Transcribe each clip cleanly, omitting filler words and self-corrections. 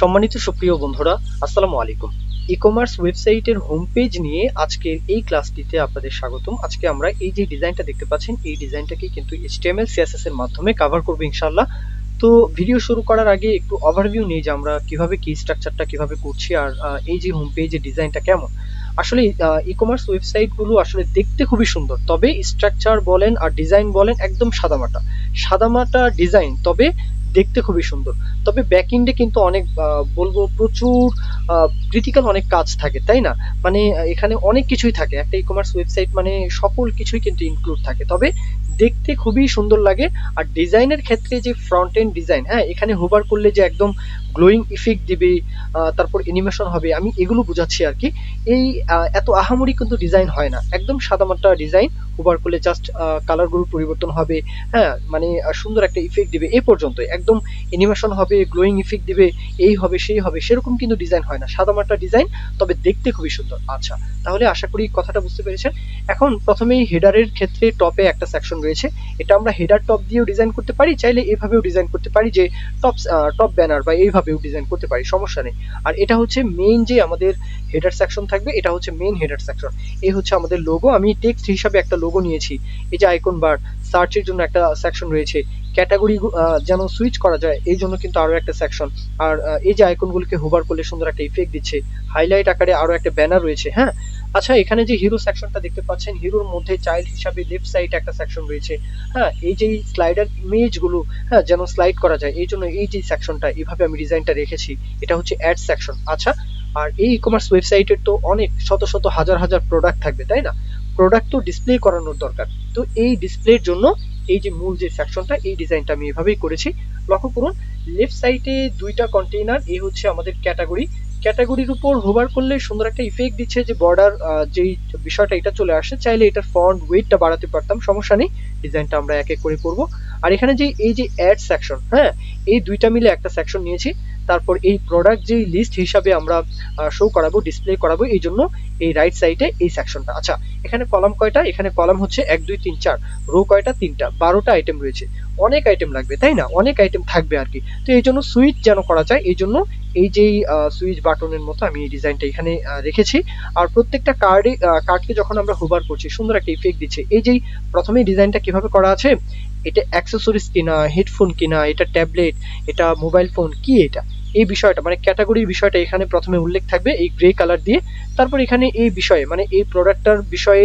সম্মানিত সুপ্রিয় বন্ধুরা, আসসালামু আলাইকুম। ই-কমার্স ওয়েবসাইটের হোম পেজ নিয়ে আজকের এই ক্লাসটিতে আপনাদের স্বাগতম। আজকে আমরা এই যে ডিজাইনটা দেখতে পাচ্ছেন, এই ডিজাইনটাকে কিন্তু HTML CSS এর মাধ্যমে কভার করব ইনশাআল্লাহ। তো ভিডিও শুরু করার আগে একটু ওভারভিউ নিই যে আমরা কিভাবে কি স্ট্রাকচারটা কিভাবে করছি, আর এই যে হোম পেজের ডিজাইনটা কেমন। আসলে ই-কমার্স ওয়েবসাইট গুলো আসলে দেখতে খুবই সুন্দর, তবে স্ট্রাকচার বলেন আর ডিজাইন বলেন একদম সাদামাটা সাদামাটা ডিজাইন, তবে দেখতে খুবই সুন্দর। তবে ব্যাকএন্ডে কিন্তু অনেক বলবো প্রচুর ক্রিটিক্যাল অনেক কাজ থাকে, তাই না? মানে এখানে অনেক কিছুই থাকে, একটা ই-কমার্স ওয়েবসাইট মানে সকল কিছুই কিন্তু ইনক্লুড থাকে, তবে দেখতে খুবই সুন্দর লাগে। আর ডিজাইনের ক্ষেত্রে যে ফ্রন্ট এন্ড ডিজাইন, হ্যাঁ, এখানে হোভার করলে যে একদম গ্লোয়িং ইফেক্ট দিবে, তারপর অ্যানিমেশন হবে, আমি এগুলো বুঝাচ্ছি আর কি। এই এত আহামরি কিন্তু ডিজাইন হয় না, একদম সাদামাটা ডিজাইন। হোভার করলে জাস্ট কালারগুলো পরিবর্তন হবে, হ্যাঁ, মানে সুন্দর একটা ইফেক্ট দিবে, এই পর্যন্তই। একদম অ্যানিমেশন হবে, গ্লোয়িং ইফেক্ট দিবে, এই হবে সেই হবে সেরকম কিন্তু ডিজাইন হয় না, সাদামাটা ডিজাইন, তবে দেখতে খুবই সুন্দর। আচ্ছা, তাহলে আশা করি কথাটা বুঝতে পেরেছেন। এখন প্রথমেই হেডারের ক্ষেত্রে টপে একটা সেকশন রয়েছে, এটা আমরা হেডার টপ দিয়েও ডিজাইন করতে পারি, চাইলে এভাবেও ডিজাইন করতে পারি যে টপ ব্যানার বা এইভাবেও ডিজাইন করতে পারি, সমস্যা নেই। আর এটা হচ্ছে মেইন যে আমাদের হেডার সেকশন থাকবে, এটা হচ্ছে মেইন হেডার সেকশন। এই হচ্ছে আমাদের লোগো, আমি টেক্সট হিসাবে একটা লোগো নিয়েছি। এই যে আইকন বার, সার্চের জন্য একটা সেকশন রয়েছে, ক্যাটাগরি যেন সুইচ করা যায় এই জন্য কিন্তু আরো একটা সেকশন। আর এই যে আইকনগুলোকে হোভার করলে সুন্দর একটা ইফেক্ট দিচ্ছে, হাইলাইট আকারে আরো একটা ব্যানার রয়েছে, হ্যাঁ। আচ্ছা, এখানে যে হিরো সেকশনটা দেখতে পাচ্ছেন, হিরোর মধ্যে চাইল্ড হিসাবে লেফট সাইডে একটা সেকশন রয়েছে, হ্যাঁ। এই যে স্লাইডার ইমেজ গুলো, হ্যাঁ, যেন স্লাইড করা যায় এই জন্য এই যে সেকশনটা এইভাবে আমি ডিজাইনটা রেখেছি, এটা হচ্ছে অ্যাড সেকশন। আচ্ছা, আর এই ই-কমার্স ওয়েবসাইটের তো অনেক শত শত হাজার হাজার প্রোডাক্ট থাকবে, তাই না? প্রোডাক্ট তো ডিসপ্লে করানোর দরকার, তো এই ডিসপ্লের জন্য এই যে মূল যে সেকশনটা, এই ডিজাইনটা আমি এভাবেই করেছি। লক্ষ্য করুন, লেফট সাইডে দুইটা কন্টেইনার, এই হচ্ছে আমাদের ক্যাটাগরি। ক্যাটাগরির উপর হোভার করলে সুন্দর একটা ইফেক্ট দিচ্ছে, যে বর্ডার যেই বিষয়টা এটা চলে আসে, চাইলে এটার ফন্ট ওয়েটটা বাড়াতে পারতাম, সমস্যা নেই। ডিজাইনটা আমরা এক এক করে করব। আর এখানে যে এই যে অ্যাড সেকশন, হ্যাঁ, এই দুইটা মিলে একটা সেকশন নিয়েছি। তারপর এই প্রোডাক্ট যেই লিস্ট হিসাবে আমরা শো করাবো, ডিসপ্লে করাবো, এই জন্য এই রাইট সাইডে এই সেকশনটা। আচ্ছা, এখানে কলাম কয়টা? এখানে কলাম হচ্ছে 1 2 3 4, রো কয়টা? 3টা, 12টা আইটেম রয়েছে। অনেক আইটেম লাগবে, তাই না? অনেক আইটেম থাকবে আর কি। তো এই জন্য সুইচ যেন করা যায়, এই জন্য এই যেই সুইচ বাটনের মতো আমি এই ডিজাইনটা এখানে রেখেছি। আর প্রত্যেকটা কার্ডকে যখন আমরা হোভার করছি, সুন্দর একটা ইফেক্ট দিচ্ছে। এই যেই প্রথমেই ডিজাইনটা কিভাবে করা আছে, এটা অ্যাক্সেসরিজ কিনা, হেডফোন কিনা, এটা ট্যাবলেট, এটা মোবাইল ফোন, কি এটা, এই বিষয়টা মানে ক্যাটাগরির বিষয়টা এখানে প্রথমে উল্লেখ থাকবে এই গ্রে কালার দিয়ে। তারপর এখানে এই বিষয়ে মানে এই প্রোডাক্টটার বিষয়ে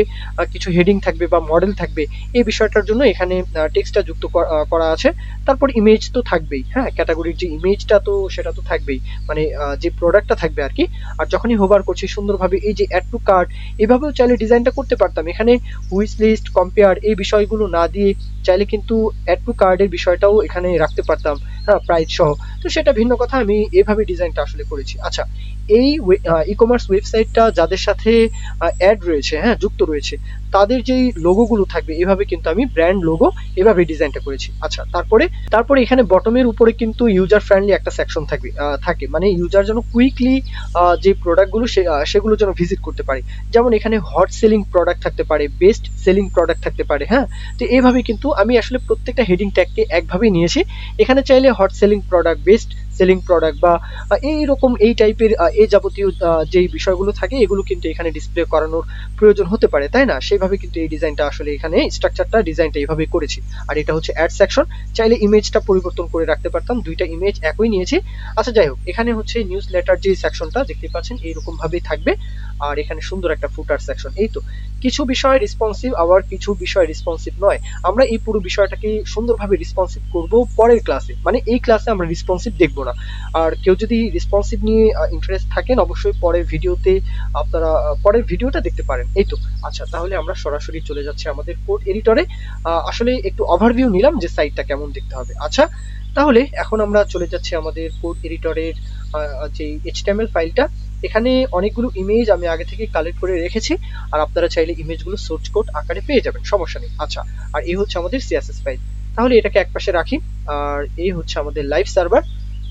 কিছু হেডিং থাকবে বা মডেল থাকবে, এই বিষয়টার জন্য এখানে টেক্সটটা যুক্ত করা আছে। তারপর ইমেজ তো থাকবেই, হ্যাঁ, ক্যাটাগরির যে ইমেজটা তো সেটা তো থাকবেই, মানে যে প্রোডাক্টটা থাকবে আর কি। আর যখনই হোভার করছি সুন্দরভাবে এই যে অ্যাড টু কার্ট, এভাবেও চাইলে ডিজাইনটা করতে পারতাম। এখানে উইশ লিস্ট, কম্পেয়ার, এই বিষয়গুলো না দিয়ে চাইলে কিন্তু অ্যাড টু কার্ডের বিষয়টাও এখানে রাখতে পারতাম, হ্যাঁ, প্রাইস সহ। তো সেটা ভিন্ন কথা, আমি এভাবে ডিজাইনটা আসলে করেছি। আচ্ছা, এই ই-কমার্স ওয়েবসাইটটা যাদের সাথে অ্যাড রয়েছে, হ্যাঁ, যুক্ত রয়েছে, তাদের যেই লোগোগুলো থাকবে এভাবে কিন্তু আমি ব্র্যান্ড লোগো এভাবে ডিজাইনটা করেছি। আচ্ছা, তারপরে এখানে বটমের উপরে কিন্তু ইউজার ফ্রেন্ডলি একটা সেকশন থাকে, মানে ইউজার যেন কুইকলি যে প্রোডাক্টগুলো সেগুলো যেন ভিজিট করতে পারে। যেমন এখানে হট সেলিং প্রোডাক্ট থাকতে পারে, বেস্ট সেলিং প্রোডাক্ট থাকতে পারে, হ্যাঁ। তো এইভাবে কিন্তু আমি আসলে প্রত্যেকটা হেডিং ট্যাগকে একভাবেই নিয়েছি। এখানে চাইলে hot selling product, best selling product বা এইরকম এই টাইপের এই যাবতীয় যেই বিষয়গুলো থাকে এগুলো কিন্তু এখানে ডিসপ্লে করানোর প্রয়োজন হতে পারে, তাই না? সেইভাবে কিন্তু এই ডিজাইনটা আসলে এখানে স্ট্রাকচারটা ডিজাইনটা এইভাবে করেছি। আর এটা হচ্ছে অ্যাড সেকশন, চাইলে ইমেজটা পরিবর্তন করে রাখতে পারতাম, দুইটা ইমেজ একই নিয়েছি। আচ্ছা, যাই হোক, এখানে হচ্ছে নিউজ লেটার যে সেকশনটা দেখতে পাচ্ছেন এইরকম ভাবেই থাকবে। আর এখানে সুন্দর একটা ফুটার সেকশন। এই তো, কিছু বিষয় রেসপন্সিভ, আবার কিছু বিষয় রেসপন্সিভ নয়। আমরা এই পুরো বিষয়টাকে সুন্দরভাবে রেসপন্সিভ করব পরের ক্লাসে, মানে এই ক্লাসে আমরা রেসপন্সিভ দেখবো না। আর কেউ যদি রেসপন্সিভ নিয়ে ইন্টারেস্ট থাকেন, অবশ্যই পরের ভিডিওতে আপনারা পরের ভিডিওটা দেখতে পারেন। এই তো। আচ্ছা, তাহলে আমরা সরাসরি চলে যাচ্ছি আমাদের কোড এডিটরে। আসলে একটু ওভারভিউ নিলাম যে সাইটটা কেমন দেখতে হবে। আচ্ছা, তাহলে এখন আমরা চলে যাচ্ছি আমাদের কোড এডিটরের যে HTML ফাইলটা। এখানে অনেকগুলো ইমেজ আমি আগে থেকে কালেক্ট করে রেখেছি, আর আপনারা চাইলে ইমেজগুলো সোর্স কোড আকারে পেয়ে যাবেন, সমস্যা নেই। আচ্ছা, আর এই হচ্ছে আমাদের CSS ফাইল। তাহলে এটাকে একপাশে রাখি। আর এই হচ্ছে আমাদের লাইভ সার্ভার।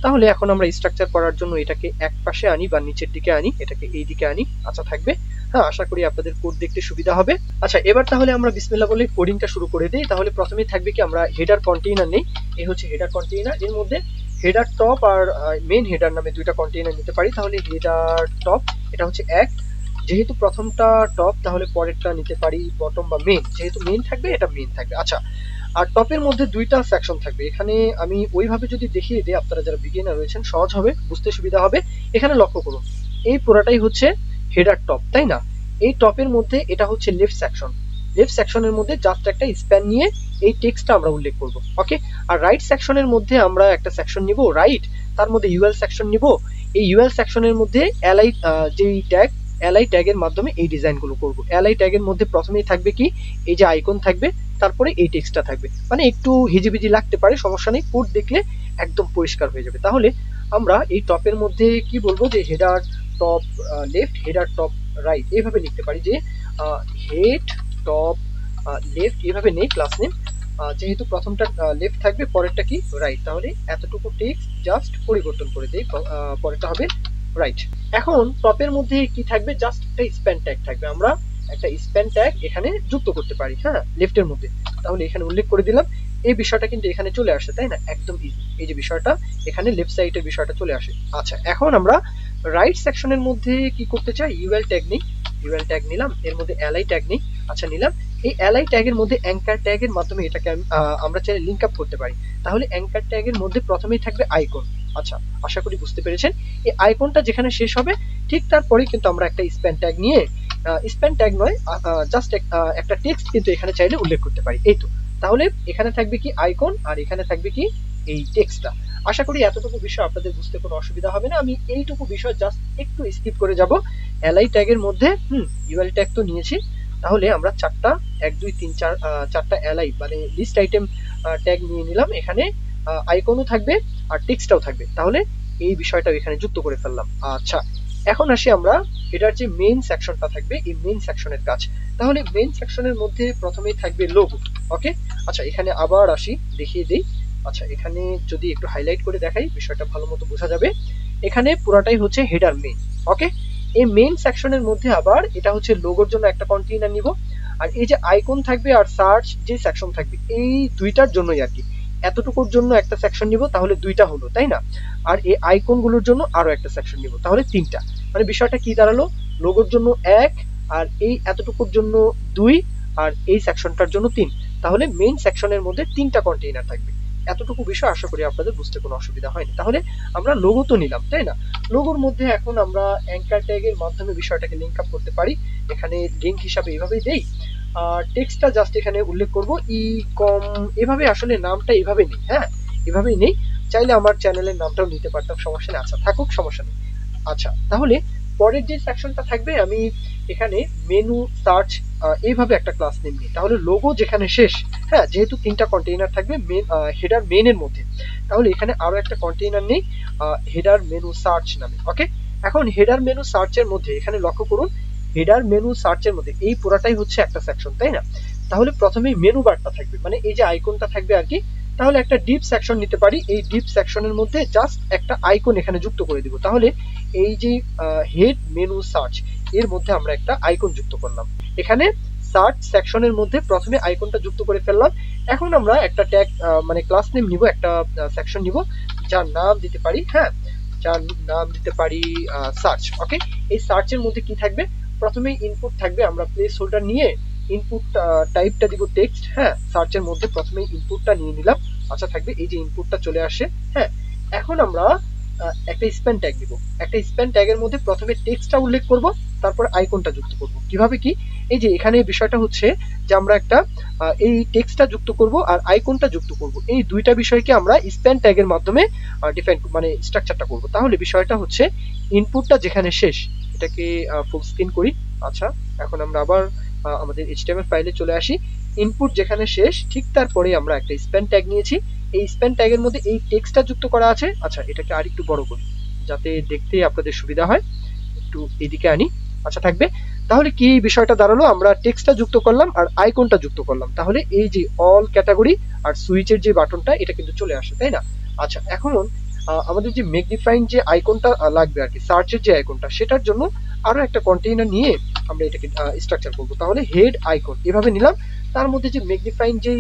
তাহলে এখন আমরা স্ট্রাকচার করার জন্য এটাকে একপাশে আনি বা নিচের দিকে আনি, এটাকে এই দিকে আনি। আচ্ছা, থাকবে, হ্যাঁ, আশা করি আপনাদের কোড দেখতে সুবিধা হবে। আচ্ছা, এবার তাহলে আমরা বিসমিল্লাহ বলে কোডিংটা শুরু করে দিই। তাহলে প্রথমেই থাকবে কি, আমরা হেডার কন্টেইনার নেই, এই হচ্ছে হেডার কন্টেইনার। এর মধ্যে হেডার টপ আর মেন হেডার নামে দুইটা কন্টেইনার নিতে পারি। তাহলে হেডার টপ এটা হচ্ছে এক, যেহেতু প্রথমটা টপ তাহলে পরেরটা নিতে পারি বটম বা মেন, যেহেতু মেন থাকবে এটা মেন থাকবে। আচ্ছা, আর টপের মধ্যে দুইটা সেকশন থাকবে। এখানে আমি ওইভাবে যদি দেখিয়ে দিই আপনারা যারা বিগিনার রয়েছেন সহজ হবে, বুঝতে সুবিধা হবে। এখানে লক্ষ্য করুন, এই পুরোটাই হচ্ছে হেডার টপ, তাই না? এই টপের মধ্যে এটা হচ্ছে লেফট সেকশন, লেফট সেকশনের মধ্যে জাস্ট একটা স্প্যান নিয়ে এই টেক্সটটা আমরা উল্লেখ করব, ওকে। আর রাইট সেকশনের মধ্যে আমরা একটা সেকশন নিব রাইট, তার মধ্যে ইউএল সেকশন নিব। এই ইউএল সেকশনের মধ্যে এলআই যেই ট্যাগ, এলআই ট্যাগের মাধ্যমে এই ডিজাইনগুলো করব। এলআই ট্যাগের মধ্যে প্রথমেই থাকবে কি, এই যে আইকন থাকবে, তারপরে এই টেক্সটটা থাকবে। মানে একটু হিজিবিজি লাগতে পারে, সমস্যা নেই, কোড দেখলে একদম পরিষ্কার হয়ে যাবে। তাহলে আমরা এই টপের মধ্যে কি বলবো, যে header top left, header top right, এইভাবে লিখতে পারি যে হেড টপ লেফট, এইভাবে নেই ক্লাস নেম। যেহেতু প্রথমটা লেফট থাকবে, পরেরটা কি রাইট, তাহলে এতটুকু টেক্সট জাস্ট পরিবর্তন করে দেই, পরেরটা হবে রাইট। এখন টপের মধ্যে কি থাকবে, জাস্ট একটা স্প্যান ট্যাগ থাকবে। আমরা একটা স্প্যান ট্যাগ এখানে যুক্ত করতে পারি, হ্যাঁ, লেফটের মধ্যে। তাহলে এখানে উল্লেখ করে দিলাম, এই বিষয়টা কিন্তু এখানে চলে আসে, তাই না? একদম ইজি, এই যে বিষয়টা এখানে লেফট সাইডের বিষয়টা চলে আসে। আচ্ছা, এখন আমরা রাইট সেকশনের মধ্যে কি করতে চাই, ইউএল ট্যাগ নেই, ইউএল ট্যাগ নিলাম, এর মধ্যে এলআই ট্যাগ নেই, আচ্ছা নিলাম। এই এলআই ট্যাগের মধ্যে অ্যাঙ্কার ট্যাগের মাধ্যমে এটাকে আমরা চাইলে লিঙ্ক আপ করতে পারি। তাহলে অ্যাঙ্কার ট্যাগের মধ্যে প্রথমেই থাকবে আইকন। আচ্ছা, আশা করি বুঝতে পেরেছেন। এই আইকনটা যেখানে শেষ হবে ঠিক তারপরেই কিন্তু আমরা একটা স্প্যান ট্যাগ নিয়ে, স্প্যান ট্যাগ নয়, জাস্ট একটা টেক্সট কিন্তু এখানে চাইলে উল্লেখ করতে পারি, এই তো। তাহলে এখানে থাকবে কি আইকন, আর এখানে থাকবে কি এই টেক্সটটা। আশা করি এতটুকু বিষয় আপনাদের বুঝতে কোনো অসুবিধা হবে না। আমি এইটুকু বিষয় জাস্ট একটু স্কিপ করে যাব। এলআই ট্যাগের মধ্যে ইউএল ট্যাগ তো নিয়েছি, তাহলে আমরা চারটা 1 2 3 4 চারটা এলআই মানে লিস্ট আইটেম ট্যাগ নিয়ে নিলাম। এখানে আইকনও থাকবে আর টেক্সটটাও থাকবে, তাহলে এই বিষয়টাও এখানে যুক্ত করে ফেললাম। আচ্ছা, এখন আসি আমরা এটার যে মেইন সেকশনটা থাকবে, এই মেইন সেকশনের কাজ। তাহলে মেইন সেকশনের মধ্যে প্রথমেই থাকবে লোগো, ওকে। আচ্ছা, এখানে আবার আসি, দেখিয়ে দিই। আচ্ছা, এখানে যদি একটু হাইলাইট করে দেখাই বিষয়টা ভালো মতো বোঝা যাবে। এখানে পুরাটাই হচ্ছে হেডার মেইন, ওকে। এই মেইন সেকশনের মধ্যে আবার এটা হচ্ছে লোগোর জন্য একটা কন্টেইনার নিব, আর এই যে আইকন থাকবে আর সার্চ যে সেকশন থাকবে, এই দুইটার জন্যই আর কি, এতটুকুর জন্য একটা সেকশন নিব, তাহলে দুইটা হলো, তাই না? আর এই আইকন গুলোর জন্য আরো একটা সেকশন নিব, তাহলে তিনটা। মানে বিষয়টা কি দাঁড়ালো, লোগোর জন্য এক, আর এই এতটুকুর জন্য দুই, আর এই সেকশনটার জন্য তিন। তাহলে মেইন সেকশনের মধ্যে তিনটা কন্টেইনার থাকবে। এতটুকু বিষয় আশা করি আপনাদের বুঝতে কোনো অসুবিধা হয়নি। তাহলে আমরা লোগো তো নিলাম, তাই না? লোগোর মধ্যে এখন আমরা অ্যাঙ্কার ট্যাগের মাধ্যমে বিষয়টাকে লিঙ্ক আপ করতে পারি। এখানে লিঙ্ক হিসাবে এইভাবেই দেই, আর টেক্সটটা জাস্ট এখানে উল্লেখ করব ই কম, এভাবে আসলে নামটা এভাবে নেই, হ্যাঁ, এভাবেই নেই। চাইলে আমার চ্যানেলের নামটাও নিতে পারতাম, সমস্যা নেই। আচ্ছা, থাকুক, সমস্যা নেই। আচ্ছা, তাহলে পরের যে সেকশনটা থাকবে, আমি এখানে মেনু সার্চ এইভাবে একটা ক্লাস নেম নিই। তাহলে লোগো যেখানে শেষ, হ্যাঁ, যেহেতু তিনটা কন্টেইনার থাকবে মেন হেডার মেনের মধ্যে, তাহলে এখানে আরো একটা কন্টেইনার নেই হেডার মেনু সার্চ নামে, ওকে। এখন হেডার মেনু সার্চের মধ্যে এখানে লক্ষ্য করুন, হেডার মেনু সার্চের মধ্যে এই পুরাটাই হচ্ছে একটা সেকশন, তাই না? তাহলে প্রথমেই মেনু বারটা থাকবে, মানে এই যে আইকনটা থাকবে আর কি। তাহলে একটা ডিপ সেকশন নিতে পারি, এই ডিপ সেকশনের মধ্যে জাস্ট একটা আইকন এখানে যুক্ত করে দিব। তাহলে এই যে হেড মেনু সার্চ, এর মধ্যে আমরা একটা আইকন যুক্ত করলাম। এখানে সার্চ সেকশনের মধ্যে প্রথমে আইকনটা যুক্ত করে ফেললাম। এখন আমরা একটা ট্যাগ মানে ক্লাস নেম নিব, একটা সেকশন নিব, যার নাম দিতে পারি, হ্যাঁ, যার নাম দিতে পারি সার্চ, ওকে। এই সার্চের মধ্যে কি থাকবে, প্রথমেই ইনপুট থাকবে, আমরা প্লেস হোল্ডার নিয়ে ইনপুট টাইপটা দিব টেক্সট, হ্যাঁ। সার্চের মধ্যে প্রথমেই ইনপুটটা নিয়ে নিলাম, আচ্ছা থাকবে, এই যে ইনপুটটা চলে আসে, হ্যাঁ। এখন আমরা একটা স্প্যান ট্যাগ দিব। একটা স্প্যান ট্যাগের মধ্যে প্রথমে টেক্সটটা উল্লেখ করব, তারপর আইকনটা যুক্ত করব। কিভাবে কি, এই যে এখানে বিষয়টা হচ্ছে যে আমরা একটা এই টেক্সটটা যুক্ত করব আর আইকনটা যুক্ত করব, এই দুইটা বিষয়কে আমরা স্প্যান ট্যাগের মাধ্যমে ডিফাইন মানে স্ট্রাকচারটা করব। তাহলে বিষয়টা হচ্ছে ইনপুটটা যেখানে শেষ, এটাকে ফুল স্ক্রিন করি। আচ্ছা, এখন আমরা আবার আমাদের এইচটিএমএল ফাইলে চলে আসি। ইনপুট যেখানে শেষ ঠিক তারপরে আমরা একটা স্প্যান ট্যাগ নিয়েছি, এই স্প্যান ট্যাগের মধ্যে এই টেক্সটটা যুক্ত করা আছে। আচ্ছা, এটাকে আরেকটু বড় করি যাতে দেখতে আপনাদের সুবিধা হয়, একটু এদিকে আনি, আচ্ছা থাকবে। তাহলে কি বিষয়টা দাঁড়ালো, আমরা টেক্সটটা যুক্ত করলাম আর আইকনটা যুক্ত করলাম, তাহলে এই যে অল ক্যাটাগরি আর সুইচের যে বাটনটা এটা কিন্তু চলে আসে, তাই না? আচ্ছা, এখন আমাদের যে ম্যাগনিফাইং যে আইকনটা লাগবে আর কি, সার্চের যে আইকনটা, সেটার জন্য আরো একটা কন্টেইনার নিয়ে আমরা এটাকে স্ট্রাকচার করব। তাহলে হেড আইকন এভাবে নিলাম, তার মধ্যে যে ম্যাগনিফাইং যে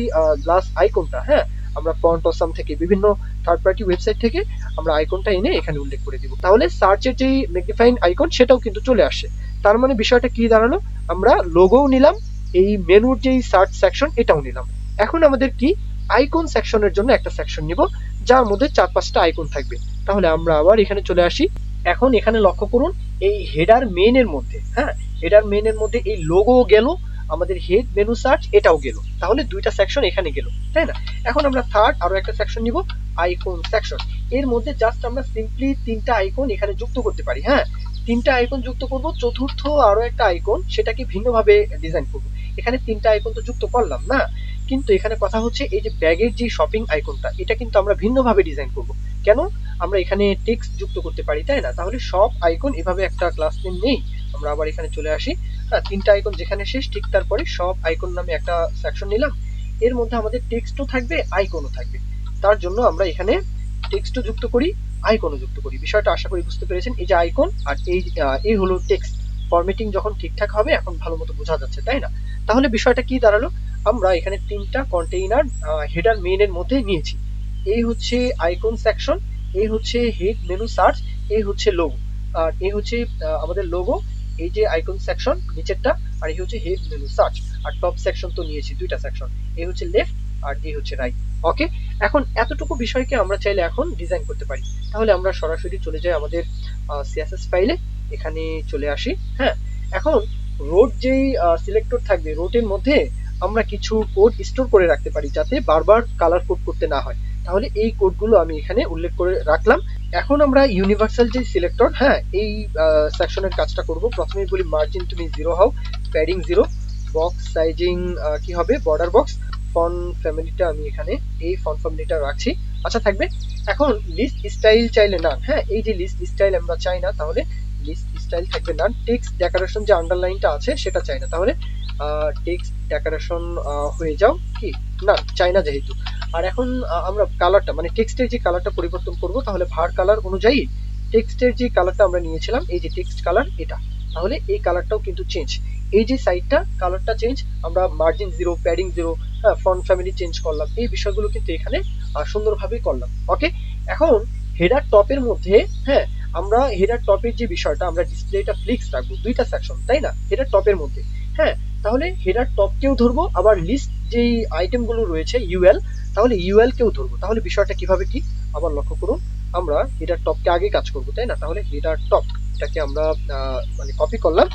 গ্লাস আইকনটা, হ্যাঁ, আমরা ফন্ট অসাম থেকে বিভিন্ন থার্ড পার্টি ওয়েবসাইট থেকে আমরা আইকনটা এনে এখানে উল্লেখ করে দিব, তাহলে সার্চের যে ম্যাগনিফাইং আইকন সেটাও কিন্তু চলে আসে। তার মানে বিষয়টা কি দাঁড়ালো, আমরা লোগোও নিলাম, এই মেনুর যেই সার্চ সেকশন এটাও নিলাম। এখন আমাদের কি আইকন সেকশনের জন্য একটা সেকশন নিব যার মধ্যে 4-5টা আইকন থাকবে। তাহলে আমরা আবার এখানে চলে আসি। এখন এখানে লক্ষ্য করুন এই হেডার মেইনের মধ্যে, হ্যাঁ হেডার মেইনের মধ্যে এই লোগো গেল, আমাদের হেড মেনু সার্চ এটাও গেল, তাহলে দুইটা সেকশন এখানে গেল, তাই না? এখন আমরা থার্ড আরো একটা সেকশন নিব, আইকন সেকশন। এর মধ্যে জাস্ট আমরা সিম্পলি 3টা আইকন এখানে যুক্ত করতে পারি, হ্যাঁ 3টা আইকন যুক্ত করব। চতুর্থ আরো একটা আইকন, সেটাকে ভিন্নভাবে ডিজাইন করব। এখানে 3টা আইকন তো যুক্ত করলাম না, কিন্তু এখানে কথা হচ্ছে এই যে ব্যাগের যে শপিং আইকনটা, এটা কিন্তু আমরা ভিন্নভাবে ডিজাইন করব। কেন? আমরা এখানে টেক্সট যুক্ত করতে পারি, তাই না? তাহলে সব আইকন এভাবে একটা ক্লাস নেম নেই। আমরা আবার এখানে চলে আসি, হ্যাঁ 3টা আইকন যেখানে শেষ ঠিক তারপরে সব আইকন নামে একটা সেকশন নিলাম। এর মধ্যে আমাদের টেক্সটও থাকবে, আইকনও থাকবে। তার জন্য আমরা এখানে টেক্সটও যুক্ত করি, আইকনও যুক্ত করি। বিষয়টা আশা করি বুঝতে পেরেছেন। এই যে আইকন আর এই হলো টেক্সট। ফরম্যাটিং যখন ঠিকঠাক হবে এখন ভালো মতো বোঝা যাচ্ছে, তাই না? তাহলে বিষয়টা কি দাঁড়ালো, আমরা এখানে 3টা কন্টেইনার হেডার মেইনের মধ্যে নিয়েছি। এই হচ্ছে আইকন সেকশন, এই হচ্ছে হেড মেনু সার্চ, এই হচ্ছে লোগো, আর এই হচ্ছে আমাদের লোগো, এই যে আইকন সেকশন নিচেরটা, আর এই হচ্ছে হেড মেনু সার্চ। আর টপ সেকশন তো নিয়েছি দুইটা সেকশন, এই হচ্ছে লেফট আর এই হচ্ছে রাইট। ওকে, এখন এতটুকু বিষয়কে আমরা চাইলে এখন ডিজাইন করতে পারি। তাহলে আমরা সরাসরি চলে যাই আমাদের সিএসএস ফাইলে, এখানে চলে আসি। হ্যাঁ, এখন রোড যেই সিলেক্টর থাকবে, রোডের মধ্যে আমরা কিছু কোড স্টোর করে রাখতে পারি যাতে বারবার কালার কোড করতে না হয়। তাহলে এই কোডগুলো আমি এখানে উল্লেখ করে রাখলাম। এখন আমরা ইউনিভার্সাল যে সিলেক্টর, হ্যাঁ এই সেকশনের কাজটা করব। প্রথমেই বলি মার্জিন তুমি 0 হও, প্যাডিং 0, বক্স সাইজিং কি হবে বর্ডার বক্স, ফন্ট ফ্যামিলিটা আমি এখানে এই ফন্ট ফ্যামিলিটা রাখছি, আচ্ছা থাকবে। এখন লিস্ট স্টাইল চাইলে না, হ্যাঁ এই যে লিস্ট স্টাইল আমরা চাই না, তাহলে লিস্ট স্টাইল থাকবে না। টেক্সট ডেকোরেশন যে আন্ডারলাইনটা আছে সেটা চাই না, তাহলে টেক্সট ডেকোরেশন হয়ে যাও কি না, চাই না যেহেতু। আর এখন আমরা কালারটা মানে টেক্সটের যে কালারটা পরিবর্তন করব, তাহলে ভার কালার অনুযায়ী টেক্সটের যে কালারটা আমরা নিয়েছিলাম, এই যে টেক্সট কালার এটা, তাহলে এই কালারটাও কিন্তু চেঞ্জ। এই যে সাইডটা কালারটা চেঞ্জ, আমরা মার্জিন 0, প্যাডিং 0, হ্যাঁ ফন্ট ফ্যামিলি চেঞ্জ করলাম, এই বিষয়গুলো কিন্তু এখানে সুন্দরভাবে করলাম। ওকে, এখন হেডার টপের মধ্যে, হ্যাঁ আমরা হেডার টপের যে বিষয়টা, আমরা ডিসপ্লেটা ফ্লিক্স রাখবো, দুইটা সেকশন তাই না হেডার টপের মধ্যে। হ্যাঁ, তাহলে হেডার টপকেও ধরবো, আবার লিস্ট যেই আইটেমগুলো রয়েছে ইউএল, তাহলে ইউএল কেও ধরবো। তাহলে বিষয়টা কিভাবে কি আবার লক্ষ্য করুন, আমরা হেডার টপকে আগে কাজ করবো, তাই না? তাহলে হেডার টপ এটাকে আমরা মানে কপি করলাম।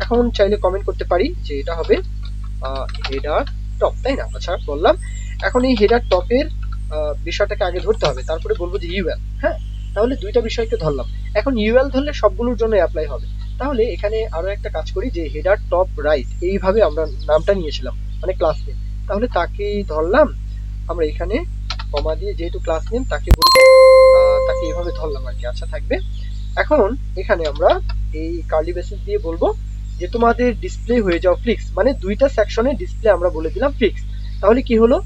এখন চাইলে কমেন্ট করতে পারি যে এটা হবে হেডার টপ, তাই না? আচ্ছা বললাম। এখন এই হেডার টপের বিষয়টাকে আগে ধরতে হবে, তারপরে বলবো যে ইউএল। হ্যাঁ, তাহলে দুইটা বিষয়কে ধরলাম। এখন ইউএল ধরলে সবগুলোর জন্য অ্যাপ্লাই হবে। তাহলে এখানে আরো একটা কাজ করি যে হেডার টপ রাইট, এইভাবে আমরা নামটা নিয়েছিলাম মানে ক্লাস নেম, তাহলে তাকে ধরলাম আমরা এখানে কমা দিয়ে, যেহেতু ক্লাস নেম তাকে বলবো, তাকে এইভাবে ধরলাম আর কি, আচ্ছা থাকবে। এখন এখানে আমরা এই কার্লি ব্রেসেস দিয়ে বলবো যে তোমাদের ডিসপ্লে হয়ে যাও ফিক্স, মানে দুইটা সেকশনে ডিসপ্লে আমরা বলে দিলাম ফিক্স। তাহলে কি হলো,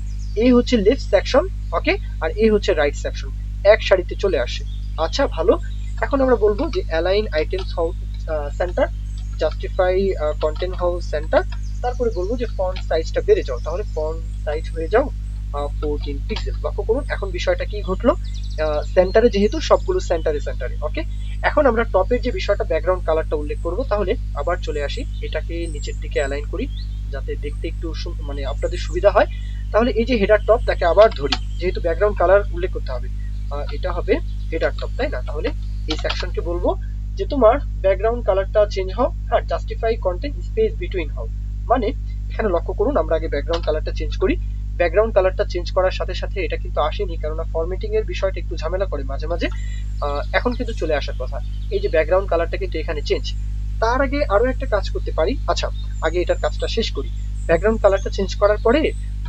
এই হচ্ছে লেফট সেকশন, ওকে, আর এই হচ্ছে রাইট সেকশন, এক সারিতে চলে আসে। আচ্ছা ভালো। এখন আমরা বলবো যে align items how centre, justify content how centre, তারপরে বলবো যে ফন্ট সাইজটা বেড়ে যাও, তাহলে ফন্ট সাইজ হয়ে যাও 14 পিক্সেল। লক্ষ্য করুন এখন বিষয়টা কি ঘটলো, সেন্টারে যেহেতু সবগুলো সেন্টারে সেন্টারে। ওকে, এখন আমরা টপের যে বিষয়টা ব্যাকগ্রাউন্ড কালারটা উল্লেখ করব। তাহলে আবার চলে আসি, এটাকে নিচের দিকে অ্যালাইন করি যাতে দেখতে একটু মানে আপনাদের সুবিধা হয়। তাহলে এই যে হেডার টপ, তাকে আবার ধরি, যেহেতু ব্যাকগ্রাউন্ড কালার উল্লেখ করতে হবে, এটা হবে হেডার টপ, তাই না? তাহলে এই সেকশনকে বলবো যে তোমার ব্যাকগ্রাউন্ড কালারটা চেঞ্জ হও, হ্যাঁ জাস্টিফাই কন্টেন্ট স্পেস বিটুইন হও। মানে এখানে লক্ষ্য করুন আমরা আগে ব্যাকগ্রাউন্ড কালারটা চেঞ্জ করি, ব্যাকগ্রাউন্ড কালারটা চেঞ্জ করার সাথে সাথে এটা কিন্তু আসেনি, কেননা ফরম্যাটিং এর বিষয়টা একটু ঝামেলা করে মাঝে মাঝে। এখন কিন্তু চলে আসার কথা, এই যে ব্যাকগ্রাউন্ড কালারটা কিন্তু এখানে চেঞ্জ। তার আগে আরো একটা কাজ করতে পারি, আচ্ছা আগে এটার কাজটা শেষ করি। ব্যাকগ্রাউন্ড কালারটা চেঞ্জ করার পরে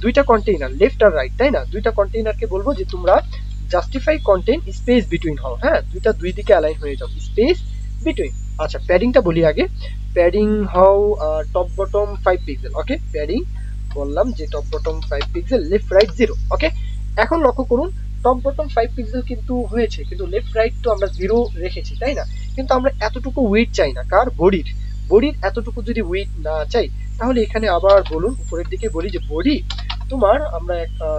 দুইটা কন্টেইনার লেফট আর রাইট, তাই না? দুইটা কন্টেইনারকে বলবো যে তোমরা জাস্টিফাই কন্টেন্ট স্পেস বিটুইন হও, হ্যাঁ দুইটা দুই দিকে অ্যালাইন হয়ে যাও, স্পেস বিটুইন। আচ্ছা প্যাডিংটা বলি আগে, প্যাডিং হও টপ বটম 5 পিক্সেল। ওকে, প্যাডিং বললাম যে top bottom 5 pixel, left right 0। ওকে, এখন লক্ষ্য করুন টপ বটম 5 পিক্সেল কিন্তু হয়েছে, কিন্তু লেফট রাইট তো আমরা 0 রেখেছি, তাই না? কিন্তু আমরা এতটুকু উইড চাই না, কার বডির, বডির এতটুকু যদি উইড না চাই, তাহলে এখানে আবার বলুন উপরের দিকে বলি যে বডি তোমার আমরা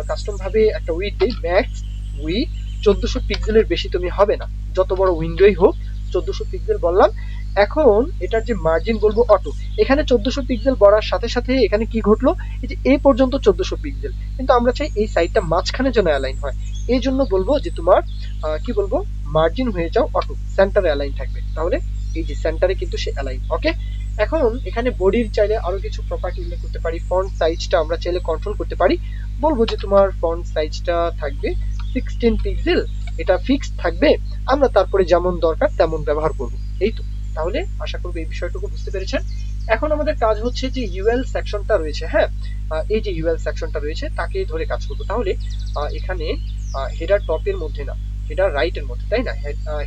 কাস্টম ভাবে একটা উইথ দেই, ম্যাক্স উইথ 1400 পিক্সেলের বেশি তুমি হবে না, যত বড় উইন্ডোই হোক 1400 পিক্সেল বললাম। এখন এটার যে মার্জিন বলবো অটো, এখানে 1400 পিক্সেল বলার সাথে সাথে এখানে কি ঘটলো, এই যে এই পর্যন্ত 1400 পিক্সেল, কিন্তু আমরা চাই এই সাইডটা মাঝখানে যেন অ্যালাইন হয়। এই জন্য বলবো যে তোমার কি বলবো, মার্জিন হয়ে যাও অটো, সেন্টারে অ্যালাইন থাকবে, তাহলে এই যে সেন্টারে কিন্তু সে অ্যালাইন। ওকে, এখন এখানে বডির চাইলে আরো কিছু প্রপার্টি উল্লেখ করতে পারি, ফন্ট সাইজটা আমরা চাইলে কন্ট্রোল করতে পারি, বলবো যে তোমার ফন্ট সাইজটা থাকবে 16 পিক্সেল, এটা ফিক্স থাকবে, আমরা তারপরে যেমন দরকার তেমন ব্যবহার করব। এই তো, তাহলে আশা করব এই বিষয়টুকু বুঝতে পেরেছেন। এখন আমাদের কাজ হচ্ছে যে ইউএল সেকশনটা রয়েছে, হ্যাঁ এই যে ইউএল সেকশনটা রয়েছে তাকে ধরে কাজ করব। তাহলে এখানে হেডার টপের মধ্যে না, হেডার রাইটের মধ্যে, তাই না,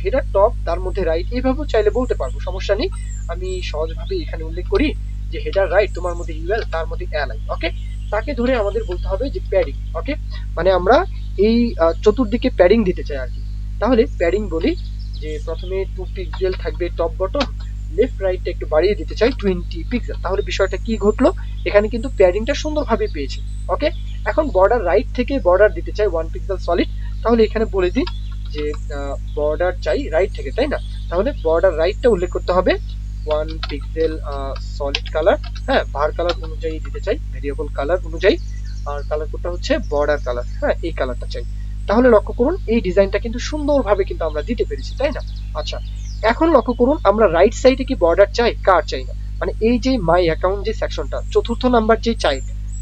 হেডার টপ তার মধ্যে রাইট, এইভাবেও চাইলে বলতে পারবো, সমস্যা নেই। আমি সহজভাবে এখানে উল্লেখ করি যে হেডার রাইট, তোমার মধ্যে ইউএল, তার মধ্যে অ্যালাইন। ওকে, তাকে ধরে আমাদের বলতে হবে যে প্যাডিং। ওকে, মানে আমরা এই চতুর্দিকে প্যাডিং দিতে চাই আর কি। তাহলে প্যাডিং বলি যে প্রথমে 2 পিক্সেল থাকবে টপ বটম, লেফট রাইটটা একটু বাড়িয়ে দিতে চাই 20 পিক্সেল। তাহলে বিষয়টা কি ঘটলো, এখানে কিন্তু প্যাডিংটা সুন্দরভাবে পেয়েছে। ওকে, এখন বর্ডার রাইট থেকে বর্ডার দিতে চাই 1 পিক্সেল সলিড, তাহলে এখানে বলে দিই যে বর্ডার চাই রাইট থেকে, তাই না, তাহলে বর্ডার রাইটটা উল্লেখ করতে হবে 1 পিক্সেল সলিড কালার, হ্যাঁ ভার কালার অনুযায়ী দিতে চাই, ভেরিয়েবল কালার অনুযায়ী, আর কালার কোডটা হচ্ছে বর্ডার কালার, হ্যাঁ এই কালারটা চাই। তাহলে লক্ষ্য করুন এই ডিজাইনটা কিন্তু সুন্দরভাবে কিন্তু আমরা দিতে পেরেছি, তাই না। আচ্ছা, এখন লক্ষ্য করুন আমরা রাইট সাইডে কি বর্ডার চাই, কার চাই না, মানে এই যে মাই অ্যাকাউন্ট যে সেকশনটা চতুর্থ নাম্বার যে চাই,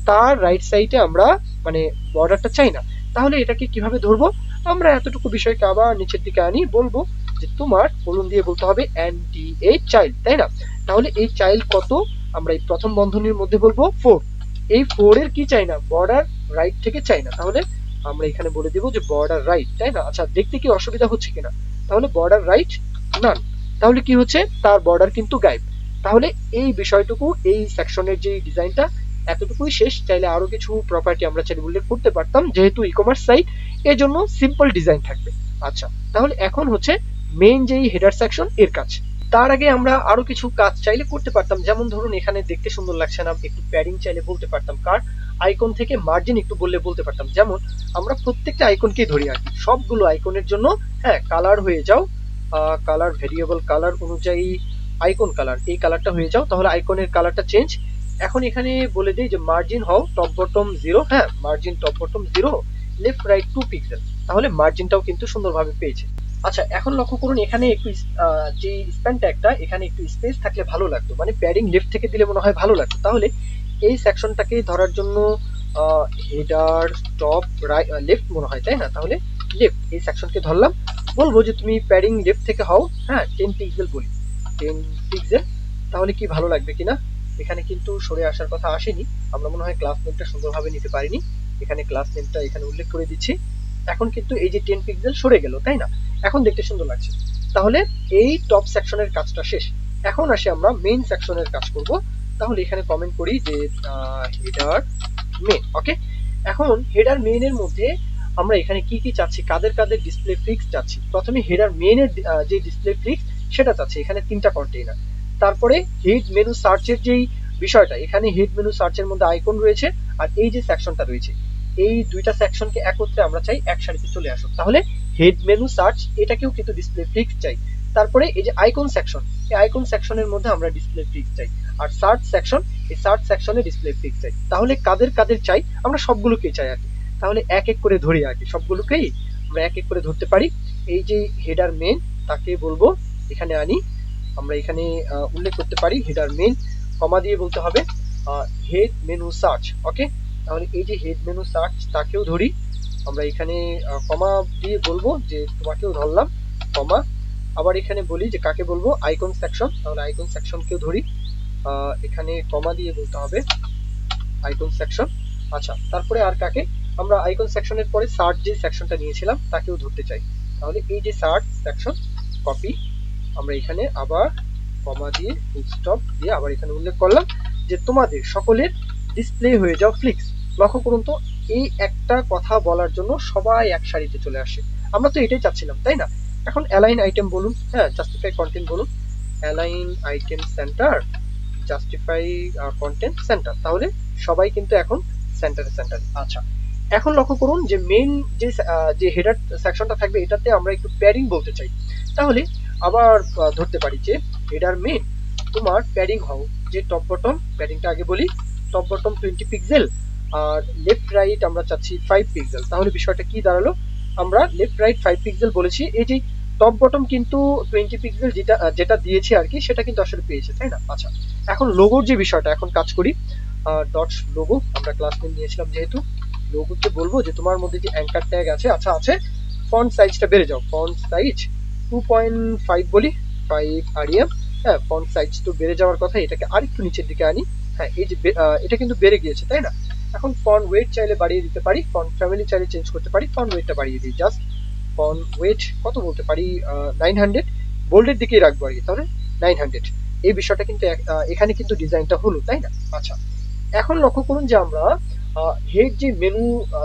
তার রাইট সাইডে আমরা মানে বর্ডারটা চাই না। তাহলে এটাকে কিভাবে ধরবো, আমরা এতটুকু বিষয়কে আবার নিচের দিকে আনি, বলবো যে তোমার কোলন দিয়ে বলতে হবে NDA চাইল্ড, তাই না। তাহলে এই চাইল্ড কত, আমরা এই প্রথম বন্ধনীর মধ্যে বলবো 4, এই 4 এর কি চাই না, বর্ডার রাইট থেকে চাই না, তাহলে আমরা এখানে বলে দিব যে বর্ডার রাইট, তাই না। আচ্ছা, দেখতে কি অসুবিধা হচ্ছে কিনা, তাহলে বর্ডার রাইট নান, তাহলে কি হচ্ছে, তার বর্ডার কিন্তু গায়েব। তাহলে এই বিষয়টুকু, এই সেকশনের যে ডিজাইনটা এতটুকুই শেষ, চাইলে আরো কিছু প্রপার্টি আমরা চাইলে উল্লেখ করতে পারতাম, যেহেতু ই কমার্স সাইট এর জন্য সিম্পল ডিজাইন থাকবে। আচ্ছা, তাহলে এখন হচ্ছে মেইন যেই হেডার সেকশন এর কাজ। তার আগে আমরা আরো কিছু কাজ চাইলে করতে পারতাম, যেমন ধরুন এখানে দেখতে সুন্দর লাগছে না, একটু প্যাডিং চাইলে বলতে পারতাম, কার আইকন থেকে মার্জিন একটু বলতে পারতাম, যেমন আমরা প্রত্যেকটা আইকনকে ধরি আর কি, সবগুলো আইকনের জন্য হ্যাঁ কালার হয়ে যাও, কালার ভেরিয়েবল কালার অনুযায়ী আইকন কালার, এই কালারটা হয়ে যাও, তাহলে আইকনের কালারটা চেঞ্জ। এখন এখানে বলে দিই যে মার্জিন হও টপ বটম 0, হ্যাঁ margin top bottom 0, left right 2 pixel, তাহলে মার্জিনটাও কিন্তু সুন্দরভাবে পেয়েছে। আচ্ছা, এখন লক্ষ্য করুন এখানে একটু যে স্প্যান ট্যাগটা, এখানে একটু স্পেস থাকলে ভালো লাগতো, মানে প্যাডিং লেফট থেকে দিলে মনে হয় ভালো লাগতো। তাহলে এই সেকশনটাকে ধরার জন্য হেডার টপ রাইট লেফট মনে হয়, তাই না, তাহলে লেফট এই সেকশনকে ধরলাম, বলবো যে তুমি প্যাডিং লেফট থেকে হও, হ্যাঁ 10 পিক্সেল বলি, 10 পিক্সেল, তাহলে কি ভালো লাগবে কিনা। এখানে কিন্তু সরে আসার কথা আসেনি, আমরা মনে হয় ক্লাস নেমটা সুন্দরভাবে নিতে পারিনি, এখানে ক্লাস নেমটা এখানে উল্লেখ করে দিচ্ছি। এখন কিন্তু এই যে 10 পিক্সেল সরে গেল, তাই না, এখন দেখতে সুন্দর লাগছে। তাহলে এই টপ সেকশনের কাজটা শেষ, এখন আসি আমরা মেইন সেকশনের কাজ করব। তাহলে এখানে কমেন্ট করি যে হেডার মেইন। ওকে, এখন হেডার মেইনের মধ্যে আমরা এখানে কি কি চাচ্ছি, কাদের কাদের ডিসপ্লে ফিক্স চাচ্ছি। প্রথমে হেডার মেইনের যে ডিসপ্লে ফিক্স সেটা চাচ্ছি, এখানে 3টা কন্টেইনার। তারপরে হেড মেনু সার্চের যেই বিষয়টা, এখানে হেড মেনু সার্চের মধ্যে আইকন রয়েছে, আর এই যে সেকশনটা রয়েছে, এই দুইটা সেকশনকে একত্রে আমরা চাই এক সারিতে চলে আসুক, তাহলে হেড মেনু সার্চ এটাকেও কিন্তু ডিসপ্লে ফিক্স চাই। তারপরে এই যে আইকন সেকশন, এই আইকন সেকশনের মধ্যে আমরা ডিসপ্লে ফিক্স চাই, আর সার্চ সেকশন, এই সার্চ সেকশনে ডিসপ্লে ফিক্স চাই। তাহলে কাদের কাদের চাই, আমরা সবগুলোকেই চাই আর কি। তাহলে এক এক করে ধরি আর কি, সবগুলোকেই আমরা এক এক করে ধরতে পারি। এই যে হেডার মেন, তাকে বলবো এখানে আনি, আমরা এখানে উল্লেখ করতে পারি হেডার মেন, কমা দিয়ে বলতে হবে হেড মেনু সার্চ। ওকে, তাহলে এই যে হেড মেনু সার্চ তাকেও ধরি, আমরা এখানে কমা দিয়ে বলবো যে তোমাকেও ধরলাম, কমা, আবার এখানে বলি যে কাকে বলবো, আইকন সেকশন, তাহলে আইকন সেকশনকেও ধরি, এখানে কমা দিয়ে বলতে হবে আইকন সেকশন। আচ্ছা, তারপরে আর কাকে, আমরা আইকন সেকশনের পরে সার্চ যে সেকশনটা নিয়েছিলাম তাকেও ধরতে চাই, তাহলে এই যে সার্চ সেকশন, কপি, আমরা এখানে আবার কমা দিয়ে ফুল স্টপ দিয়ে আবার এখানে উল্লেখ করলাম যে তোমাদের সকলের ডিসপ্লে হয়ে যাও ফ্লিক্স। লক্ষ্য করুন তো, এই একটা কথা বলার জন্য সবাই এক সারিতে চলে আসে, আমরা তো এটাই চাচ্ছিলাম, তাই না। এখন অ্যালাইন আইটেম বলুন, হ্যাঁ জাস্টিফাই কন্টেন্ট বলুন, align item centre, justify content centre, তাহলে সবাই কিন্তু এখন সেন্টারে। আচ্ছা, এখন লক্ষ্য করুন যে মেইন যে হেডার সেকশনটা থাকবে এটাতে আমরা একটু প্যাডিং বলতে চাই। তাহলে আবার ধরতে পারি যে হেডার মেইন তোমার প্যাডিং হও, যে টপ বটম প্যাডিংটা আগে বলি, টপ বটম 20 পিক্সেল আর লেফট রাইট আমরা চাচ্ছি 5 পিক্সেল। তাহলে বিষয়টা কি দাঁড়ালো, আমরা লেফট রাইট 5 পিক্সেল বলেছি, এই যে টপ বটম কিন্তু 20 পিক্সেল যেটা দিয়েছে আর কি সেটা কিন্তু আসলে পেয়েছে, তাই না? আচ্ছা, এখন লোগোর যে বিষয়টা এখন কাজ করি, ডট লোগো আমরা ক্লাস নেম নিয়েছিলাম, যেহেতু লোগোতে বলবো যে তোমার মধ্যে যে অ্যাঙ্কার ট্যাগ আছে, আচ্ছা আছে, ফন্ট সাইজটা বেড়ে যাও, ফন্ট সাইজ 2.5 বলি, 5 আরিয়াম। হ্যাঁ, ফন্ট সাইজ তো বেড়ে যাওয়ার কথা, এটাকে আরেকটু নিচের দিকে আনি। হ্যাঁ, এই যে এটা কিন্তু বেড়ে গিয়েছে, তাই না? এখন ফন্ট ওয়েট চাইলে বাড়িয়ে দিতে পারি, ফন্ট ফ্যামিলি চাইলে চেঞ্জ করতে পারি, ফন্ট ওয়েটটা বাড়িয়ে দিই, জাস্ট ফন্ট ওয়েট কত বলতে পারি, 900, বোল্ডের দিকেই রাখবো আর কি, তাহলে 900। এই বিষয়টা কিন্তু এখানে কিন্তু ডিজাইনটা হলো, তাই না? আচ্ছা, এখন লক্ষ্য করুন যে আমরা হেড যে মেনু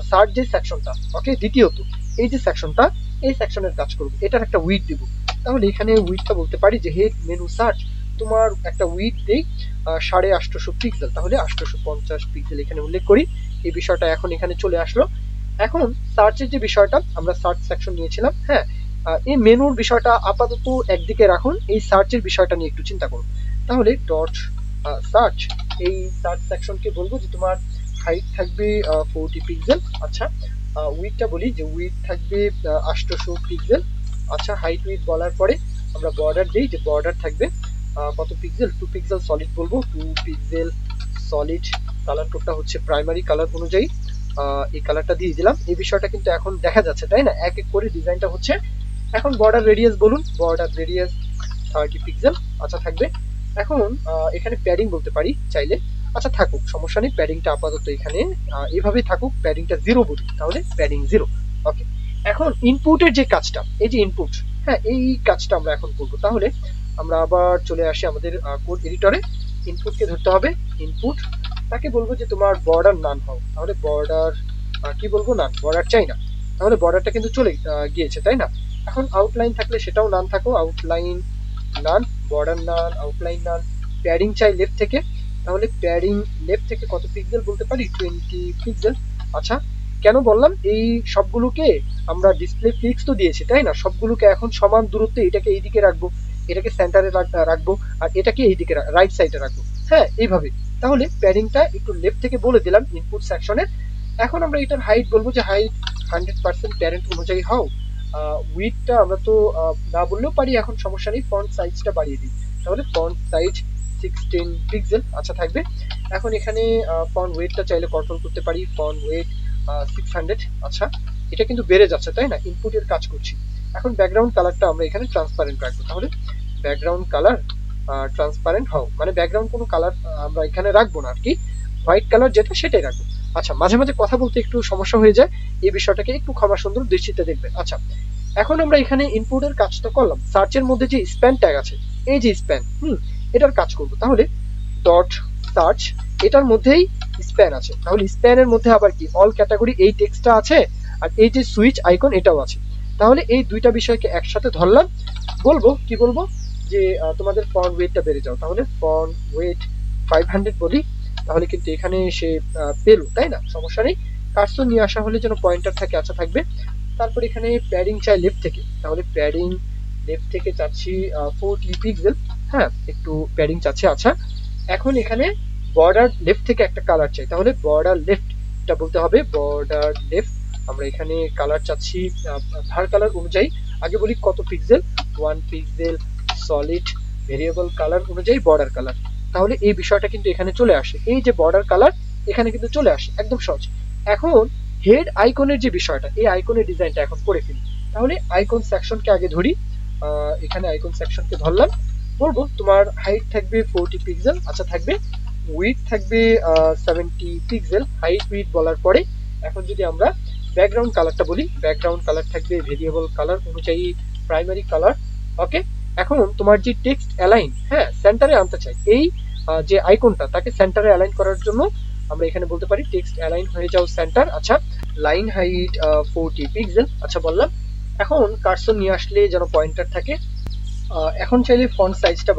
সার্চ যে সেকশনটা, ওকে, দ্বিতীয়ত এই যে সেকশনটা, এই সেকশনের কাজ করব, এটার একটা উইড দিব। তাহলে এখানে উইডটা বলতে পারি যে হেড মেনু সার্চ তোমার একটা উইড দেই 850 পিক্সেল, তাহলে 850 পিক্সেল এখানে উল্লেখ করি। এই বিষয়টা এখন এখানে চলে আসলো। এখন সার্চের যে বিষয়টা আমরা সার্চ সেকশন নিয়েছিলাম, হ্যাঁ, এই মেনুর বিষয়টা আপাতত একদিকে রাখুন, এই সার্চের বিষয়টা নিয়ে একটু চিন্তা করুন। তাহলে ডট সার্চ, এই সার্চ সেকশনকে বলবো যে তোমার হাইট থাকবে 40 পিক্সেল, আচ্ছা, উইডটা বলি যে উইড থাকবে 800 পিক্সেল, আচ্ছা, হাইট উইড বলার পরে আমরা বর্ডার দিই, যে বর্ডার থাকবে কত পিক্সেল, 2 পিক্সেল সলিড বলবো, 2 পিক্সেল সলিড। কালার কোডটা হচ্ছে প্রাইমারি কালার অনুযায়ী, এই কালারটা দিয়ে দিলাম। এই বিষয়টা কিন্তু এখন দেখা যাচ্ছে, তাই না? এক এক করে ডিজাইনটা হচ্ছে। এখন বর্ডার রেডিয়াস বলুন, বর্ডার রেডিয়াস 30 পিক্সেল, আচ্ছা থাকবে। এখন এখানে প্যাডিং বলতে পারি চাইলে, আচ্ছা থাকুক, সমস্যা নেই, প্যাডিংটা আপাতত এখানে এভাবেই থাকুক, প্যাডিংটা 0 বলি, তাহলে প্যাডিং 0। ওকে, এখন ইনপুটের যে কাজটা, এই যে ইনপুট, হ্যাঁ, এই কাজটা আমরা এখন করব। তাহলে আমরা আবার চলে আসি আমাদের কোড এডিটরে, ইনপুটকে ধরতে হবে, ইনপুট তাকে বলবো যে তোমার বর্ডার নান হও, তাহলে বর্ডার কি বলবো, নান, বর্ডার চাই না, তাহলে বর্ডারটা কিন্তু চলে গিয়েছে, তাই না? এখন আউটলাইন থাকলে সেটাও নান থাকো, আউটলাইন নান, বর্ডার নান, আউটলাইন নান। প্যাডিং চাই লেফট থেকে, তাহলে প্যাডিং লেফট থেকে কত পিক্সেল বলতে পারি, 20 পিক্সেল। আচ্ছা, কেন বললাম, এই সবগুলোকে আমরা ডিসপ্লে ফিক্স তো দিয়েছি, তাই না? সবগুলোকে এখন সমান দূরত্বে, এটাকে এইদিকে রাখবো, এটাকে সেন্টারে রাখবো, আর এটাকে এইদিকে রাইট সাইডে রাখবো, হ্যাঁ, এইভাবে। তাহলে প্যাডিংটা একটু লেফট থেকে বলে দিলাম ইনপুট সেকশনের। এখন আমরা এটার হাইট বলবো যে হাইট 100% প্যারেন্ট অনুযায়ী হও। উইডটা আমরা তো না বললেও পারি, এখন সমস্যা নেই, ফন্ট সাইজটা বাড়িয়ে দিই, তাহলে ফন্ট সাইজ 16 পিক্সেল, আচ্ছা থাকবে। এখন এখানে ফন্ট ওয়েটটা চাইলে কন্ট্রোল করতে পারি, ফন্ট ওয়েট 600, আচ্ছা, এটা কিন্তু বেড়ে যাচ্ছে, তাই না? ইনপুটের কাজ করছি। এখন ব্যাকগ্রাউন্ড কালারটা আমরা এখানে ট্রান্সপারেন্ট রাখবো, তাহলে ব্যাকগ্রাউন্ড কালার ট্রান্সপারেন্ট হও, মানে ব্যাকগ্রাউন্ড কোনো কালার আমরা এখানে রাখবো না আর কি, হোয়াইট কালার যেটা সেটাই রাখবো। আচ্ছা, মাঝে মাঝে কথা বলতে একটু সমস্যা হয়ে যায়, এই বিষয়টাকে একটু ক্ষমা সুন্দর দৃষ্টিতে দেখবেন। আচ্ছা, এখন আমরা এখানে ইনপুটের কাজটা করলাম, সার্চের মধ্যে যে স্প্যান ট্যাগ আছে, এই যে স্প্যান, এটার কাজ করব। তাহলে ডট সার্চ, এটার মধ্যেই স্প্যান আছে, তাহলে স্প্যানের মধ্যে আবার কি অল ক্যাটাগরি, এই টেক্সটটা আছে, আর এই যে সুইচ আইকন এটাও আছে। তাহলে এই দুইটা বিষয়কে একসাথে ধরলাম, বলবো কি বলবো যে তোমাদের ফন্ট ওয়েটটা বেড়ে যাও, তাহলে ফন্ট ওয়েট 500 বলি, তাহলে কিন্তু এখানে সে পেলো, তাই না? সমস্যা নেই, কার্সর নিয়ে আসা হলে যেন পয়েন্টার থাকে, আচ্ছা থাকবে। তারপর এখানে প্যাডিং চাই লেফট থেকে, তাহলে প্যাডিং লেফট থেকে চাচ্ছি 40 পিক্সেল, হ্যাঁ, একটু প্যাডিং চাচ্ছি, আচ্ছা। এখন এখানে বর্ডার লেফট থেকে একটা কালার চাই, তাহলে বর্ডার লেফট এটা বলতে হবে, বর্ডার লেফট। আমরা এখানে কালার চাচ্ছি ধার কালার অনুযায়ী, আগে বলি কত pixel, 1 pixel solid, variable colour অনুযায়ী বর্ডার কালার। তাহলে এই বিষয়টা কিন্তু এখানে চলে আসে, এই যে বর্ডার কালার এখানে কিন্তু চলে আসে, একদম সহজ। এখন হেড আইকনের যে বিষয়টা, এই আইকনের ডিজাইনটা এখন করে ফেলি। তাহলে আইকন সেকশনকে আগে ধরি, এখানে আইকন সেকশনকে ধরলাম, বলবো তোমার হাইট থাকবে 40 পিক্সেল, আচ্ছা থাকবে। উইড থাকবে 70 পিক্সেল, হাইট উইড বলার পরে এখন যদি আমরা ব্যাকগ্রাউন্ড কালারটা বলি, ব্যাকগ্রাউন্ড কালার থাকবে ভেরিয়েবল কালার অনুযায়ী প্রাইমারি কালার, ওকে। এখন তোমার যে টেক্সট অ্যালাইন, হ্যাঁ, সেন্টারে আনতে চাই, এই যে আইকনটা তাকে সেন্টারে অ্যালাইন করার জন্য আমরা এখানে বলতে পারি টেক্সট অ্যালাইন হয়ে যাও সেন্টার, আচ্ছা। লাইন হাইট 40 পিক্সেল, আচ্ছা বললাম। এখন কার্সর নিয়ে আসলে যেন পয়েন্টার থাকে। এখন চাইলে ফন্ট সাইজটা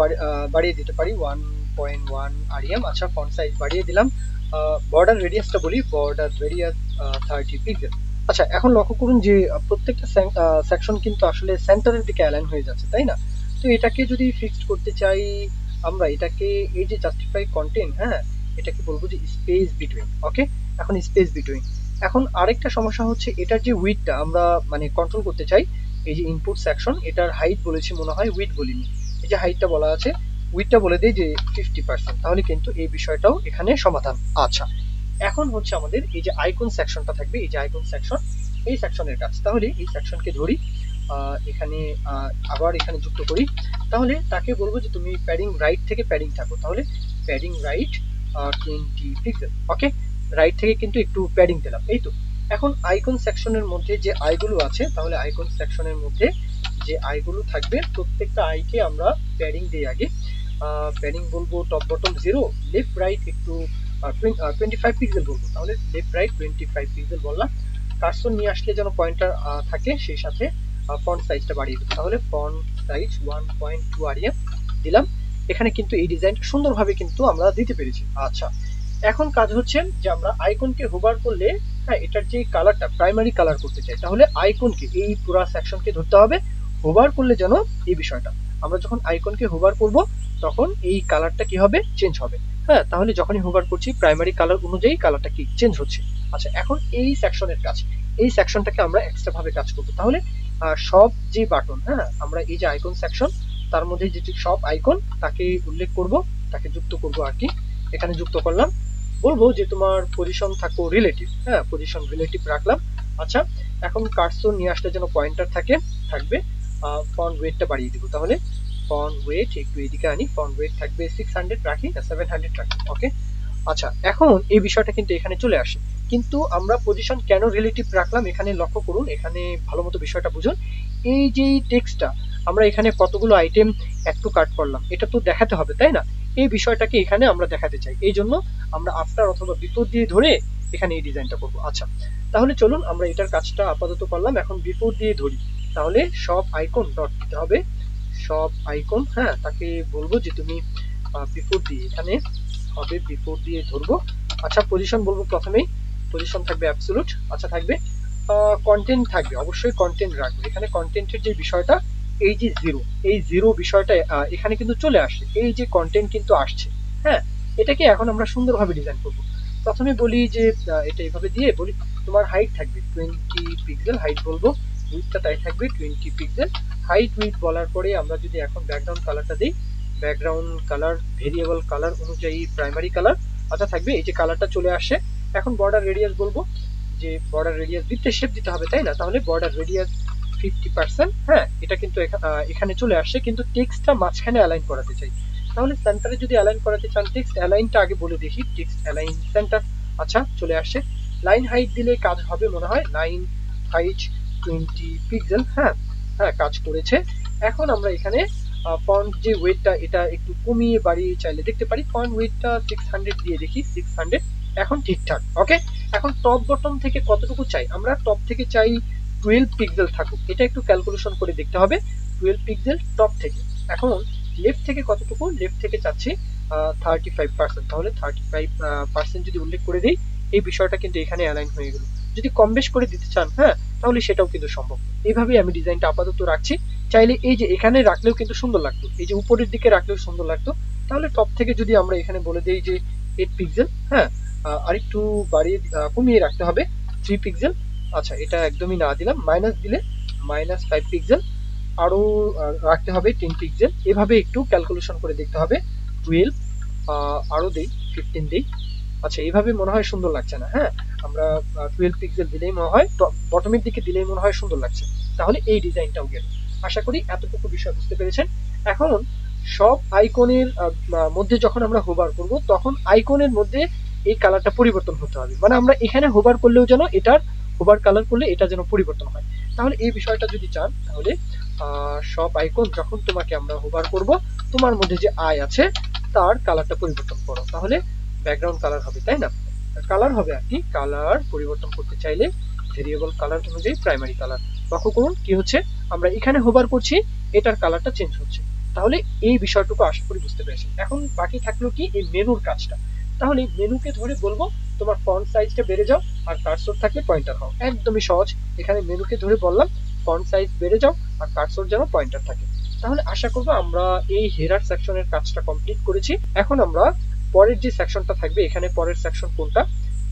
বাড়িয়ে দিতে পারি, 1.1 আরইএম, আচ্ছা ফন্ট সাইজ বাড়িয়ে দিলাম। বর্ডার রেডিয়াসটা বলি, বর্ডার রেডিয়াস 30 পিক্সেল। আচ্ছা, এখন লক্ষ্য করুন যে প্রত্যেকটা সেকশন কিন্তু আসলে সেন্টারের দিকে অ্যালাইন হয়ে যাচ্ছে, তাই না? তো এটাকে যদি ফিক্সড করতে চাই আমরা, এটাকে এই যে জাস্টিফাই কন্টেন্ট, হ্যাঁ, এটাকে বলবো যে স্পেস বিটুইন। ওকে, এখন স্পেস বিটুইন। এখন আরেকটা সমস্যা হচ্ছে এটার যে উইডটা আমরা মানে কন্ট্রোল করতে চাই। এই যে ইনপুট সেকশন, এটার হাইট বলেছি মনে হয়, উইড বলিনি। এই যে হাইটটা বলা আছে, উইডটা বলে দেই যে 50%, তাহলে কিন্তু এই বিষয়টাও এখানে সমাধান। আচ্ছা, এখন হচ্ছে আমাদের এই যে আইকন সেকশনটা থাকবে, এই যে আইকন সেকশন, এই সেকশনের কাজ। তাহলে এই সেকশনকে ধরি, এখানে আবার এখানে যুক্ত করি। তাহলে তাকে বলবো যে তুমি প্যাডিং রাইট থেকে প্যাডিং থাকো, তাহলে প্যাডিং রাইট 20 পিক্সেল। ওকে, রাইট থেকে কিন্তু একটু প্যাডিং দিলাম, এই তো। এখন আইকন সেকশনের মধ্যে যে আইগুলো আছে, তাহলে আইকন সেকশনের মধ্যে যে আইগুলো থাকবে প্রত্যেকটা আইকে আমরা প্যাডিং দিই আগে। প্যাডিং বলবো টপ বটম 0, লেফট রাইট একটু 25 পিক্সেল বলবো, তাহলে লেফট রাইট 25 পিক্সেল বললাম। কার্সর নিয়ে আসলে যেন পয়েন্টার থাকে, সেই সাথে ফন্ট সাইজটা বাড়িয়ে দেবো, তাহলে ফন্ট সাইজ 1.2 আরিয়া দিলাম। এখানে কিন্তু এই ডিজাইনটা সুন্দরভাবে কিন্তু আমরা দিতে পেরেছি। আচ্ছা, এখন কাজ হচ্ছে যে আমরা আইকনকে হোভার করলে, হ্যাঁ, এটার যে কালারটা প্রাইমারি কালার করতে চাই, তাহলে আইকনকে এই পুরো সেকশনকে ধরতে হবে, হোভার করলে যেন এই বিষয়টা, আমরা যখন আইকনকে হোভার করব তখন এই কালারটা কি হবে, চেঞ্জ হবে। হ্যাঁ, তাহলে যখনই হোভার করছি প্রাইমারি কালার অনুযায়ী কালারটা কি চেঞ্জ হচ্ছে। আচ্ছা, এখন এই সেকশনের কাজ, এই সেকশনটাকে আমরা এক্সট্রা ভাবে কাজ করব। তাহলে সব যে বাটন, হ্যাঁ, আমরা এই যে আইকন সেকশন, তার মধ্যে যে সব আইকন তাকে উল্লেখ করব, তাকে যুক্ত করব আর কি। এখানে যুক্ত করলাম, বলবো যে তোমার পজিশন থাকো রিলেটিভ, হ্যাঁ, পজিশন রিলেটিভ রাখলাম। আচ্ছা, এখন কার্সর নিয়ে আসলে যেন পয়েন্টার থাকবে। ফন্ট ওয়েটটা বাড়িয়ে দিব, তাহলে ফন্ট ওয়েট একটু এদিকে আনি, ফন্ট ওয়েট থাকবে 600 রাখি না 700 রাখি। ওকে, আচ্ছা, এখন এই বিষয়টা কিন্তু এখানে চলে আসে। কিন্তু আমরা পজিশন কেন রিলেটিভ রাখলাম এখানে লক্ষ্য করুন, এখানে ভালো মতো বিষয়টা বুঝুন। এই যে টেক্সটটা আমরা এখানে কতগুলো আইটেম একটু কাট করলাম, এটা তো দেখাতে হবে, তাই না? এই বিষয়টাকে এখানে আমরা দেখাতে চাই, এই জন্য আমরা আফটার অথবা বিফোর দিয়ে ধরে এখানে এই ডিজাইনটা করব। আচ্ছা, তাহলে চলুন আমরা এটার কাজটা আপাতত করলাম, এখন বিফোর দিয়ে ধরি। তাহলে সব আইকন ডট দিতে হবে, সব আইকন, হ্যাঁ, তাকে বলবো যে তুমি বিফোর দিয়ে, এখানে হবে বিফোর দিয়ে ধরবো। আচ্ছা, পজিশন বলবো প্রথমেই, পজিশন থাকবে অ্যাবসলিউট। আচ্ছা, থাকবে কন্টেন্ট থাকবে, অবশ্যই কন্টেন্ট রাখবে। এখানে কন্টেন্টের যে বিষয়টা, এই যে জিরো, এই জিরো বিষয়টা এখানে কিন্তু চলে আসছে, এই যে কন্টেন্ট কিন্তু আসছে। হ্যাঁ, এটাকে এখন আমরা সুন্দরভাবে ডিজাইন করব। প্রথমে বলি যে এটা এইভাবে দিয়ে বলি তোমার হাইট থাকবে 20 পিক্সেল, হাইট বলবো, উইডটা তাই থাকবে 20 পিক্সেল। হাইট উইড বলার পরে আমরা যদি এখন ব্যাকগ্রাউন্ড কালারটা দিই, ব্যাকগ্রাউন্ড কালার ভেরিয়েবল কালার অনুযায়ী প্রাইমারি কালার। আচ্ছা, থাকবে এই যে কালারটা চলে আসে। এখন বর্ডার রেডিয়াস বলবো যে বর্ডার রেডিয়াস দিতে শেপ দিতে হবে, তাই না? তাহলে বর্ডার রেডিয়াস 50%, হ্যাঁ, এটা কিন্তু এখানে চলে আসছে, কিন্তু টেক্সটটা মাঝখানে অ্যালাইন করাতে চাই। তাহলে সেন্টারে যদি অ্যালাইন করাতে চান, টেক্সট অ্যালাইনটা আগে বলে দেখি, টেক্সট অ্যালাইন সেন্টার। আচ্ছা, চলে আসছে। লাইন হাইট দিলে কাজ হবে মনে হয়, লাইন হাইট 20 পিক্সেল, হ্যাঁ, হ্যাঁ, কাজ করেছে। এখন আমরা এখানে ফন্ট যে ওয়েটটা, এটা একটু কমিয়ে বাড়িয়ে চাইলে দেখতে পারি, ফন্ট ওয়েটটা 600 দিয়ে দেখি, 600, এখন ঠিকঠাক। ওকে, এখন টপ বটম থেকে কতটুকু চাই আমরা, টপ থেকে চাই 12 পিক্সেল থাকুক, এটা একটু ক্যালকুলেশন করে দেখতে হবে, 12 পিক্সেল টপ থেকে। এখন লেফট থেকে কতটুকু, লেফট থেকে চাচ্ছি 35%, তাহলে 35% যদি উল্লেখ করে দিই, এই বিষয়টা কিন্তু এখানে অ্যালাইন হয়ে গেল। যদি কম বেশ করে দিতে চান, হ্যাঁ, তাহলে সেটাও কিন্তু সম্ভব। এইভাবেই আমি ডিজাইনটা আপাতত রাখছি। চাইলে এই যে এখানে রাখলেও কিন্তু সুন্দর লাগতো, এই যে উপরের দিকে রাখলেও সুন্দর লাগতো। তাহলে টপ থেকে যদি আমরা এখানে বলে দিই যে 8 পিক্সেল, হ্যাঁ, আরেকটু বাড়িয়ে কমিয়ে রাখতে হবে 3 পিক্সেল। আচ্ছা, এটা একদমই না দিলাম, মাইনাস দিলে -5 পিক্সেল, আরো রাখতে হবে 10 পিক্সেল। এভাবে একটু ক্যালকুলেশন করে দেখতে হবে। 12, আরো দেই 15 দেই। আচ্ছা, এইভাবে মনে হয় সুন্দর লাগছে না, হ্যাঁ, আমরা 12 পিক্সেল দিলেই মনে হয়, বটমের দিকে দিলেই মনে হয় সুন্দর লাগছে। তাহলে এই ডিজাইনটাও গেল। আশা করি এতটুকু বিষয় বুঝতে পেরেছেন। এখন সব আইকনের মধ্যে যখন আমরা হোভার করব, তখন আইকনের মধ্যে এই কালারটা পরিবর্তন হতে হবে, মানে আমরা এখানে হোভার করলেও যেন এটার, হোভার কালার করলে এটা যেন পরিবর্তন হয়। তাহলে এই বিষয়টা যদি চান, তাহলে সব আইকন যখন তোমাকে আমরা হোভার করব, তোমার মধ্যে যে আই আছে তার কালারটা পরিবর্তন করো, তাহলে ব্যাকগ্রাউন্ড কালার হবে, তাই না? কালার হবে আর কি, কালার পরিবর্তন করতে চাইলে ভেরিয়েবল কালার অনুযায়ী প্রাইমারি কালার। লক্ষ্য করুন কি হচ্ছে, আমরা এখানে হোভার করছি, এটার কালারটা চেঞ্জ হচ্ছে। তাহলে এই বিষয়টুকু আশা করি বুঝতে পেরেছেন। এখন বাকি থাকলো কি, এই মেনুর কাজটা। তাহলে মেনুকে ধরে বলবো তোমার ফন্ট সাইজটা বেড়ে যাও আর কার্সর থাকলে পয়েন্টার হও। একদমই সহজ। এখানে মেনুকে ধরে বললাম ফন্ট সাইজ বেড়ে যাও আর কার্সর যেন পয়েন্টার থাকে। তাহলে আশা করবো আমরা এই হেডার সেকশনের কাজটা কমপ্লিট করেছি। এখন আমরা পরের যে সেকশনটা থাকবে, এখানে পরের সেকশন কোনটা,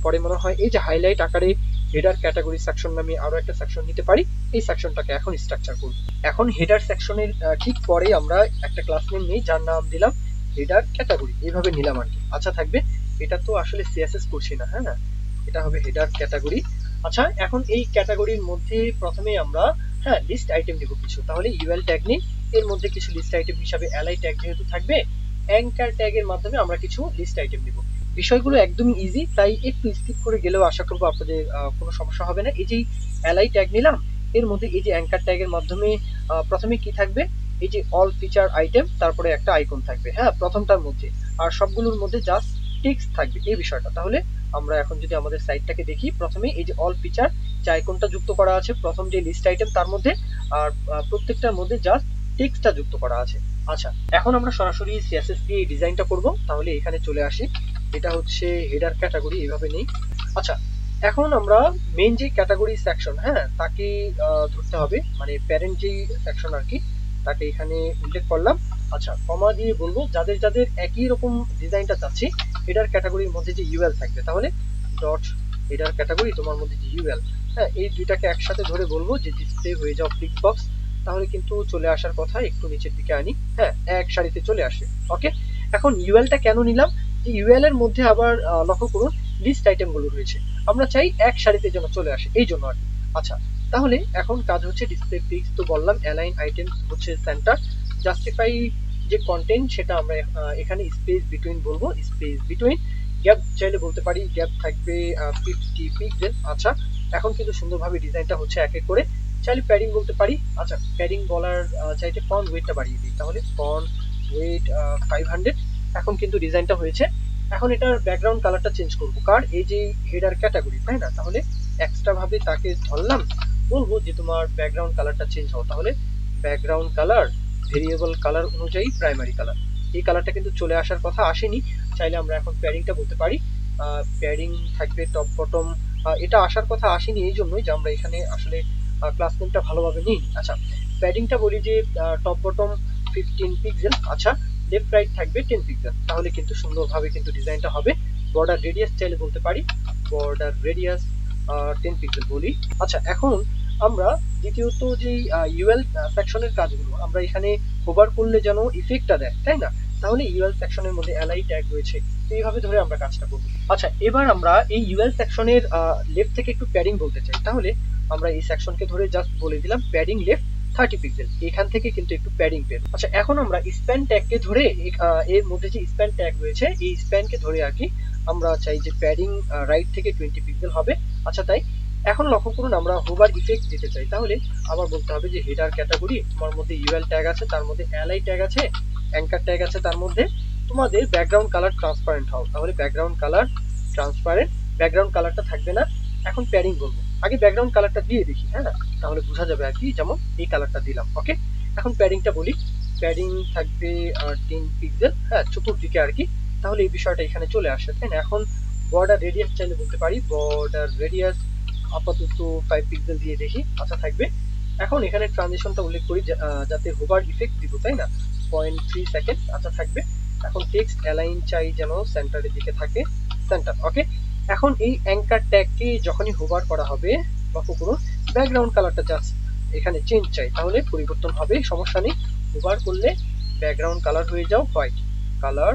পরে মনে হয় এই যে হাইলাইট আকারে হেডার ক্যাটাগরি সেকশন নামে আরো একটা সেকশন নিতে পারি। এই সেকশনটাকে এখন স্ট্রাকচার করব। এখন হেডার সেকশনের ঠিক পরে আমরা একটা ক্লাস নেম নিই, যার নাম দিলাম হেডার ক্যাটাগরি। এইভাবে নিলাম আর কি। আচ্ছা থাকবে। এটা তো আসলে সিএসএস করছি না, হ্যাঁ, এটা হবে হেডার ক্যাটাগরি। আচ্ছা, এখন এই ক্যাটাগরির মধ্যে প্রথমে আমরা লিস্ট আইটেম নিব কিছু। তাহলে ইউএল ট্যাগ নিই, এর মধ্যে কিছু লিস্ট আইটেম হিসাবে এলআই ট্যাগ যেহেতু থাকবে, অ্যাঙ্কার ট্যাগের মাধ্যমে আমরা কিছু লিস্ট আইটেম নিব। বিষয়গুলো একদমই ইজি, তাই একটু স্কিপ করে গেলেও আশা করবো আপনাদের কোনো সমস্যা হবে না। এই যে এলআই ট্যাগ নিলাম, এর মধ্যে এই যে অ্যাঙ্কার ট্যাগের মাধ্যমে প্রথমে কি থাকবে, এই যে অল ফিচার আইটেম, তারপরে একটা আইকন থাকবে, হ্যাঁ, প্রথমটার মধ্যে। আর সবগুলোর মধ্যে জাস্ট টেক্সট থাকবে, এই বিষয়টা। তাহলে আমরা এখন যদি আমাদের সাইটটাকে দেখি, প্রথমে এই যে অল ফিচার যে আইকনটা যুক্ত করা আছে প্রথম যে লিস্ট আইটেম তার মধ্যে, আর প্রত্যেকটার মধ্যে জাস্ট টেক্সটটা যুক্ত করা আছে। আচ্ছা, এখন আমরা সরাসরি সিএসএস দিয়ে ডিজাইনটা করব। তাহলে এখানে চলে আসি, এটা হচ্ছে হেডার ক্যাটাগরি, এইভাবে নেই। আচ্ছা, এখন আমরা মেইন যে ক্যাটাগরি সেকশন, হ্যাঁ, তাকে ধরতে হবে, মানে প্যারেন্ট যেই সেকশন আর কি, তাকে এখানে উল্লেখ করলাম। আচ্ছা, কমা দিয়ে বলবো যাদের যাদের একই রকম ডিজাইনটা চাচ্ছি, হেডার ক্যাটাগরির মধ্যে যে ইউএল থাকবে, তাহলে ডট হেডার ক্যাটাগরি তোমার মধ্যে যে ইউএল, হ্যাঁ, এই দুইটাকে একসাথে ধরে বলবো যে ডিসপ্লে হয়ে যাও ফ্লিক্স বক্স। তাহলে কিন্তু চলে আসার কথা, একটু নিচের দিকে আনি, হ্যাঁ, এক সারিতে চলে আসে। ওকে, এখন ইউএলটা কেন নিলাম, যে ইউএল এর মধ্যে আবার লক্ষ্য করুন লিস্ট আইটেম গুলো রয়েছে, আমরা চাই এক সারিতে যেন চলে আসে, এই জন্য আর কি। আচ্ছা, তাহলে এখন কাজ হচ্ছে ডিসপ্লে ফিক্স তো বললাম, অ্যালাইন আইটেমস হচ্ছে সেন্টার, জাস্টিফাই যে কন্টেন্ট সেটা আমরা এখানে স্পেস বিটুইন বলবো, স্পেস বিটুইন। গ্যাপ চাইলে বলতে পারি, গ্যাপ থাকবে 50 পিক্সেল। আচ্ছা, এখন কিন্তু সুন্দরভাবে ডিজাইনটা হচ্ছে এক এক করে। চাইলে প্যাডিং বলতে পারি। আচ্ছা, প্যাডিং বলার চাইতে ফন্ট ওয়েটটা বাড়িয়ে দিই, তাহলে ফন্ট ওয়েট 500। এখন কিন্তু ডিজাইনটা হয়েছে। এখন এটার ব্যাকগ্রাউন্ড কালারটা চেঞ্জ করবো, কার এই যে হেডার ক্যাটাগরি, তাই না? তাহলে এক্সট্রা ভাবে তাকে ধরলাম, বলবো যে তোমার ব্যাকগ্রাউন্ড কালারটা চেঞ্জ হও। তাহলে ব্যাকগ্রাউন্ড কালার ভেরিয়েবল কালার অনুযায়ী প্রাইমারি কালার, এই কালারটা কিন্তু চলে আসার কথা আসেনি। চাইলে আমরা এখন প্যাডিংটা বলতে পারি, প্যাডিং থাকবে টপ বটম। এটা আসার কথা আসেনি এই জন্যই যে আমরা এখানে আসলে ক্লাস নেমটা ভালোভাবে নিই। আচ্ছা, প্যাডিংটা বলি যে টপ বটম 15 পিক্সেল। আচ্ছা, লেফট রাইট থাকবে 10 পিক্সেল। তাহলে কিন্তু সুন্দরভাবে কিন্তু ডিজাইনটা হবে। বর্ডার রেডিয়াস চাইলে বলতে পারি, বর্ডার রেডিয়াস 10 পিক্সেল বলি। আচ্ছা, এখন আমরা দ্বিতীয়ত যে ইউএল সেকশনের কাজগুলো, আমরা এখানে হোভার করলে যেন ইফেক্টটা দেয়, তাই না? তাহলে ইউএল সেকশনের মধ্যে এলআই ট্যাগ রয়েছে, তো এইভাবে ধরে আমরা কাজটা করব। আচ্ছা, এবার আমরা এই ইউএল সেকশনের লেফট থেকে একটু প্যাডিং বলতে চাই। তাহলে আমরা এই সেকশনকে ধরে জাস্ট বলে দিলাম প্যাডিং লেফট 30 পিক্সেল। এখান থেকে কিন্তু একটু প্যাডিং পেন। আচ্ছা, এখন আমরা স্প্যান ট্যাগকে ধরে এর মধ্যে যে স্প্যান ট্যাগ রয়েছে এই স্প্যানকে ধরে আর কি আমরা চাই যে প্যাডিং রাইট থেকে 20 পিক্সেল হবে। আচ্ছা, তাই এখন লক্ষ্য করুন আমরা হোভার ইফেক্ট দিতে চাই। তাহলে আবার বলতে হবে যে হেডার ক্যাটাগরি, তোমার মধ্যে ইউএল ট্যাগ আছে, তার মধ্যে এলআই ট্যাগ আছে, অ্যাঙ্কার ট্যাগ আছে, তার মধ্যে তোমাদের ব্যাকগ্রাউন্ড কালার ট্রান্সপারেন্ট হও। তাহলে ব্যাকগ্রাউন্ড কালার ট্রান্সপারেন্ট, ব্যাকগ্রাউন্ড কালারটা থাকবে না। এখন প্যাডিং বলবো, আগে ব্যাকগ্রাউন্ড কালারটা দিয়ে দেখি, হ্যাঁ, তাহলে বোঝা যাবে আর কি। যেমন এই কালারটা দিলাম। ওকে, এখন প্যাডিংটা বলি, প্যাডিং থাকবে 10 পিক্সেল, হ্যাঁ, চতুর্দিকে আর কি। তাহলে এই বিষয়টা এখানে চলে আসে, তাই না? এখন বর্ডার রেডিয়াস চাইলে বলতে পারি, বর্ডার রেডিয়াস আপাতত 5 পিক্সেল দিয়ে দেখি। আচ্ছা, থাকবে। এখন এখানে ট্রানজিশনটা উল্লেখ করি যাতে হোভার ইফেক্ট দিব, তাই না? 0.3 সেকেন্ড। আচ্ছা, থাকবে। এখন টেক্সট অ্যালাইন চাই যেন সেন্টারের দিকে থাকে, সেন্টার। ওকে, এখন এই অ্যাঙ্কার ট্যাগকে যখনই হোভার করা হবে, লক্ষ্য করুন ব্যাকগ্রাউন্ড কালারটা জাস্ট এখানে চেঞ্জ চাই, তাহলে পরিবর্তন হবে, সমস্যা নেই। হোভার করলে ব্যাকগ্রাউন্ড কালার হয়ে যাও হোয়াইট কালার।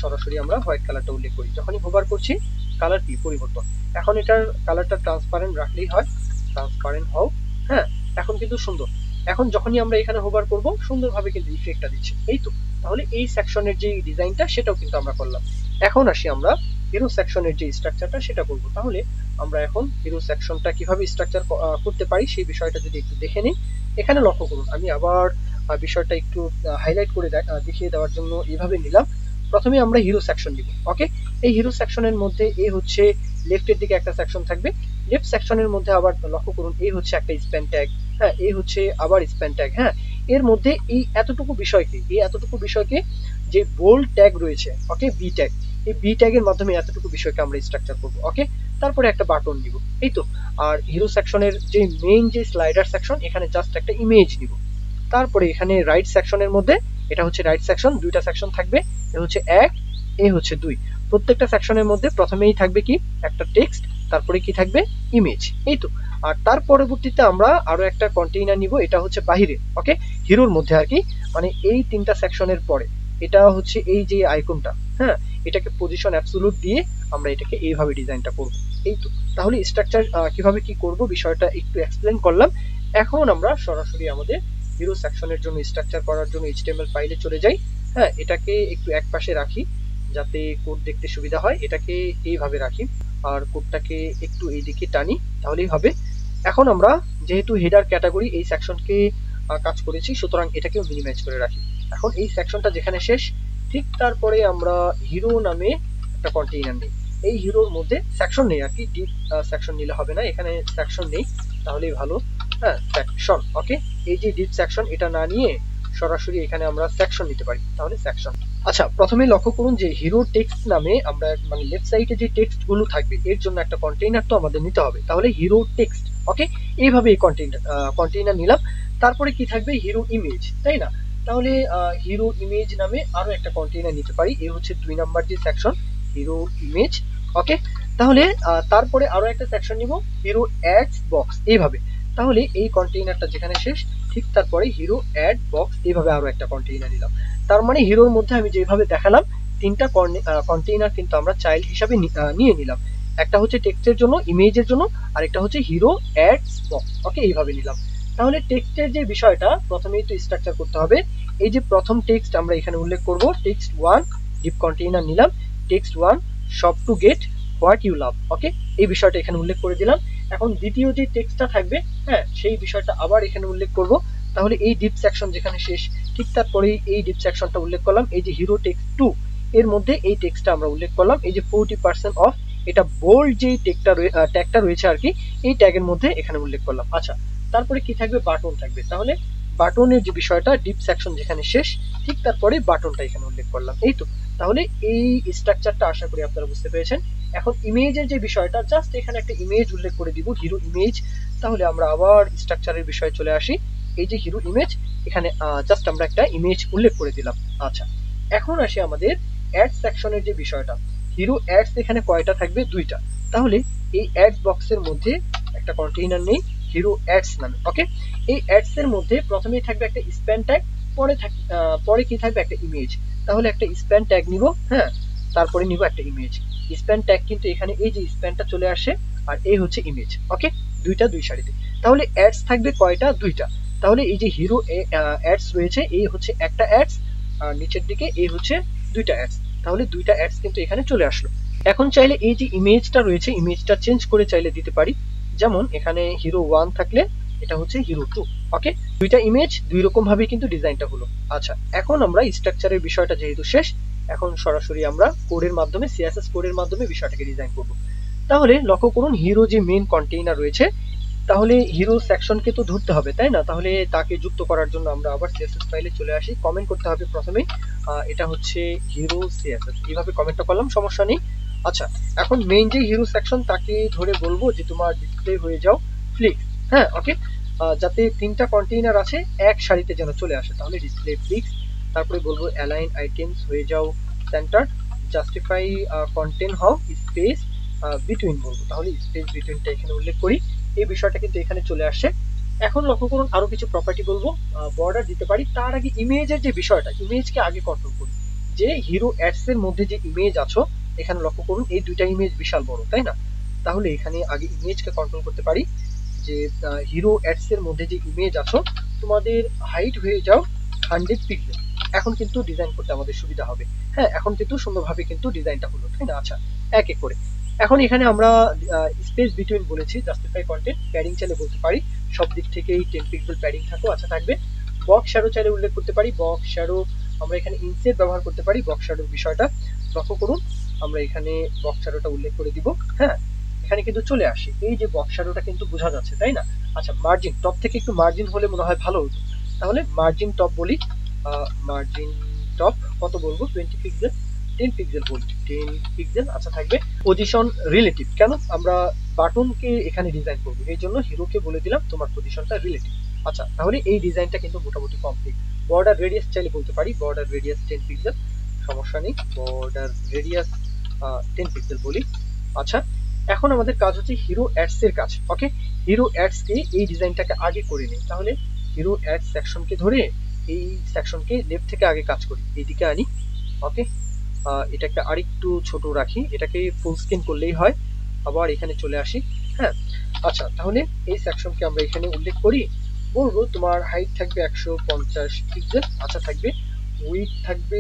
সরাসরি আমরা হোয়াইট কালারটা উল্লেখ করি, যখনই হোভার করছি কালার কি পরিবর্তন। এখন এটার কালারটা ট্রান্সপারেন্ট রাখলেই হয়, ট্রান্সপারেন্ট হও, হ্যাঁ। এখন কিন্তু সুন্দর। এখন যখনই আমরা এখানে হোভার করব সুন্দরভাবে কিন্তু ইফেক্টটা দিচ্ছে, এই তো। তাহলে এই সেকশনের যে ডিজাইনটা সেটাও কিন্তু আমরা করলাম। এখন আসি আমরা হিরো সেকশনের যে স্ট্রাকচারটা সেটা করব। তাহলে আমরা এখন হিরো সেকশনটা কিভাবে স্ট্রাকচার করতে পারি সেই বিষয়টা যদি একটু দেখে নিই। এখানে লক্ষ্য করুন, আমি আবার বিষয়টা একটু হাইলাইট করে দেখিয়ে দেওয়ার জন্য এইভাবে নিলাম। প্রথমে আমরা হিরো সেকশন দিব। ওকে, এই হিরো সেকশনের মধ্যে এ হচ্ছে লেফটের দিকে একটা সেকশন থাকবে, লেফট সেকশনের মধ্যে আবার লক্ষ্য করুন এই হচ্ছে একটা স্প্যান ট্যাগ, হ্যাঁ, এই হচ্ছে আবার স্প্যান ট্যাগ, হ্যাঁ। এর মধ্যে এই এতটুকু বিষয়কে যে বোল্ড ট্যাগ রয়েছে, ওকে, বি ট্যাগ, এই বি ট্যাগের মাধ্যমে এতটুকু বিষয়কে আমরা স্ট্রাকচার করব। ওকে, তারপরে একটা বাটন নিব, এই তো। আর হিরো সেকশনের যে মেইন যে স্লাইডার সেকশন, এখানে জাস্ট একটা ইমেজ নিব। তারপরে এখানে রাইট সেকশনের মধ্যে, এটা হচ্ছে রাইট সেকশন, দুইটা সেকশন থাকবে, এ হচ্ছে 1, এ হচ্ছে 2। প্রত্যেকটা সেকশনের মধ্যে প্রথমেই থাকবে কি একটা টেক্সট, তারপরে কি থাকবে ইমেজ, এই তো। আর তার পরবর্তীতে আমরা আরো একটা কন্টেইনার নিব, এটা হচ্ছে বাহিরে। ওকে, হিরোর মধ্যে আর কি, মানে এই তিনটা সেকশনের পরে এটা হচ্ছে এই যে আইকনটা, হ্যাঁ, এটাকে পজিশন অ্যাবসোলুট দিয়ে আমরা এটাকে এইভাবে ডিজাইনটা করব, এই তো। তাহলে স্ট্রাকচার কিভাবে কি করব বিষয়টা একটু এক্সপ্লেন করলাম। এখন আমরা সরাসরি আমাদের হিরো সেকশনের জন্য স্ট্রাকচার করার জন্য এইচটিএমএল ফাইলে চলে যাই। হ্যাঁ, এটাকে একটু একপাশে রাখি যাতে কোড দেখতে সুবিধা হয়, এটাকে এইভাবে রাখি, আর কোডটাকে একটু এইদিকে টানি, তাহলেই হবে। এখন আমরা যেহেতু হেডার ক্যাটাগরি এই সেকশনকে কাজ করেছি, সুতরাং এটাকেও মিনিমাইজ করে রাখি। এখন এই সেকশনটা যেখানে শেষ, ঠিক তারপরে আমরা হিরো নামে একটা কন্টেইনার নিই। এই হিরোর মধ্যে সেকশন নেই আর কি, ডিপ সেকশন নিলে হবে না, এখানে সেকশন নেই, তাহলেই ভালো। হ্যাঁ, সেকশন। ওকে, এই যে ডিপ সেকশন এটা না নিয়ে সরাসরি এখানে আমরা সেকশন নিতে পারি, তাহলে সেকশন। আচ্ছা, প্রথমে লক্ষ্য করুন যে হিরো টেক্সট নামে আমরা মানে লেফট সাইডে যে টেক্সট গুলো থাকবে এর জন্য একটা কন্টেইনার তো আমাদের নিতে হবে, তাহলে হিরো টেক্সট। ওকে, এইভাবে এই কন্টেইনার নিলাম। তারপরে কি থাকবে হিরো ইমেজ, তাই না? তাহলে হিরো ইমেজ নামে আরো একটা কন্টেইনার নিতে পারি, এই হচ্ছে 2 নাম্বার যে সেকশন, হিরো ইমেজ। ওকে, তাহলে তারপরে আরো একটা সেকশন নিব, হিরো অ্যাডস বক্স, এইভাবে। তাহলে এই কন্টেইনারটা যেখানে শেষ, ঠিক তারপরে হিরো অ্যাড বক্স, এইভাবে আরো একটা কন্টেইনার নিলাম। তার মানে হিরোর মধ্যে আমি যেভাবে দেখালাম তিনটা কন্টেইনার কিন্তু আমরা চাইল্ড হিসাবে নিয়ে নিলাম। একটা হচ্ছে টেক্সটের জন্য, ইমেজের জন্য, আর একটা হচ্ছে হিরো অ্যাডস বক্স। ওকে, এইভাবে নিলাম। তাহলে টেক্সটের যে বিষয়টা প্রথমেই তো স্ট্রাকচার করতে হবে। এই যে প্রথম টেক্সট আমরা এখানে উল্লেখ করব, টেক্সট 1 ডিপ কন্টেইনার নিলাম, text 1 shop to get what you love. Okay, এই বিষয়টা এখানে উল্লেখ করে দিলাম। এখন দ্বিতীয় যে টেক্সটটা থাকবে, হ্যাঁ, সেই বিষয়টা আবার এখানে উল্লেখ করব। তাহলে এই ডিপ সেকশন যেখানে শেষ, ঠিক তারপরেই এই ডিপ সেকশনটা উল্লেখ করলাম। এই যে হিরো টেক্সট 2 এর মধ্যে এই টেক্সটটা আমরা উল্লেখ করলাম। এই যে 40% অফ, এটা বোল্ড যে ট্যাগটা রয়েছে আর কি, এই ট্যাগের মধ্যে এখানে উল্লেখ করলাম। আচ্ছা, তারপরে কি থাকবে, বাটন থাকবে। তাহলে বাটনের যে বিষয়টা ডিপ সেকশন যেখানে শেষ, ঠিক তারপরে বাটনটা এখানে উল্লেখ করলাম, এই তো। তাহলে এই স্ট্রাকচারটা আশা করি আপনারা বুঝতে পেরেছেন। এখন ইমেজের যে বিষয়টা, জাস্ট এখানে একটা ইমেজ উল্লেখ করে দিব, হিরো ইমেজ। তাহলে আমরা আবার স্ট্রাকচারের বিষয়ে চলে আসি। এই যে হিরো ইমেজ, এখানে জাস্ট আমরা একটা ইমেজ উল্লেখ করে দিলাম। আচ্ছা, এখন আসি আমাদের অ্যাড সেকশনের যে বিষয়টা। হিরো অ্যাডস এখানে কয়টা থাকবে, 2টা। তাহলে এই অ্যাডস বক্সের মধ্যে একটা কন্টেইনার নেই হিরো অ্যাডস নামে। ওকে, এই অ্যাডস এর মধ্যে প্রথমেই থাকবে একটা স্প্যান ট্যাগ, পরে কি থাকবে, একটা ইমেজ। তাহলে একটা স্প্যান ট্যাগ নিব, হ্যাঁ, তারপরে নিব একটা ইমেজ। স্প্যান ট্যাগ কিন্তু এখানে এই যে স্প্যানটা চলে আসে, আর এই হচ্ছে ইমেজ। ওকে, দুইটা দুই সারিতে। তাহলে অ্যাডস থাকবে কয়টা, 2টা। তাহলে এই যে হিরো অ্যাডস রয়েছে, এই হচ্ছে একটা অ্যাডস, আর নিচের দিকে এই হচ্ছে 2টা অ্যাডস। তাহলে 2টা অ্যাডস কিন্তু এখানে চলে আসলো। এখন চাইলে এই যে ইমেজটা রয়েছে, ইমেজটা চেঞ্জ করে চাইলে দিতে পারি। যেমন এখানে হিরো 1 থাকলে এটা হচ্ছে হিরো 2। ওকে, দুইটা ইমেজ দুই রকম ভাবে কিন্তু ডিজাইনটা হলো। আচ্ছা, এখন আমরা স্ট্রাকচারের বিষয়টা যেহেতু শেষ, এখন সরাসরি আমরা কোডের মাধ্যমে, সিএসএস কোডের মাধ্যমে বিষয়টাকে ডিজাইন করব। তাহলে লক্ষ্য করুন হিরো যে মেইন কন্টেইনার রয়েছে, তাহলে হিরো সেকশনকে তো ধরতে হবে, তাই না? তাহলে তাকে যুক্ত করার জন্য আমরা আবার সিএসএস ফাইলে চলে আসি। কমেন্ট করতে হবে প্রথমেই, এটা হচ্ছে হিরো সিএসএস, এইভাবে কমেন্টটা করলাম, সমস্যা নেই। আচ্ছা, এখন মেইন যে হিরো সেকশন তাকে ধরে বলবো যে তোমার ডিসপ্লে হয়ে যাও ফ্লিক্স। হ্যাঁ, ওকে, যাতে 3টা কন্টেইনার আছে এক সারিতে যেন চলে আসে, তাহলে ডিসপ্লে ফ্লিক্স। তারপরে বলবো অ্যালাইন আইটেমস হয়ে যাও centre, justify content how space between বলবো, তাহলে স্পেস বিটুইনটা এখানে উল্লেখ করি। এই বিষয়টা কিন্তু এখানে চলে আসছে। এখন লক্ষ্য করুন আরো কিছু প্রপার্টি বলবো, বর্ডার দিতে পারি। তার আগে ইমেজের যে বিষয়টা, ইমেজকে আগে কন্ট্রোল করি। যে হিরো অ্যাডস এর মধ্যে যে ইমেজ আছো, এখানে লক্ষ্য করুন এই দুইটা ইমেজ বিশাল বড়, তাই না? তাহলে এখানে আগে ইমেজকে কন্ট্রোল করতে পারি যে হিরো অ্যাডস এর মধ্যে যে ইমেজ আছো, তোমাদের হাইট হয়ে যাও 100 পিক্সেল। এখন কিন্তু ডিজাইন করতে আমাদের সুবিধা হবে। হ্যাঁ, এখন কিন্তু সুন্দরভাবে কিন্তু ডিজাইনটা হলো, তাই না? আচ্ছা, এক এক করে এখন এখানে আমরা স্পেস বিটুইন বলেছি, জাস্টিফাই কন্টেন্ট প্যাডিং চাইলে বলতে পারি সব দিক থেকেই 10 পিক্সেল প্যাডিং থাকো। আচ্ছা, থাকবে। বক্স শ্যাডো চাইলে উল্লেখ করতে পারি, বক্স শ্যাডো আমরা এখানে ইনসেট ব্যবহার করতে পারি। বক্স শ্যাডোর বিষয়টা লক্ষ্য করুন, আমরা এখানে বক্স শ্যাডোটা উল্লেখ করে দিব। হ্যাঁ, এখানে কিন্তু চলে আসে, এই যে বক্স শ্যাডোটা কিন্তু বোঝা যাচ্ছে, তাই না? আচ্ছা, মার্জিন টপ থেকে একটু মার্জিন হলে মনে হয় ভালো হতো, তাহলে মার্জিন টপ বলি। মার্জিন টপ কত বলবো, 20 পিক্সেল। 10 পিক্সেল বলি, 10 পিক্সেল। আচ্ছা থাকবে পজিশন রিলেটিভ, কেন আমরা বাটনকে এখানে ডিজাইন করবো এই জন্য হিরোকে বলে দিলাম তোমার পজিশনটা রিলেটিভ। আচ্ছা তাহলে এই ডিজাইনটা কিন্তু মোটামুটি কমপ্লিট। বর্ডার রেডিয়াস চাইলে বলতে পারি, বর্ডার রেডিয়াস 10 পিক্সেল, সমস্যা নেই, বর্ডার রেডিয়াস 10 পিক্সেল বলি। আচ্ছা এখন আমাদের কাজ হচ্ছে হিরো অ্যাডস এর কাজ। ওকে, হিরো অ্যাডস কে এই ডিজাইনটাকে আগে করে নিই। তাহলে হিরো অ্যাডস সেকশনকে ধরে এই সেকশনকে লেফট থেকে আগে কাজ করি, এইদিকে আনি। ওকে, এটাকে আরেকটু ছোট রাখি, এটাকে ফুল স্ক্রিন করলেই হয়। আবার এখানে চলে আসি। হ্যাঁ আচ্ছা তাহলে এই সেকশনকে আমরা এখানে উল্লেখ করি, বলবো তোমার হাইট থাকবে 150 পিক্সেল। আচ্ছা থাকবে উইডথ থাকবে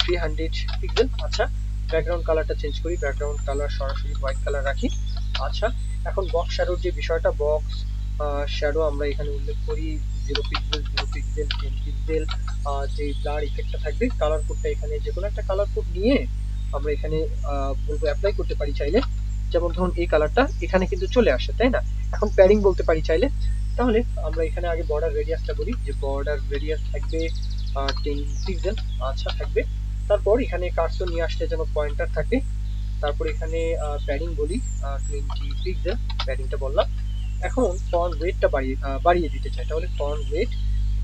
300 পিক্সেল। আচ্ছা ব্যাকগ্রাউন্ড কালারটা চেঞ্জ করি, ব্যাকগ্রাউন্ড কালার সরাসরি হোয়াইট কালার রাখি। আচ্ছা এখন বক্স শ্যাডোর যে বিষয়টা, বক্স শ্যাডো আমরা এখানে উল্লেখ করি 0 পিক্সেল, 0 পিক্সেল, 10 পিক্সেল। যে ব্লার ইফেক্টটা থাকবে, কালার কোডটা এখানে যে কোনো একটা কালার কোড নিয়ে আমরা এখানে বলবো অ্যাপ্লাই করতে পারি চাইলে। যেমন ধরুন এই কালারটা এখানে কিন্তু চলে আসে, তাই না? এখন প্যাডিং বলতে পারি চাইলে। তাহলে আমরা এখানে আগে বর্ডার রেডিয়াসটা বলি, যে বর্ডার রেডিয়াস থাকবে 10 পিক্সেল। আচ্ছা থাকবে, তারপর এখানে কার্সর নিয়ে আসলে যেন পয়েন্টার থাকে। তারপর এখানে প্যাডিং বলি 20 পিক্সেল, প্যাডিংটা বললাম। এখন ফন্ট ওয়েটটা বাড়িয়ে দিতে চাই, তাহলে ফন্ট ওয়েট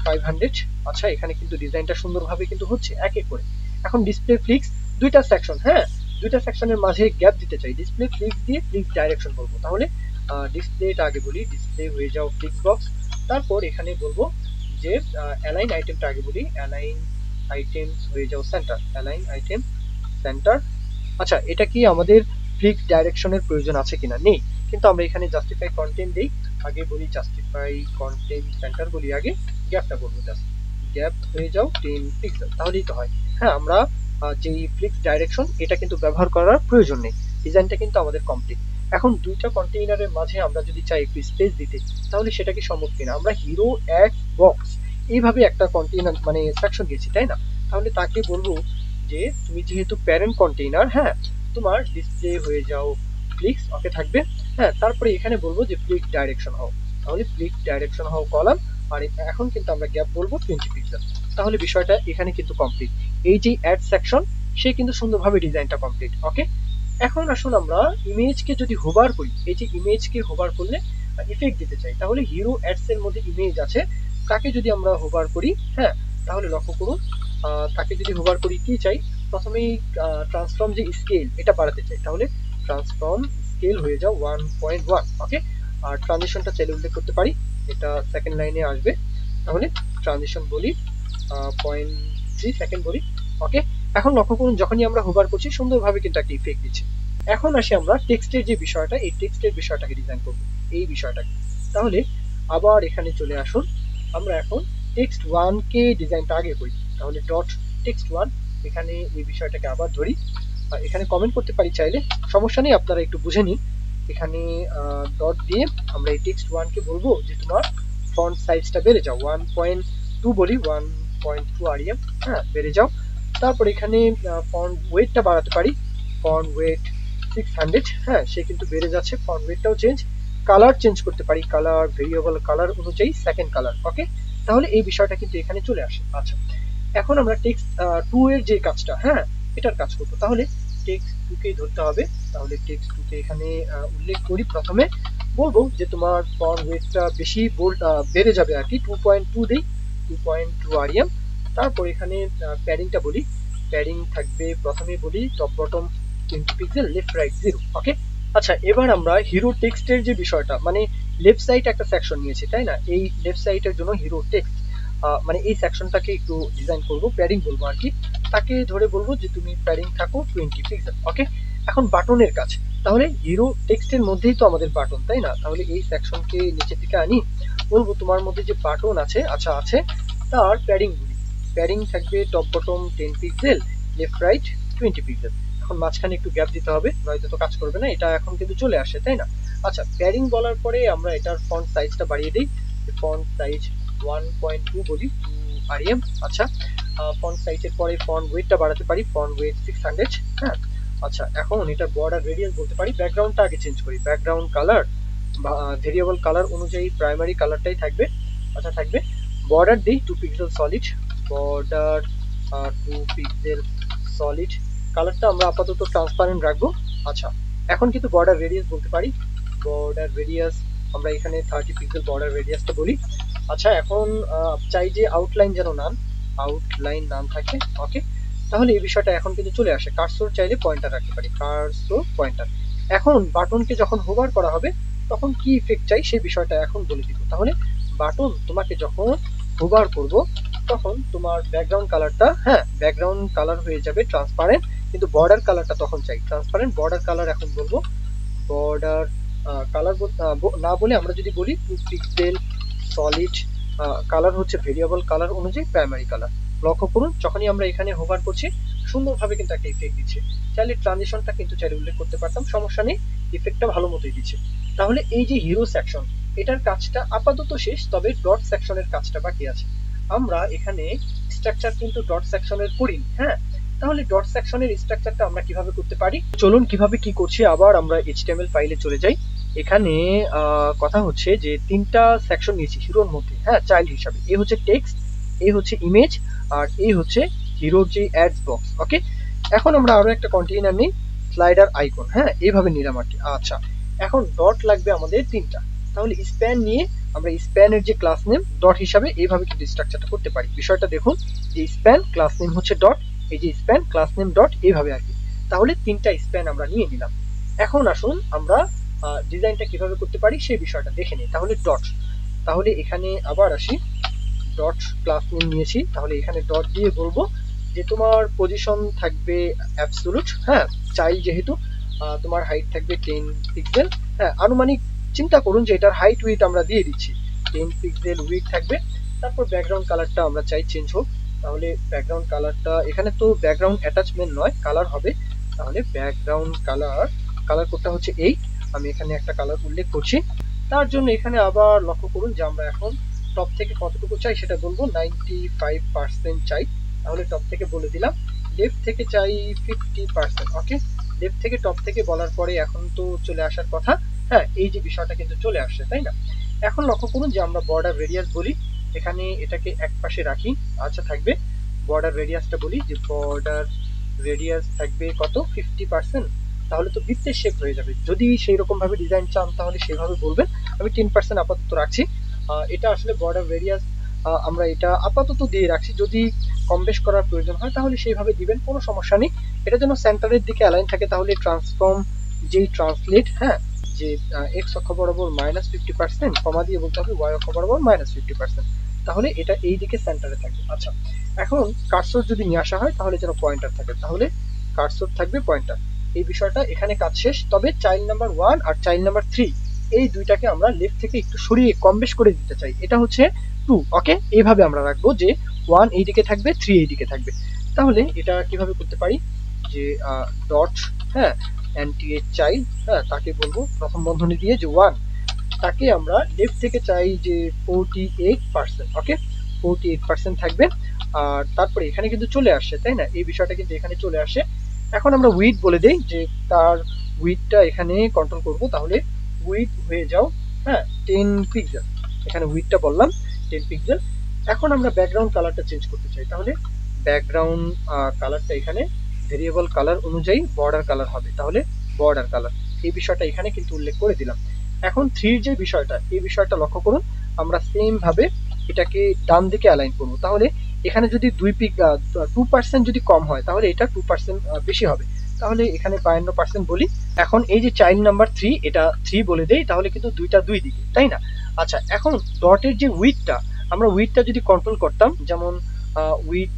500। আচ্ছা এখানে কিন্তু ডিজাইনটা সুন্দরভাবে কিন্তু হচ্ছে এক এক করে। এখন ডিসপ্লে ফ্লিক্স দুইটা সেকশন, হ্যাঁ দুইটা সেকশনের মাঝে গ্যাপ দিতে চাই, ডিসপ্লে ফ্লিক্স দিয়ে ফ্লিক্স ডাইরেকশন বলবো। তাহলে ডিসপ্লেটা আগে বলি, ডিসপ্লে হয়ে যাও ফ্লিক্স বক্স। তারপর এখানে বলবো যে অ্যালাইন আইটেমটা আগে বলি, অ্যালাইন আইটেমস হয়ে যাও সেন্টার, অ্যালাইন আইটেম সেন্টার। আচ্ছা এটা কি আমাদের ফ্লিক্স ডাইরেকশনের প্রয়োজন আছে কিনা? নেই, কিন্তু আমরা এখানে জাস্টিফাই কন্টেন্ট দেই, আগে বলি জাস্টিফাই কন্টেন্ট সেন্টার বলি, আগে গ্যাপটা বলবো জাস্ট গ্যাপ হয়ে যাও 10 পিক্সেল, তাহলেই তো হয়। হ্যাঁ আমরা যে ফ্লিক্স ডাইরেকশন এটা কিন্তু ব্যবহার করার প্রয়োজন নেই, ডিজাইনটা কিন্তু আমাদের কমপ্লিট। এখন দুইটা কন্টেইনারের মাঝে আমরা যদি চাই একটু স্পেস দিতে, তাহলে সেটা কি সম্ভব কিনা? আমরা হিরো অ্যাড বক্স এইভাবে একটা কন্টেইনার মানে সেকশন দিয়েছি, তাই না? তাহলে তাকে বলবো যে তুমি যেহেতু প্যারেন্ট কন্টেইনার, হ্যাঁ তোমার ডিসপ্লে হয়ে যাও ফ্লিক্স, ওকে থাকবে। হ্যাঁ তারপরে এখানে বলবো যে ফ্লিক্স ডাইরেকশন হও, তাহলে ফ্লিক্স ডাইরেকশন হও কলাম। আর এখন কিন্তু আমরা গ্যাপ বলবো 20 পিক্সেল, তাহলে বিষয়টা এখানে কিন্তু কমপ্লিট। এই যে অ্যাড সেকশন সে কিন্তু সুন্দরভাবে ডিজাইনটা কমপ্লিট। ওকে, এখন আসুন আমরা ইমেজকে যদি হোভার করি, এই যে ইমেজকে হোভার করলে ইফেক্ট দিতে চাই, তাহলে হিরো অ্যাডস এর মধ্যে ইমেজ আছে, তাকে যদি আমরা হোভার করি, হ্যাঁ তাহলে লক্ষ্য করুন তাকে যদি হোভার করি কি চাই, প্রথমেই ট্রান্সফর্ম যে স্কেল এটা বাড়াতে চাই, তাহলে ট্রান্সফর্ম স্কেল হয়ে যাও 1.1। ওকে, আর ট্রানজিশনটা চাইলে উল্লেখ করতে পারি, এটা সেকেন্ড লাইনে আসবে, তাহলে ট্রানজিশন বলি 0.3 সেকেন্ড বলি। ওকে, এখন লক্ষ্য করুন যখনই আমরা হোভার করছি সুন্দরভাবে কিন্তু একটা ইফেক্ট দিচ্ছে। এখন আসি আমরা টেক্সটের যে বিষয়টা, এই টেক্সটের বিষয়টাকে ডিজাইন করব, এই বিষয়টাকে। তাহলে আবার এখানে চলে আসুন, আমরা এখন টেক্সট 1 কে ডিজাইনটা আগে করি, তাহলে ডট টেক্সট 1, এখানে এই বিষয়টাকে আবার ধরি। এখানে কমেন্ট করতে পারি চাইলে, সমস্যা নেই, আপনারা একটু বুঝে নিন। এখানে ডট দিয়ে আমরা এই টেক্সট 1 কে বলবো যে তোমার ফন্ট সাইজটা বেড়ে যাও 1.2 বলি, 1.2 আরইএম, হ্যাঁ বেড়ে যাও। তারপর এখানে ফন্ট ওয়েটটা বাড়াতে পারি, ফন্ট ওয়েট 600, হ্যাঁ সে কিন্তু বেড়ে যাচ্ছে, ফন্ট ওয়েটটাও চেঞ্জ, কালার চেঞ্জ করতে পারি, কালার ভেরিয়েবল কালার অনুযায়ী সেকেন্ড কালার। ওকে, তাহলে এই বিষয়টা কিন্তু এখানে চলে আসে। আচ্ছা এখন আমরা টেক্সট 2 এর যে কাজটা, হ্যাঁ এটার কাজ করবো, তাহলে টেক্সট 2 কে ধরতে হবে, তাহলে টেক্সট 2 কে এখানে উল্লেখ করি, প্রথমে বলবো যে তোমার ফন্ট ওয়েটটা বেশি বোল্ড বেড়ে যাবে আর কি, 2.2 দেই, 2.2 আরইএম। তারপর এখানে প্যাডিংটা বলি, প্যাডিং থাকবে প্রথমে বলি top bottom 20 pixel, left right 0। ওকে, আচ্ছা এবার আমরা হিরো টেক্সটের যে বিষয়টা, মানে লেফট সাইড একটা সেকশন নিয়েছি, তাই না? এই লেফট সাইডের জন্য হিরো টেক্সট মানে এই সেকশনটাকে একটু ডিজাইন করব, প্যাডিং বলবো আর কি, তাকে ধরে বলবো যে তুমি প্যাডিং থাকো 20 পিক্সেল। ওকে, এখন বাটনের কাজ, তাহলে হিরো টেক্সটের মধ্যেই তো আমাদের বাটন, তাই না? তাহলে এই সেকশনকে নিচের দিকে আনি, বলবো তোমার মধ্যে যে বাটন আছে, আচ্ছা আছে, তার প্যাডিং বলি, প্যাডিং থাকবে top bottom 10 pixel, left right 20 pixel. এখন মাঝখানে একটু গ্যাপ দিতে হবে, নয়তো তো কাজ করবে না, এটা এখন কিন্তু চলে আসে, তাই না? আচ্ছা প্যাডিং বলার পরে আমরা এটার ফন্ট সাইজটা বাড়িয়ে দিই, ফন্ট সাইজ 1.2 বলি, 2 আরইএম। আচ্ছা ফন্ট সাইজের পরে ফন্ট ওয়েটটা বাড়াতে পারি, ফন্ট ওয়েট 600, হ্যাঁ। আচ্ছা এখন এটা বর্ডার রেডিয়াস বলতে পারি, ব্যাকগ্রাউন্ডটা আগে চেঞ্জ করি, ব্যাকগ্রাউন্ড কালার ভেরিয়েবল কালার অনুযায়ী প্রাইমারি কালারটাই থাকবে। আচ্ছা থাকবে বর্ডার দিই 2 pixel solid, border 2 pixel solid. কালারটা আমরা আপাতত ট্রান্সপারেন্ট রাখবো। আচ্ছা, এখন কিন্তু বর্ডার রেডিয়াস বলতে পারি। বর্ডার রেডিয়াস আমরা এখানে 30 পিক্সেল বর্ডার রেডিয়াসটা বলি। আচ্ছা, এখন চাই যে আউটলাইন নাম থাকে। ওকে, তাহলে এই বিষয়টা এখন কিন্তু চলে আসে। কার্সর চাইলে পয়েন্টার রাখতে পারি, কার্সর পয়েন্টার। এখন বাটনকে যখন হোভার করা হবে তখন কি ইফেক্ট চাই সেই বিষয়টা এখন বলে দিব। তাহলে বাটন তোমাকে যখন হোভার করব তখন তোমার ব্যাকগ্রাউন্ড কালারটা, ব্যাকগ্রাউন্ড কালার হয়ে যাবে ট্রান্সপারেন্ট, কিন্তু বর্ডার কালারটা তখন চাই ট্রান্সপারেন্ট। বর্ডার কালার এখন বলবো বর্ডার কালার না বলে আমরা যদি বলি 2 পিক্সেল সলিড কালার হচ্ছে ভেরিয়েবল কালার অনুযায়ী প্রাইমারি কালার। লক্ষ্য করুন যখনই আমরা এখানে হোভার করছি সুন্দরভাবে কিন্তু একটা ইফেক্ট দিচ্ছে। চাইলে ট্রানজিশনটা কিন্তু চাইলে উল্লেখ করতে পারতাম, সমস্যা নেই, ইফেক্টটা ভালো মতোই দিচ্ছে। তাহলে এই যে হিরো সেকশন, এটার কাজটা আপাতত শেষ, তবে ডট সেকশনের কাজটা বাকি আছে। আমরা এখানে স্ট্রাকচার কিন্তু ডট সেকশনের করিনি। তাহলে ডট সেকশনের স্ট্রাকচারটা আমরা কিভাবে করতে পারি, চলুন কিভাবে কি করছি আবার আমরা এইচটিএমএল ফাইলে চলে যাই। এখানে কথা হচ্ছে যে 3টা সেকশন নিয়েছি হিরোর মধ্যে, চাইল্ড হিসাবে। এ হচ্ছে টেক্সট, এ হচ্ছে ইমেজ, আর এই হচ্ছে হিরোর যে অ্যাডস বক্স। ওকে, এখন আমরা আরো একটা কন্টেইনার নিই, স্লাইডার আইকন। এইভাবে নিলাম আর কি। আচ্ছা, এখন ডট লাগবে আমাদের 3টা। তাহলে স্প্যান নিয়ে আমরা স্প্যানের যে ক্লাস নেম ডট হিসাবে এইভাবে কিন্তু স্ট্রাকচারটা করতে পারি। বিষয়টা দেখুন, যে স্প্যান ক্লাস নেম হচ্ছে ডট, এই যে স্প্যান ক্লাস নেম ডট, এইভাবে আর কি। তাহলে 3টা স্প্যান আমরা নিয়ে নিলাম। এখন আসুন আমরা ডিজাইনটা কিভাবে করতে পারি সেই বিষয়টা দেখে নিই। তাহলে ডট, তাহলে এখানে আবার আসি, ডট ক্লাস নেম নিয়েছি, তাহলে এখানে ডট দিয়ে বলবো যে তোমার পজিশন থাকবে অ্যাবসোলুট, চাইল্ড যেহেতু, তোমার হাইট থাকবে 10 পিক্সেল। আনুমানিক চিন্তা করুন যে এটার হাইট উইথ আমরা দিয়ে দিচ্ছি 10 পিক্সেল উইথ থাকবে। তারপর ব্যাকগ্রাউন্ড কালারটা আমরা চাই চেঞ্জ হোক, তাহলে ব্যাকগ্রাউন্ড কালারটা এখানে তো ব্যাকগ্রাউন্ড অ্যাটাচমেন্ট নয়, কালার হবে। তাহলে ব্যাকগ্রাউন্ড কালার কোডটা হচ্ছে 8। আমি এখানে একটা কালার উল্লেখ করছি। তার জন্য এখানে আবার লক্ষ্য করুন যে আমরা এখন টপ থেকে কতটুকু চাই সেটা বলবো, 95% চাই। তাহলে টপ থেকে বলে দিলাম। লেফট থেকে চাই 50%। ওকে, লেফট থেকে টপ থেকে বলার পরে এখন তো চলে আসার কথা, এই যে বিষয়টা কিন্তু চলে আসছে, তাই না? এখন লক্ষ্য করুন যে আমরা বর্ডার রেডিয়াস বলি, এখানে এটাকে এক পাশে রাখি। আচ্ছা, থাকবে বর্ডার রেডিয়াসটা বলি যে বর্ডার রেডিয়াস থাকবে কত, 50%। তাহলে তো বৃত্তের শেপ হয়ে যাবে। যদি সেই রকম ভাবে ডিজাইন চান তাহলে সেভাবে বলবেন। আমি 10% আপাতত রাখছি। এটা আসলে বর্ডার রেডিয়াস আমরা এটা আপাতত দিয়ে রাখছি, যদি কম বেশ করার প্রয়োজন হয় তাহলে সেইভাবে দিবেন, কোনো সমস্যা নেই। এটা যেন সেন্টারের দিকে অ্যালাইন থাকে। তাহলে ট্রান্সফর্ম যেই ট্রান্সলেট, যে এক্স অক্ষ বরাবর -50%, কমা দিয়ে বলতে হবে ওয়াই অক্ষ বরাবর -50%। তাহলে এটা এই দিকে সেন্টারে থাকবে। আচ্ছা, এখন কার্সর যদি নিয়ে আসা হয় তাহলে যেন পয়েন্টার থাকে, তাহলে কার্সর থাকবে পয়েন্টার। এই বিষয়টা এখানে কাজ শেষ। তবে চাইল্ড নাম্বার 1 আর চাইল্ড নাম্বার 3 এই দুইটাকে আমরা লেফট থেকে একটু সরিয়ে কম বেশ করে দিতে চাই। এটা হচ্ছে 2। ওকে, এইভাবে আমরা রাখবো যে 1 এই দিকে থাকবে, 3 এই দিকে থাকবে। তাহলে এটা কিভাবে করতে পারি, যে ডট, এনটিএইচ চাইল্ড, তাকে বলবো প্রথম বন্ধনী দিয়ে যে 1, তাকে আমরা লেফট থেকে চাই যে 48%। ওকে, 48% থাকবে। আর তারপরে এখানে কিন্তু চলে আসছে, তাই না? এই বিষয়টা কিন্তু এখানে চলে আসে। এখন আমরা উইথ বলে দেই যে তার উইথটা এখানে কন্ট্রোল করব। তাহলে উইথ হয়ে যাও 10 পিক্সেল, এখানে উইথটা বললাম 10 পিক্সেল। এখন আমরা ব্যাকগ্রাউন্ড কালারটা চেঞ্জ করতে চাই, তাহলে ব্যাকগ্রাউন্ড কালারটা এখানে ভেরিয়েবল কালার অনুযায়ী বর্ডার কালার হবে। তাহলে বর্ডার কালার, এই বিষয়টা এখানে কিন্তু উল্লেখ করে দিলাম। এখন 3 যে বিষয়টা, এই বিষয়টা লক্ষ্য করুন, আমরা সেম ভাবে এটাকে ডান দিকে অ্যালাইন করব। তাহলে এখানে যদি 2% যদি কম হয় তাহলে এটা 2% বেশি হবে। তাহলে এখানে 52% বলি। এখন এই যে চাইল্ড নাম্বার 3, এটা 3 বলে দেই, তাহলে কিন্তু দুইটা দুই দিকে, তাই না? আচ্ছা, এখন ডটের যে উইথটা, আমরা উইথটা যদি কন্ট্রোল করতাম, যেমন উইথ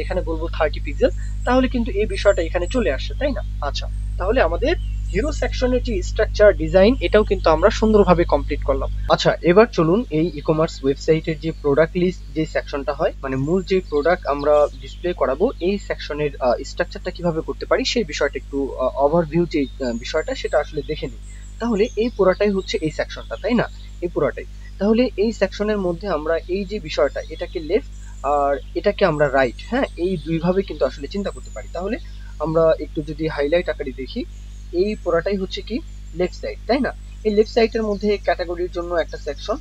এখানে বলবো 30 পিক্সেল, তাহলে কিন্তু এই বিষয়টা এখানে চলে আসছে, তাই না? আচ্ছা, তাহলে আমাদের হিরো সেকশনের যে স্ট্রাকচার ডিজাইন, এটাও কিন্তু আমরা সুন্দরভাবে কমপ্লিট করলাম। আচ্ছা, এবার চলুন এই ই কমার্স ওয়েবসাইটের যে প্রোডাক্ট লিস্ট যে সেকশনটা হয়, মানে মূল যে প্রোডাক্ট আমরা ডিসপ্লে করাবো, এই সেকশনের স্ট্রাকচারটা কিভাবে করতে পারি সেই বিষয়টা একটু ওভারভিউ যে বিষয়টা সেটা আসলে দেখে নিই। তাহলে এই পুরাটাই হচ্ছে এই সেকশনটা, তাই না? এই পুরাটাই। তাহলে এই সেকশনের মধ্যে আমরা এই যে বিষয়টা, এটাকে লেফট আর এটাকে আমরা রাইট, এই দুইভাবে কিন্তু আসলে চিন্তা করতে পারি। তাহলে আমরা একটু যদি হাইলাইট আকারে দেখি, এই পুরাটাই হচ্ছে কি লেফট সাইড, তাই না? এই লেফট সাইডের মধ্যে ক্যাটাগরির জন্য একটা সেকশন,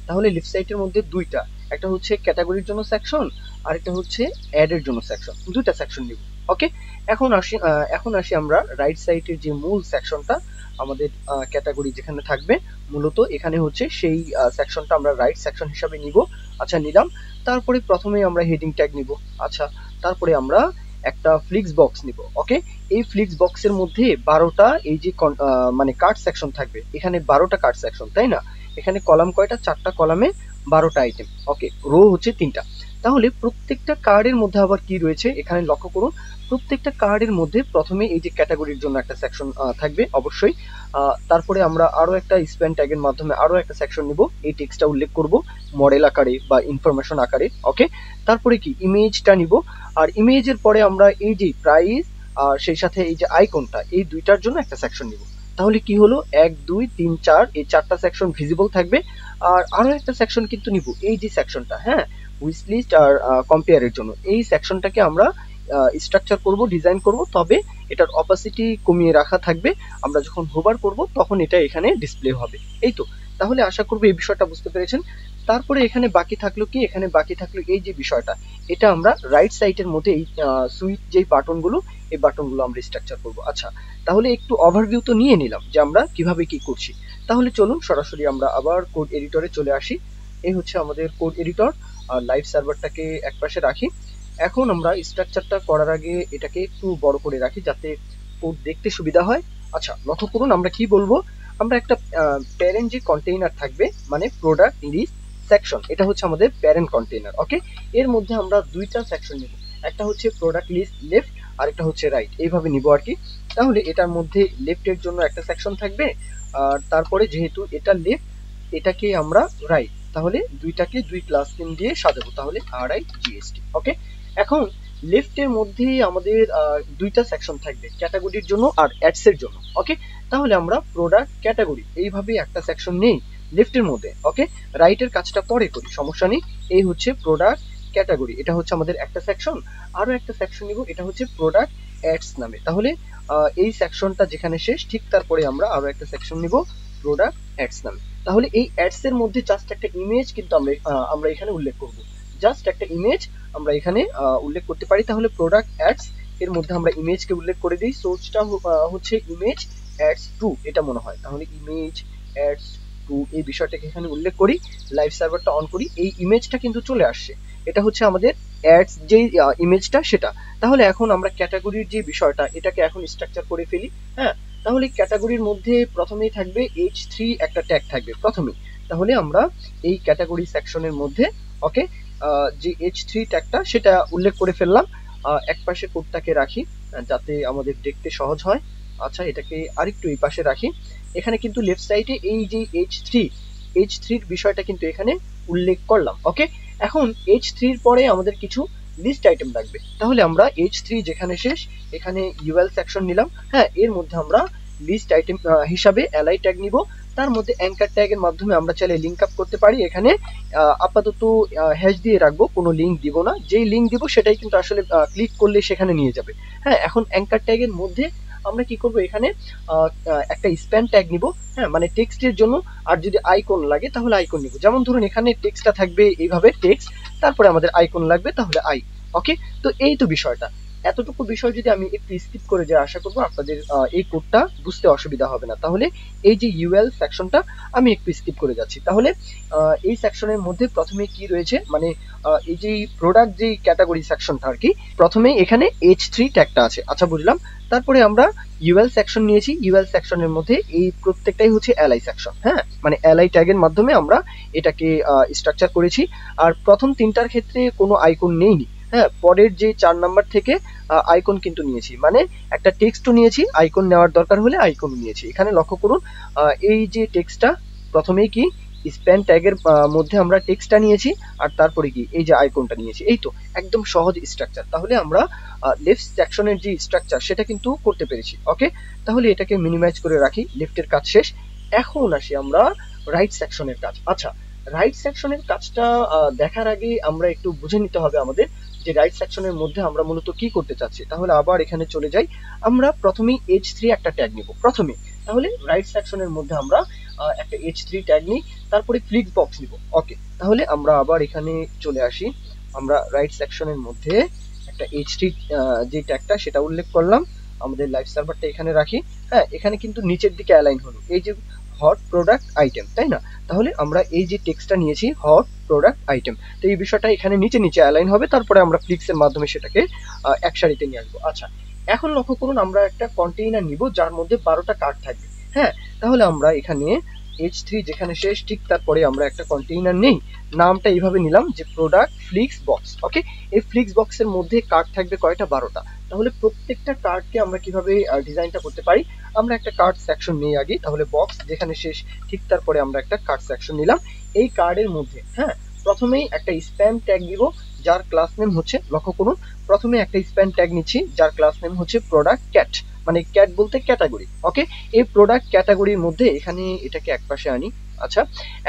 তাহলে লেফট সাইডের মধ্যে দুইটা, একটা হচ্ছে ক্যাটাগরির জন্য সেকশন আর একটা হচ্ছে অ্যাড এর জন্য সেকশন, দুইটা সেকশন নিব। ওকে, এখন আসি আমরা রাইট সাইডের যে মূল সেকশনটা আমাদের ক্যাটাগরি যেখানে থাকবে, মূলত এখানে হচ্ছে সেই সেকশনটা আমরা রাইট সেকশন হিসাবে নিব। আচ্ছা, নিলাম। তারপরে প্রথমে আমরা হেডিং ট্যাগ নিব। আচ্ছা, তারপরে আমরা একটা ফ্লিক্স বক্স নিব। ওকে, এই ফ্লিক্স বক্সের মধ্যে 12টা এই যে মানে কার্ড সেকশন থাকবে। এখানে 12টা কার্ড সেকশন, তাই না? এখানে কলাম কয়টা? 4টা কলামে 12টা আইটেম। ওকে, রো হচ্ছে 3টা। তাহলে প্রত্যেকটা কার্ডের মধ্যে আবার কি রয়েছে এখানে লক্ষ্য করুন। প্রত্যেকটা কার্ডের মধ্যে প্রথমে এই যে ক্যাটাগরির জন্য একটা সেকশন থাকবে অবশ্যই। তারপরে আমরা আরো একটা স্প্যান ট্যাগের মাধ্যমে আরো একটা সেকশন নিব, এই টেক্সটটা উল্লেখ করব মডেল আকারে বা ইনফরমেশন আকারে। ওকে, তারপরে কি ইমেজটা নিব, আর ইমেজের পরে আমরা এই যে প্রাইস আর সেই সাথে এই যে আইকনটা, এই দুইটার জন্য একটা সেকশন নিব। তাহলে কি হলো, 1 2 3 4 এই 4টা সেকশন ভিজিবল থাকবে। আর আরো একটা সেকশন কিন্তু নিব, এই যে সেকশনটা, হ্যাঁ, উইশ লিস্ট আর কম্পেয়ারের জন্য। এই সেকশনটাকে আমরা স্ট্রাকচার করব, ডিজাইন করব, তবে এটার অপাসিটি কমিয়ে রাখা থাকবে। আমরা যখন হোভার করব তখন এটা এখানে ডিসপ্লে হবে। এই তো, তাহলে আশা করব এই বিষয়টা বুঝতে পেরেছেন। তারপরে এখানে বাকি থাকলো কি, এখানে বাকি থাকলো এই যে বিষয়টা, এটা আমরা রাইট সাইডের মধ্যে এই সুইচ যেই বাটনগুলো, এই বাটনগুলো আমরা স্ট্রাকচার করব। আচ্ছা, তাহলে একটু ওভারভিউ তো নিয়ে নিলাম যে আমরা কিভাবে কি করছি। তাহলে চলুন সরাসরি আমরা আবার কোড এডিটরে চলে আসি। এই হচ্ছে আমাদের কোড এডিটর, আর লাইভ সার্ভারটাকে একপাশে রাখি। এখন আমরা স্ট্রাকচারটা করার আগে এটাকে একটু বড় করে রাখি যাতে কোড দেখতে সুবিধা হয়। আচ্ছা, লক্ষ্য করুন আমরা কি বলবো। আমরা একটা প্যারেন্ট যে কন্টেইনার থাকবে, মানে প্রোডাক্ট লিস্ট সেকশন, এটা হচ্ছে আমাদের প্যারেন্ট কন্টেইনার। ওকে, এর মধ্যে আমরা দুইটা সেকশন নিব, একটা হচ্ছে প্রোডাক্ট লিস্ট লেফট আর একটা হচ্ছে রাইট, এইভাবে নিব আর কি। তাহলে এটার মধ্যে লেফটের জন্য একটা সেকশন থাকবে, আর তারপরে যেহেতু এটা লেফট, এটাকে আমরা রাইট, তাহলে দুইটাকে দুই ক্লাস নেম দিয়ে সাজাবো, তাহলে RIGST। ওকে, এখন লেফটের মধ্যে আমাদের দুইটা সেকশন থাকবে, ক্যাটাগরির জন্য আর অ্যাডস এর জন্য। ওকে, তাহলে আমরা প্রোডাক্ট ক্যাটাগরি এইভাবে একটা সেকশন নেই লেফটের মধ্যে। ওকে, রাইটের কাজটা পরে করি, সমস্যা নেই। এই হচ্ছে প্রোডাক্ট ক্যাটাগরি, এটা হচ্ছে আমাদের একটা সেকশন। আরো একটা সেকশন নিব, এটা হচ্ছে প্রোডাক্ট অ্যাডস নামে। তাহলে এই সেকশনটা যেখানে শেষ, ঠিক তারপরে আমরা আরো একটা সেকশন নিব প্রোডাক্ট অ্যাডস নামে। তাহলে এই অ্যাডস এর মধ্যে জাস্ট একটা ইমেজ কিন্তু আমরা এখানে উল্লেখ করব, জাস্ট একটা ইমেজ আমরা এখানে উল্লেখ করতে পারি। তাহলে প্রোডাক্ট অ্যাডস এর মধ্যে আমরা ইমেজকে উল্লেখ করে দিই। সোর্সটা হচ্ছে ইমেজ অ্যাডস 2, এটা মনে হয়। তাহলে ইমেজ অ্যাডস 2 এই বিষয়টাকে এখানে উল্লেখ করি। লাইভ সার্ভারটা অন করি, এই ইমেজটা কিন্তু চলে আসছে। এটা হচ্ছে আমাদের অ্যাডস যে ইমেজটা, সেটা। তাহলে এখন আমরা ক্যাটাগরির যে বিষয়টা, এটাকে এখন স্ট্রাকচার করে ফেলি। হ্যাঁ, তাহলে ক্যাটাগরির মধ্যে প্রথমেই থাকবে H3 একটা ট্যাগ থাকবে প্রথমেই। তাহলে আমরা এই ক্যাটাগরি সেকশনের মধ্যে ওকে যে H3 ট্যাগটা সেটা উল্লেখ করে ফেললাম। একপাশে কোডটাকে রাখি যাতে আমাদের দেখতে সহজ হয়। আচ্ছা, এটাকে আরেকটু এই পাশে রাখি। এখানে কিন্তু লেফট সাইডে এই যে H3 এর বিষয়টা কিন্তু এখানে উল্লেখ করলাম। ওকে, এখন H3 এর পরে আমাদের কিছু লিস্ট আইটেম লাগবে। তাহলে আমরা H3 যেখানে শেষ, এখানে UL সেকশন নিলাম। হ্যাঁ, এর মধ্যে আমরা লিস্ট আইটেম হিসাবে LI ট্যাগ নিব। তার মধ্যে অ্যাঙ্কার ট্যাগের মাধ্যমে আমরা চাইলে লিঙ্ক আপ করতে পারি। এখানে আপাতত হ্যাশ দিয়ে রাখবো, কোনো লিঙ্ক দিব না। যেই লিঙ্ক দিব সেটাই কিন্তু আসলে ক্লিক করলে সেখানে নিয়ে যাবে। হ্যাঁ, এখন অ্যাঙ্কার ট্যাগের মধ্যে আমরা কি করব, এখানে একটা স্প্যান ট্যাগ নিব। হ্যাঁ, মানে টেক্সটের জন্য। আর যদি আইকন লাগে তাহলে আইকন নিব। যেমন ধরুন এখানে টেক্সটটা থাকবে এইভাবে টেক্সট, তারপরে আমাদের আইকন লাগবে, তাহলে আই। ওকে, তো এই তো বিষয়টা। এতটুকু বিষয় যদি আমি একটু স্কিপ করে যাই, আশা করবো আপনাদের এই কোডটা বুঝতে অসুবিধা হবে না। তাহলে এই যে UL সেকশনটা আমি একটু স্কিপ করে যাচ্ছি। তাহলে এই সেকশনের মধ্যে প্রথমে কি রয়েছে, মানে এই যে প্রোডাক্ট যে ক্যাটাগরি সেকশনটা আর কি, প্রথমে এখানে H3 ট্যাগটা আছে। আচ্ছা, বুঝলাম। তারপরে আমরা UL সেকশন নিয়েছি। UL সেকশনের মধ্যে এই প্রত্যেকটাই হচ্ছে LI সেকশন। হ্যাঁ, মানে LI ট্যাগের মাধ্যমে আমরা এটাকে স্ট্রাকচার করেছি। আর প্রথম তিনটার ক্ষেত্রে কোনো আইকন নেইনি। হ্যাঁ, পরের যে 4 নাম্বার থেকে আইকন কিন্তু নিয়েছি, মানে একটা টেক্সটও নিয়েছি, আইকন নেওয়ার দরকার হলে আইকন নিয়েছি। এখানে লক্ষ্য করুন এই যে টেক্সটটা প্রথমেই কি স্প্যান ট্যাগের মধ্যে আমরা টেক্সটটা নিয়েছি, আর তারপরে কি এই যে আইকনটা নিয়েছি। এই তো একদম সহজ স্ট্রাকচার। তাহলে আমরা লেফট সেকশনের যে স্ট্রাকচার সেটা কিন্তু করতে পেরেছি। ওকে, তাহলে এটাকে মিনিমাইজ করে রাখি, লেফটের কাজ শেষ। এখন আসি আমরা রাইট সেকশনের কাজ। আচ্ছা, রাইট সেকশনের কাজটা দেখার আগে আমরা একটু বুঝে নিতে হবে আমাদের যে রাইট সেকশনের মধ্যে আমরা মূলত কি করতে চাচ্ছি। তাহলে আবার এখানে চলে যাই। আমরা প্রথমেই H3 একটা ট্যাগ নিব প্রথমে। তাহলে রাইট সেকশনের মধ্যে আমরা একটা H3 ট্যাগ নিই, তারপরে ফ্লিক্স বক্স নিব। ওকে, তাহলে আমরা আবার এখানে চলে আসি। আমরা রাইট সেকশনের মধ্যে একটা একটা H3 যে ট্যাগটা সেটা উল্লেখ করলাম, আমাদের লাইভ সার্ভারটা এখানে রাখি। হ্যাঁ, এখানে কিন্তু নিচের দিকে অ্যালাইন হলো এই যে হট প্রোডাক্ট আইটেম, তাই না? তাহলে আমরা এই যে টেক্সটটা নিয়েছি হট প্রোডাক্ট আইটেম, তো এই বিষয়টা এখানে নিচে নিচে অ্যালাইন হবে, তারপরে আমরা ফ্লিক্সের মাধ্যমে সেটাকে এক সারিতে নিয়ে আসবো। আচ্ছা, এখন লক্ষ্য করুন আমরা একটা কন্টেইনার নিব যার মধ্যে 12টা কার্ড থাকবে। হ্যাঁ, তাহলে আমরা এখানে H3 যেখানে শেষ ঠিক তারপরে আমরা একটা কন্টেইনার নেই, নামটা এইভাবে নিলাম যে প্রোডাক্ট ফ্লিক্স বক্স। ওকে, এই ফ্লিক্স বক্সের মধ্যে কার্ড থাকবে কয়টা? 12টা। তাহলে প্রত্যেকটা কার্ডকে আমরা কিভাবে ডিজাইনটা করতে পারি? আমরা একটা কার্ড সেকশন নিই আগে, তাহলে বক্স যেখানে শেষ ঠিক তারপরে আমরা একটা কার্ড সেকশন নিলাম। এই কার্ডের মধ্যে হ্যাঁ প্রথমেই একটা স্প্যান ট্যাগ দিব যার ক্লাস নেম হচ্ছে, লক্ষ্য করুন প্রথমে একটা স্প্যান ট্যাগ নিচ্ছি যার ক্লাস নেম হচ্ছে প্রোডাক্ট ক্যাট, মানে ক্যাট বলতে ক্যাটাগরি। ওকে, এই প্রোডাক্ট ক্যাটাগরির মধ্যে এখানে এটাকে একপাশে আনি। আচ্ছা,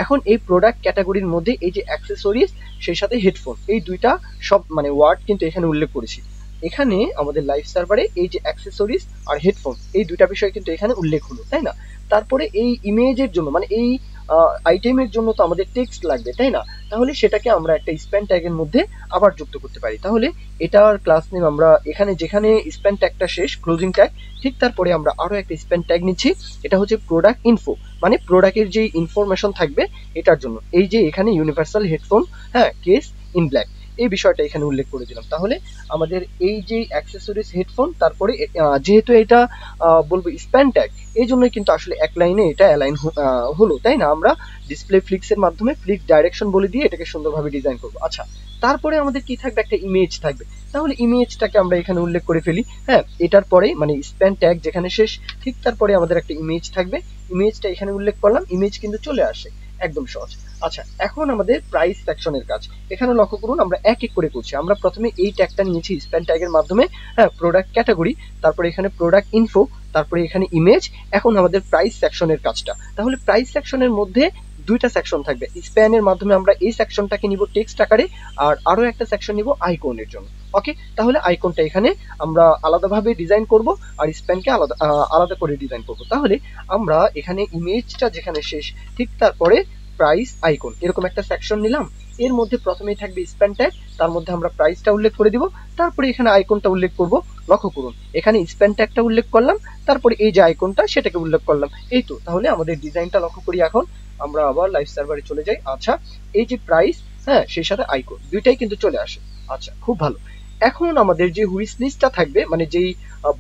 এখন এই প্রোডাক্ট ক্যাটাগরির মধ্যে এই যে অ্যাক্সেসরিজ সেই সাথে হেডফোন, এই দুইটা সব মানে ওয়ার্ড কিন্তু এখানে উল্লেখ করেছি। এখানে আমাদের লাইভ সার্ভারে এই যে অ্যাক্সেসরিজ আর হেডফোন এই দুইটা বিষয় কিন্তু এখানে উল্লেখ হলো, তাই না? তারপরে এই ইমেজের জন্য মানে এই আইটেমের জন্য তো আমাদের টেক্সট লাগবে, তাই না? তাহলে সেটাকে আমরা একটা স্প্যান ট্যাগের মধ্যে আবার যুক্ত করতে পারি। তাহলে এটার ক্লাস নেম আমরা এখানে যেখানে স্প্যান ট্যাগটা শেষ ক্লোজিং ট্যাগ ঠিক তারপরে আমরা আরো একটা স্প্যান ট্যাগ নিচ্ছি, এটা হচ্ছে প্রোডাক্ট ইনফো, মানে প্রোডাক্টের যে ইনফরমেশন থাকবে এটার জন্য। এই যে এখানে ইউনিভার্সাল হেডফোন হ্যাঁ কেস ইন ব্ল্যাক এই বিষয়টা এখানে উল্লেখ করে দিলাম। তাহলে আমাদের এই যে অ্যাক্সেসরিজ হেডফোন তারপরে যেহেতু এটা বলবো স্প্যান ট্যাগ, এই জন্যই কিন্তু আসলে এক লাইনে এটা অ্যালাইন হলো, তাই না? আমরা ডিসপ্লে ফ্লিক্সের মাধ্যমে ফ্লিক্স ডাইরেকশন বলে দিয়ে এটাকে সুন্দরভাবে ডিজাইন করবো। আচ্ছা, তারপরে আমাদের কি থাকবে? একটা ইমেজ থাকবে। তাহলে ইমেজটাকে আমরা এখানে উল্লেখ করে ফেলি। হ্যাঁ, এটার পরে মানে স্প্যান ট্যাগ যেখানে শেষ ঠিক তারপরে আমাদের একটা ইমেজ থাকবে, ইমেজটা এখানে উল্লেখ করলাম, ইমেজ কিন্তু চলে আসে, একদম সহজ। আচ্ছা, এখন আমাদের প্রাইস সেকশনের কাজ। এখানে লক্ষ্য করুন আমরা এক এক করে করছি। আমরা প্রথমে এই ট্যাগটা নিয়েছি স্প্যান ট্যাগের মাধ্যমে, হ্যাঁ প্রোডাক্ট ক্যাটাগরি, তারপরে এখানে প্রোডাক্ট ইনফো, তারপরে এখানে ইমেজ। এখন আমাদের প্রাইস সেকশনের কাজটা। তাহলে প্রাইস সেকশনের মধ্যে দুইটা সেকশন থাকবে। স্প্যানের মাধ্যমে আমরা এই সেকশনটাকে নিব টেক্সট আকারে, আর আরো একটা সেকশন নিব আইকনের জন্য। ওকে, তাহলে আইকনটা এখানে আমরা আলাদাভাবে ডিজাইন করব আর স্প্যানকে আলাদা আলাদা করে ডিজাইন করব। তাহলে আমরা এখানে ইমেজটা যেখানে শেষ ঠিক তারপরে প্রাইস আইকন এরকম একটা সেকশন নিলাম। এর মধ্যে প্রথমেই থাকবে স্প্যান ট্যাগ, তার মধ্যে আমরা প্রাইসটা উল্লেখ করে দিব, তারপরে এখানে আইকনটা উল্লেখ করব। লক্ষ্য করুন এখানে স্প্যান ট্যাগটা উল্লেখ করলাম, তারপরে এই যে আইকনটা সেটাকে উল্লেখ করলাম। এই তো, তাহলে আমাদের ডিজাইনটা লক্ষ্য করি। এখন আমরা আবার লাইভ সার্ভারে চলে যাই। আচ্ছা, এই যে প্রাইস হ্যাঁ সেই সাথে আইকন দুইটাই কিন্তু চলে আসে। আচ্ছা, খুব ভালো। এখন আমাদের যে হুইশ লিস্টটা থাকবে মানে যেই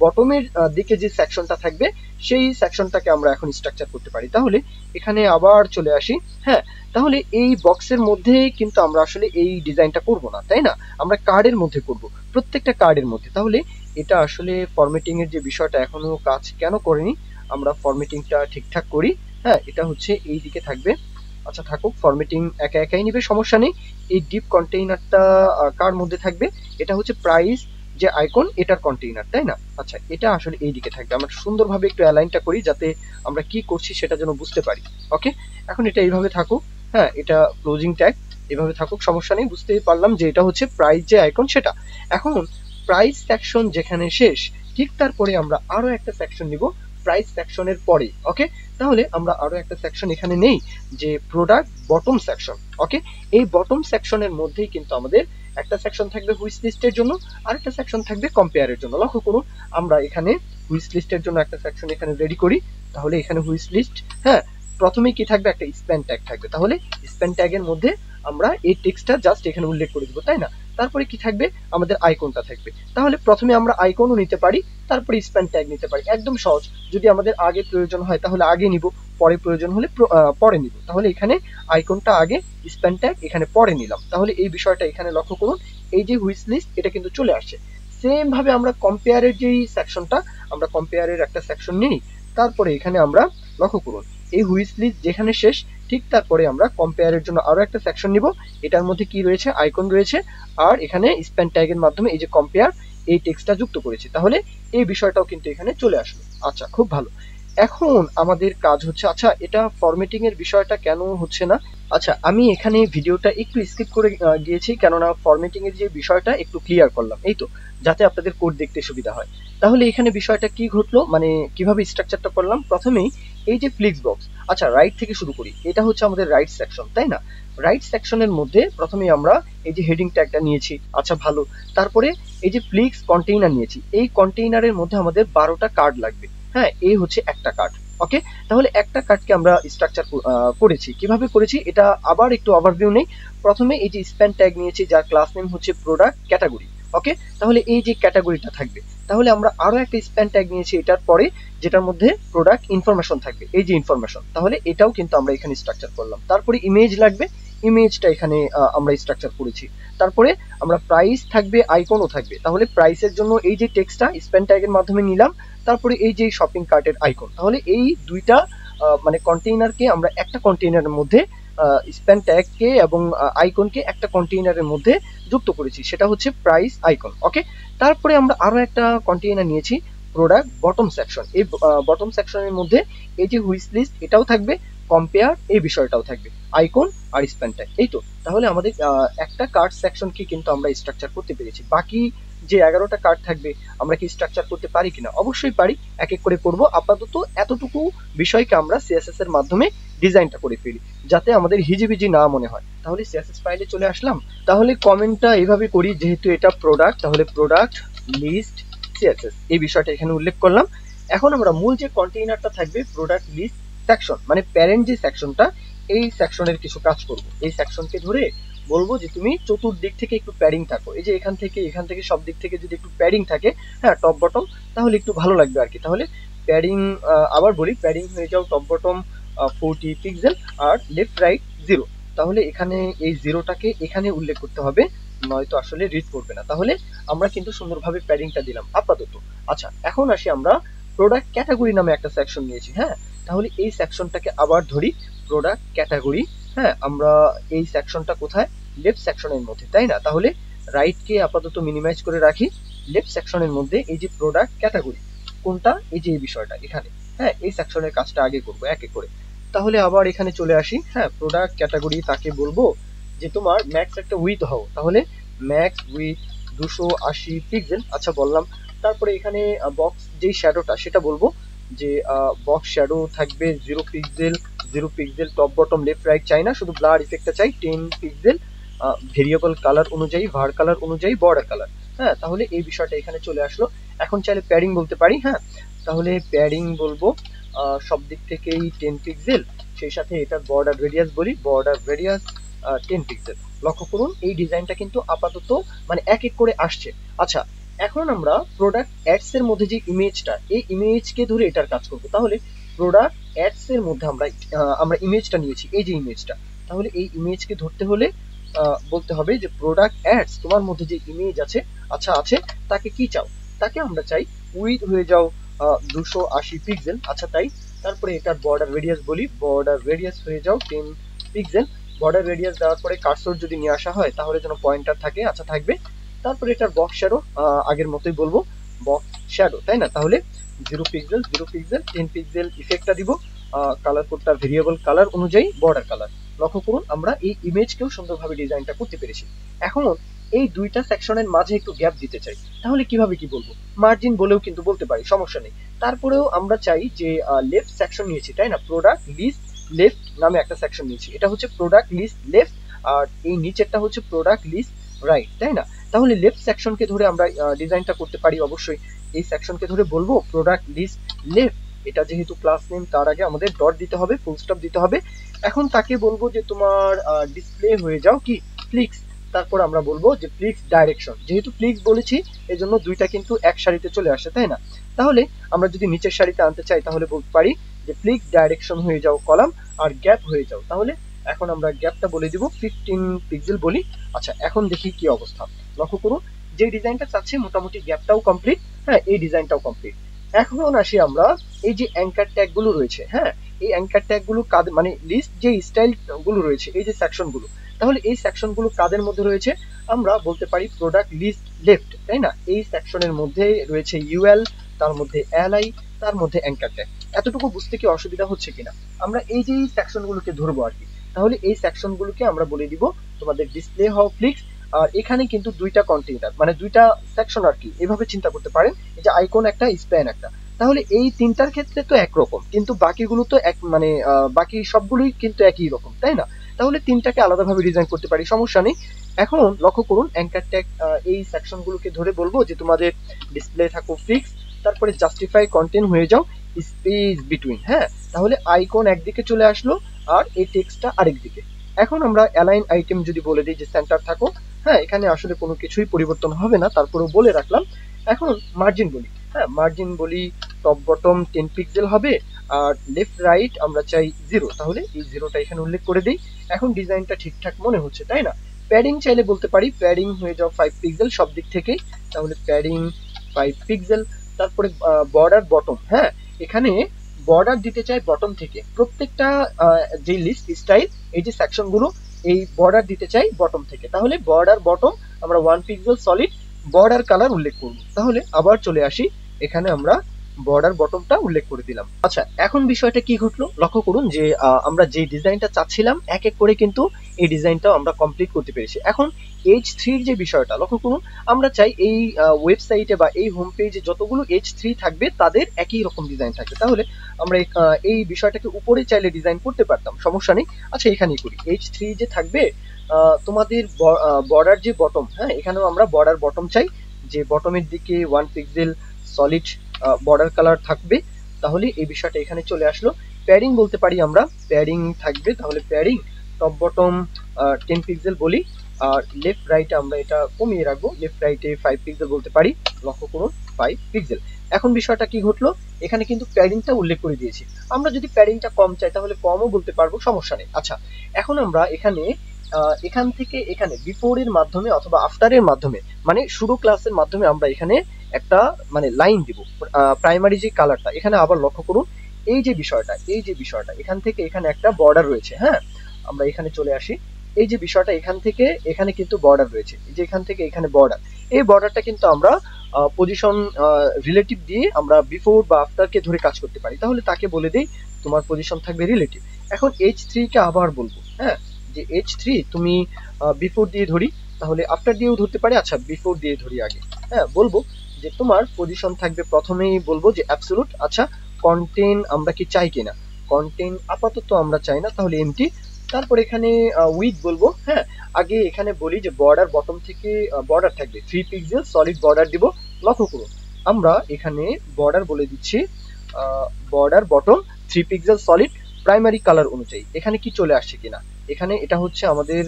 বটমের দিকে যে সেকশনটা থাকবে সেই সেকশনটাকে আমরা এখন স্ট্রাকচার করতে পারি। তাহলে এখানে আবার চলে আসি। হ্যাঁ, তাহলে এই বক্সের মধ্যে কিন্তু আমরা আসলে এই ডিজাইনটা করব না, তাই না? আমরা কার্ডের মধ্যে করব, প্রত্যেকটা কার্ডের মধ্যে। তাহলে এটা আসলে ফরম্যাটিং এর যে বিষয়টা এখনো কাজ কেন করেনি, আমরা ফরম্যাটিংটা ঠিকঠাক করি। হ্যাঁ, এটা হচ্ছে এই দিকে থাকবে। আচ্ছা থাকুক, ফরম্যাটিং একা একাই নিবে, সমস্যা নেই। এই ডিপ কন্টেইনারটা কার মধ্যে থাকবে? এটা হচ্ছে প্রাইস যে আইকন এটার কন্টেইনার, তাই না? আচ্ছা, এটা আসলে এই দিকে থাকবে। আমরা সুন্দরভাবে একটু অ্যালাইনটা করি যাতে আমরা কি করছি সেটা যেন বুঝতে পারি। ওকে, এখন এটা এইভাবে থাকুক। হ্যাঁ, এটা ক্লোজিং ট্যাগ এভাবে থাকুক, সমস্যা নেই। বুঝতেই পারলাম যে এটা হচ্ছে প্রাইস যে আইকন সেটা। এখন প্রাইস সেকশন যেখানে শেষ ঠিক তারপরে আমরা আরো একটা সেকশন নিব প্রাইস সেকশনের পরে। ওকে, তাহলে আমরা আরো একটা সেকশন এখানে নেই যে প্রোডাক্ট বটম সেকশন। ওকে, এই বটম সেকশনের মধ্যেই কিন্তু আমাদের একটা সেকশন থাকবে হুইশ লিস্টের জন্য, আরেকটা সেকশন থাকবে কম্পেয়ারের জন্য। লক্ষ্য করুন আমরা এখানে হুইশ লিস্টের জন্য একটা সেকশন এখানে রেডি করি। তাহলে এখানে হুইশ লিস্ট, হ্যাঁ প্রথমে কি থাকবে? একটা স্প্যান ট্যাগ থাকবে। তাহলে স্প্যান ট্যাগের মধ্যে আমরা এই টেক্সটটা জাস্ট এখানে উল্লেখ করে দিব, তাই না? তারপরে কি থাকবে? আমাদের আইকনটা থাকবে। তাহলে প্রথমে আমরা আইকনও নিতে পারি, তারপরে স্প্যান ট্যাগ নিতে পারি, একদম সহজ। যদি আমাদের আগে প্রয়োজন হয় তাহলে আগে নিব, পরে প্রয়োজন হলে পরে নিব। তাহলে এখানে আইকনটা আগে, স্প্যান ট্যাগ এখানে পরে নিলাম। তাহলে এই বিষয়টা এখানে লক্ষ্য করুন, এই যে হুইশ লিস্ট এটা কিন্তু চলে আসছে। সেম ভাবে আমরা কম্পেয়ারের যেই সেকশনটা, আমরা কম্পেয়ারের একটা সেকশন নিই, তারপরে এখানে আমরা লক্ষ্য করুন এই হুইশ লিস্ট যেখানে শেষ ঠিক তারপরে আমরা কম্পেয়ারের জন্য আরো একটা সেকশন নিব। এটার মধ্যে কি রয়েছে? আইকন রয়েছে, আর এখানে স্প্যান ট্যাগের মাধ্যমে এই যে কম্পেয়ার এই টেক্সটটা যুক্ত করেছি। তাহলে এই বিষয়টাও কিন্তু এখানে চলে আসলো। আচ্ছা, খুব ভালো। এখন আমাদের কাজ হচ্ছে, আচ্ছা এটা ফরম্যাটিং এর বিষয়টা কেন হচ্ছে না? আচ্ছা আমি এখানে ভিডিওটা একটু স্কিপ করে গিয়েছি, কেননা ফরম্যাটিং এর যে বিষয়টা একটু ক্লিয়ার করলাম, এই তো, যাতে আপনাদের কোড দেখতে সুবিধা হয়। তাহলে এখানে বিষয়টা কি ঘটলো, মানে কিভাবে স্ট্রাকচারটা করলাম? প্রথমেই এই যে ফ্লিক্স বক্স, আচ্ছা রাইট থেকে শুরু করি, এটা হচ্ছে আমাদের রাইট সেকশন, তাই না? রাইট সেকশনের মধ্যে প্রথমেই আমরা এই যে হেডিং ট্যাগটা নিয়েছি, আচ্ছা ভালো। তারপরে এই যে ফ্লিক্স কন্টেইনার নিয়েছি, এই কন্টেইনারের মধ্যে আমাদের 12টা কার্ড লাগবে। হ্যাঁ, এই হচ্ছে একটা কার্ড। ওকে, তাহলে একটা কার্ডকে আমরা স্ট্রাকচার করেছি, কিভাবে করেছি এটা আবার একটু ওভারভিউ নেই। প্রথমে এই যে স্প্যান ট্যাগ নিয়েছি, যার ক্লাস নেম হচ্ছে প্রোডাক্ট ক্যাটাগরি। ওকে, তাহলে এই যে ক্যাটাগরিটা থাকবে, তাহলে আমরা আরো একটা স্প্যান ট্যাগ নিয়েছি এটার পরে, যেটার মধ্যে প্রোডাক্ট ইনফরমেশন থাকবে, এই যে ইনফরমেশন, তাহলে এটাও কিন্তু আমরা এখানে স্ট্রাকচার করলাম। তারপরে ইমেজ লাগবে, ইমেজটা এখানে আমরা স্ট্রাকচার করেছি। তারপরে আমরা প্রাইস থাকবে, আইকনও থাকবে, তাহলে প্রাইসের জন্য এই যে টেক্সটটা স্প্যান ট্যাগের মাধ্যমে নিলাম। তারপরে এই যে শপিং কার্টের আইকন, তাহলে এই দুইটা মানে কন্টেইনারকে আমরা একটা কন্টেইনারের মধ্যে স্প্যান ট্যাগকে এবং আইকনকে একটা কন্টেইনারের মধ্যে যুক্ত করেছি, সেটা হচ্ছে প্রাইস আইকন। ওকে, তারপরে আমরা আরো একটা কন্টেইনার নিয়েছি প্রোডাক্ট বটম সেকশন। এই বটম সেকশনের মধ্যে এই যে হুইচ লিস্ট এটাও থাকবে, কম্পেয়ার এই বিষয়টাও থাকবে, আইকন আর স্প্যান ট্যাগ, এই তো। তাহলে আমাদের একটা কার্ড সেকশনকে কিন্তু আমরা স্ট্রাকচার করতে পেরেছি। বাকি যে 11টা কার্ড থাকবে আমরা কি স্ট্রাকচার করতে পারি কিনা? অবশ্যই পারি, এক এক করে করব। আপাতত এতটুকু বিষয়কে আমরা সিএসএস এর মাধ্যমে ডিজাইনটা করে ফেলি, যাতে আমাদের হিজিবিজি না মনে হয়। তাহলে সিএসএস ফাইলে চলে আসলাম। তাহলে কমেন্টটা এইভাবে করি, যেহেতু এটা প্রোডাক্ট, তাহলে প্রোডাক্ট লিস্ট সিএসএস এই বিষয়টা এখানে উল্লেখ করলাম। এখন আমরা মূল যে কন্টেইনারটা থাকবে প্রোডাক্ট লিস্ট সেকশন, মানে প্যারেন্ট যে সেকশনটা, এই সেকশনের কিছু কাজ করব। এই সেকশনকে ধরে বলবো যে তুমি চতুর্দিক থেকে একটু প্যাডিং থাকো, এই যে এখান থেকে সব দিক থেকে যদি একটু প্যাডিং থাকে, হ্যাঁ টপ বটম, তাহলে একটু ভালো লাগবে আর কি। তাহলে প্যাডিং, আবার বলি, প্যাডিং হয়ে যাও টপ বটম 40 পিক্সেল আর লেফট রাইট 0। তাহলে এখানে এই জিরোটাকে এখানে উল্লেখ করতে হবে, নয়তো আসলে রিড করবে না। তাহলে আমরা কিন্তু সুন্দরভাবে প্যাডিংটা দিলাম আপাতত। আচ্ছা এখন আসি, আমরা প্রোডাক্ট ক্যাটাগরি নামে একটা সেকশন নিয়েছি। হ্যাঁ, তাহলে এই সেকশনটাকে আবার ধরি, প্রোডাক্ট ক্যাটাগরি। হ্যাঁ, আমরা এই সেকশনটা কোথায়? লেফট সেকশনের মধ্যে, তাই না? তাহলে রাইটকে আপাতত মিনিমাইজ করে রাখি, লেফট সেকশনের মধ্যে এই যে প্রোডাক্ট ক্যাটাগরি কোনটা, এই যে এই বিষয়টা এখানে। হ্যাঁ, এই সেকশনের কাজটা আগে করবো এক এক করে। তাহলে আবার এখানে চলে আসি। হ্যাঁ, প্রোডাক্ট ক্যাটাগরি, তাকে বলবো যে তোমার ম্যাক্স একটা উইথ হও, তাহলে ম্যাক্স উইথ 280 পিক্সেল, আচ্ছা বললাম। তারপরে এখানে বক্স যেই শ্যাডোটা সেটা বলবো যে বক্স শ্যাডো থাকবে 0 pixel, 0 pixel, top bottom left right চাই না, শুধু ব্লার ইফেক্টটা চাই 10 পিক্সেল, ভেরিয়েবল কালার অনুযায়ী, ভার কালার অনুযায়ী, বর্ডার কালার। হ্যাঁ, তাহলে এই বিষয়টা এখানে চলে আসলো। এখন চাইলে প্যাডিং বলতে পারি। হ্যাঁ, তাহলে প্যাডিং বলবো সব দিক থেকেই 10 পিক্সেল, সেই সাথে এটার বর্ডার রেডিয়াস বলি, বর্ডার রেডিয়াস 10 পিক্সেল। লক্ষ্য করুন এই ডিজাইনটা কিন্তু আপাতত মানে এক এক করে আসছে। আচ্ছা এখন আমরা প্রোডাক্ট অ্যাডস এর মধ্যে যে ইমেজটা, এই ইমেজকে ধরে এটার কাজ করব। তাহলে প্রোডাক্ট অ্যাডস এর মধ্যে আমরা ইমেজটা নিয়েছি, এই যে ইমেজটা, তাহলে এই ইমেজকে ধরতে হলে বলতে হবে যে প্রোডাক্ট অ্যাডস তোমার মধ্যে যে ইমেজ আছে, আচ্ছা আছে, তাকে কি চাও? তাকে আমরা চাই উইথ হয়ে যাও 280 পিক্সেল, আচ্ছা তাই। তারপরে এটার বর্ডার রেডিয়াস বলি, বর্ডার রেডিয়াস হয়ে যাও 10 পিক্সেল। বর্ডার রেডিয়াস দেওয়ার পরে কার্সর যদি নিয়ে আসা হয় তাহলে যেন পয়েন্টার থাকে, আচ্ছা থাকবে। তারপরে এটার বক্স শ্যাডো আগের মতোই বলবো, বক্স শ্যাডো, তাই না? তাহলে 0 পিক্সেল, 0 পিক্সেল, 10 পিক্সেল ইফেক্টটা দিব, কালার কোডটা ভেরিয়েবল কালার অনুযায়ী, বর্ডার কালার। লক্ষ্য করুন আমরা এই ইমেজকেও সুন্দরভাবে ডিজাইনটা করতে পেরেছি। এখন এই দুইটা সেকশনের মাঝে একটু গ্যাপ দিতে চাই, তাহলে কিভাবে কি বলবো? মার্জিন বলেও কিন্তু বলতে পারি, সমস্যা নেই। তারপরেও আমরা চাই যে লেফট সেকশন নিয়েছি, তাই না? প্রোডাক্ট লিস্ট লেফট নামে একটা সেকশন নিয়েছি, এটা হচ্ছে প্রোডাক্ট লিস্ট লেফট, আর এই নিচেরটা হচ্ছে প্রোডাক্ট লিস্ট রাইট, তাই না? তাহলে লেফট সেকশনকে ধরে আমরা ডিজাইনটা করতে পারি। অবশ্যই এই সেকশনকে ধরে বলবো প্রোডাক্ট লিস্ট লেফট, এটা যেহেতু ক্লাস নেম তার আগে আমাদের ডট দিতে হবে, ফুল স্টপ দিতে হবে। এখন তাকে বলবো যে তোমার ডিসপ্লে হয়ে যাও কি ফ্লিক্স, তারপর আমরা বলবো যে ফ্লিক্স ডাইরেকশন, যেহেতু ফ্লিক্স বলেছি এজন্য দুইটা কিন্তু এক সারিতে চলে আসে, তাই না? তাহলে আমরা যদি নিচের সারিতে আনতে চাই তাহলে বলতে পারি যে ফ্লিক্স ডাইরেকশন হয়ে যাও কলাম, আর গ্যাপ হয়ে যাও। তাহলে এখন আমরা গ্যাপটা বলে দিব 15 পিক্সেল বলি। আচ্ছা এখন দেখি কি অবস্থা। লক্ষ্য করুন যে ডিজাইনটা চাচ্ছি মোটামুটি গ্যাপটাও কমপ্লিট, হ্যাঁ এই ডিজাইনটাও কমপ্লিট। এখন আসি আমরা এই যে অ্যাঙ্কার ট্যাগ গুলো রয়েছে, হ্যাঁ এই অ্যাঙ্কার ট্যাগ গুলো কাদের, মানে লিস্ট যে স্টাইল গুলো রয়েছে, এই যে সেকশন গুলো, তাহলে এই সেকশন গুলো কাদের মধ্যে রয়েছে? আমরা বলতে পারি প্রোডাক্ট লিস্ট লেফট, তাই না? এই সেকশনের মধ্যে রয়েছে ইউএল, তার মধ্যে এলআই, তার মধ্যে অ্যাঙ্কার ট্যাগ। এতটুকু বুঝতে কি অসুবিধা হচ্ছে কিনা? আমরা এই যে সেকশনগুলোকে ধরবো আর কি। তাহলে এই সেকশনগুলোকে আমরা বলে দিব তোমাদের ডিসপ্লে হাউ ফ্লিক্স। আর এখানে কিন্তু দুইটা কন্টেইনার মানে দুইটা সেকশন আর কি, এভাবে চিন্তা করতে পারেন। এই যে আইকন একটা, স্প্যান একটা। তাহলে এই তিনটার ক্ষেত্রে তো একরকম, কিন্তু বাকিগুলো তো এক মানে বাকি সবগুলোই কিন্তু একই রকম, তাই না? তাহলে তিনটাকে আলাদাভাবে ডিজাইন করতে পারি, সমস্যা নেই। এখন লক্ষ্য করুন অ্যাঙ্কার ট্যাগ এই সেকশনগুলোকে ধরে বলবো যে তোমাদের ডিসপ্লে থাকো ফিক্স, তারপরে জাস্টিফাই কন্টেন্ট হয়ে যাও স্পেস বিটুইন। হ্যাঁ, তাহলে আইকন একদিকে চলে আসলো আর এই টেক্সটটা আরেক দিকে। এখন আমরা অ্যালাইন আইটেম যদি বলে দিই যে সেন্টার থাকো, হ্যাঁ এখানে আসলে কোনো কিছুই পরিবর্তন হবে না, তারপরেও বলে রাখলাম। এখন মার্জিন বলি, হ্যাঁ মার্জিন বলি টপ বটম 10 পিক্সেল হবে, আর লেফট রাইট আমরা চাই 0, তাহলে এই 0টা এখানে উল্লেখ করে দিই। এখন ডিজাইনটা ঠিকঠাক মনে হচ্ছে, তাই না? প্যাডিং চাইলে বলতে পারি প্যাডিং হয়ে যাও 5 পিক্সেল সব দিক থেকেই, তাহলে প্যাডিং 5 পিক্সেল। তারপরে বর্ডার বটম, হ্যাঁ এখানে বর্ডার দিতে চাই বটম থেকে, প্রত্যেকটা যে লিস্ট স্টাইল এই যে সেকশনগুলো এই বর্ডার দিতে চাই বটম থেকে, তাহলে বর্ডার বটম আমরা 1 পিক্সেল সলিড বর্ডার কালার উল্লেখ করব। তাহলে আবার চলে আসি, এখানে আমরা বর্ডার বটমটা উল্লেখ করে দিলাম। আচ্ছা, এখন বিষয়টা কি ঘটলো লক্ষ্য করুন যে আমরা যে ডিজাইনটা চাচ্ছিলাম এক এক করে কিন্তু এই ডিজাইনটাও আমরা কমপ্লিট করতে পেরেছি। এখন H3 এর যে বিষয়টা লক্ষ্য করুন, আমরা চাই এই ওয়েবসাইটে বা এই হোম পেজে যতগুলো H3 থাকবে তাদের একই রকম ডিজাইন থাকবে। তাহলে আমরা এই বিষয়টাকে উপরে চাইলে ডিজাইন করতে পারতাম, সমস্যা নেই। আচ্ছা এখানেই করি, H3 যে থাকবে তোমাদের বর্ডার যে বটম, হ্যাঁ এখানেও আমরা বর্ডার বটম চাই, যে বটমের দিকে 1 পিক্সেল সলিড বর্ডার কালার থাকবে। তাহলে এই বিষয়টা এখানে চলে আসলো। প্যাডিং বলতে পারি আমরা প্যাডিং থাকবে, তাহলে প্যাডিং টপ বটম 10 পিক্সেল বলি, আর লেফট রাইটে আমরা এটা কমিয়ে রাখবো, লেফট রাইটে 5 পিক্সেল বলতে পারি, লক্ষ্য করুন 5 পিক্সেল। এখন বিষয়টা কি ঘটলো, এখানে কিন্তু প্যাডিংটা উল্লেখ করে দিয়েছি। আমরা যদি প্যাডিংটা কম চাই তাহলে কমও বলতে পারবো, সমস্যা নেই। আচ্ছা, এখন আমরা এখানে এখান থেকে এখানে বিফোরের মাধ্যমে অথবা আফটারের মাধ্যমে মানে শুরু ক্লাসের মাধ্যমে আমরা এখানে একটা মানে লাইন দিব প্রাইমারি যে কালারটা। এখানে আবার লক্ষ্য করুন এই যে বিষয়টা এখান থেকে এখানে একটা বর্ডার রয়েছে। হ্যাঁ, আমরা এখানে চলে আসি, এই যে বিষয়টা এখান থেকে এখানে কিন্তু বর্ডার রয়েছে, এই যে এখান থেকে এখানে বর্ডার, এই বর্ডারটা কিন্তু আমরা পজিশন রিলেটিভ দিয়ে আমরা বিফোর বা আফটারকে ধরে কাজ করতে পারি। তাহলে তাকে বলে দেই তোমার পজিশন থাকবে রিলেটিভ। এখন H3 কে আবার বলবো, হ্যাঁ যে H3 তুমি বিফোর দিয়ে ধরি, তাহলে আফটার দিয়েও ধরতে পারি। আচ্ছা বিফোর দিয়ে ধরি আগে, হ্যাঁ বলবো যে তোমার পজিশন থাকবে, প্রথমেই বলবো যে অ্যাবসোলুট। আচ্ছা, কন্টেন্ট আমরা কি চাই কিনা, কন্টেন্ট আপাতত আমরা চাই না, তাহলে এমটি। তারপর এখানে উইথ বলবো, হ্যাঁ আগে এখানে বলি যে বর্ডার বটম থেকে বর্ডার থাকবে 3 পিক্সেল সলিড বর্ডার দিব। লক্ষ্য করুন আমরা এখানে বর্ডার বলে দিচ্ছি border bottom 3 pixel solid primary colour অনুযায়ী। এখানে কি চলে আসছে কিনা, এখানে এটা হচ্ছে আমাদের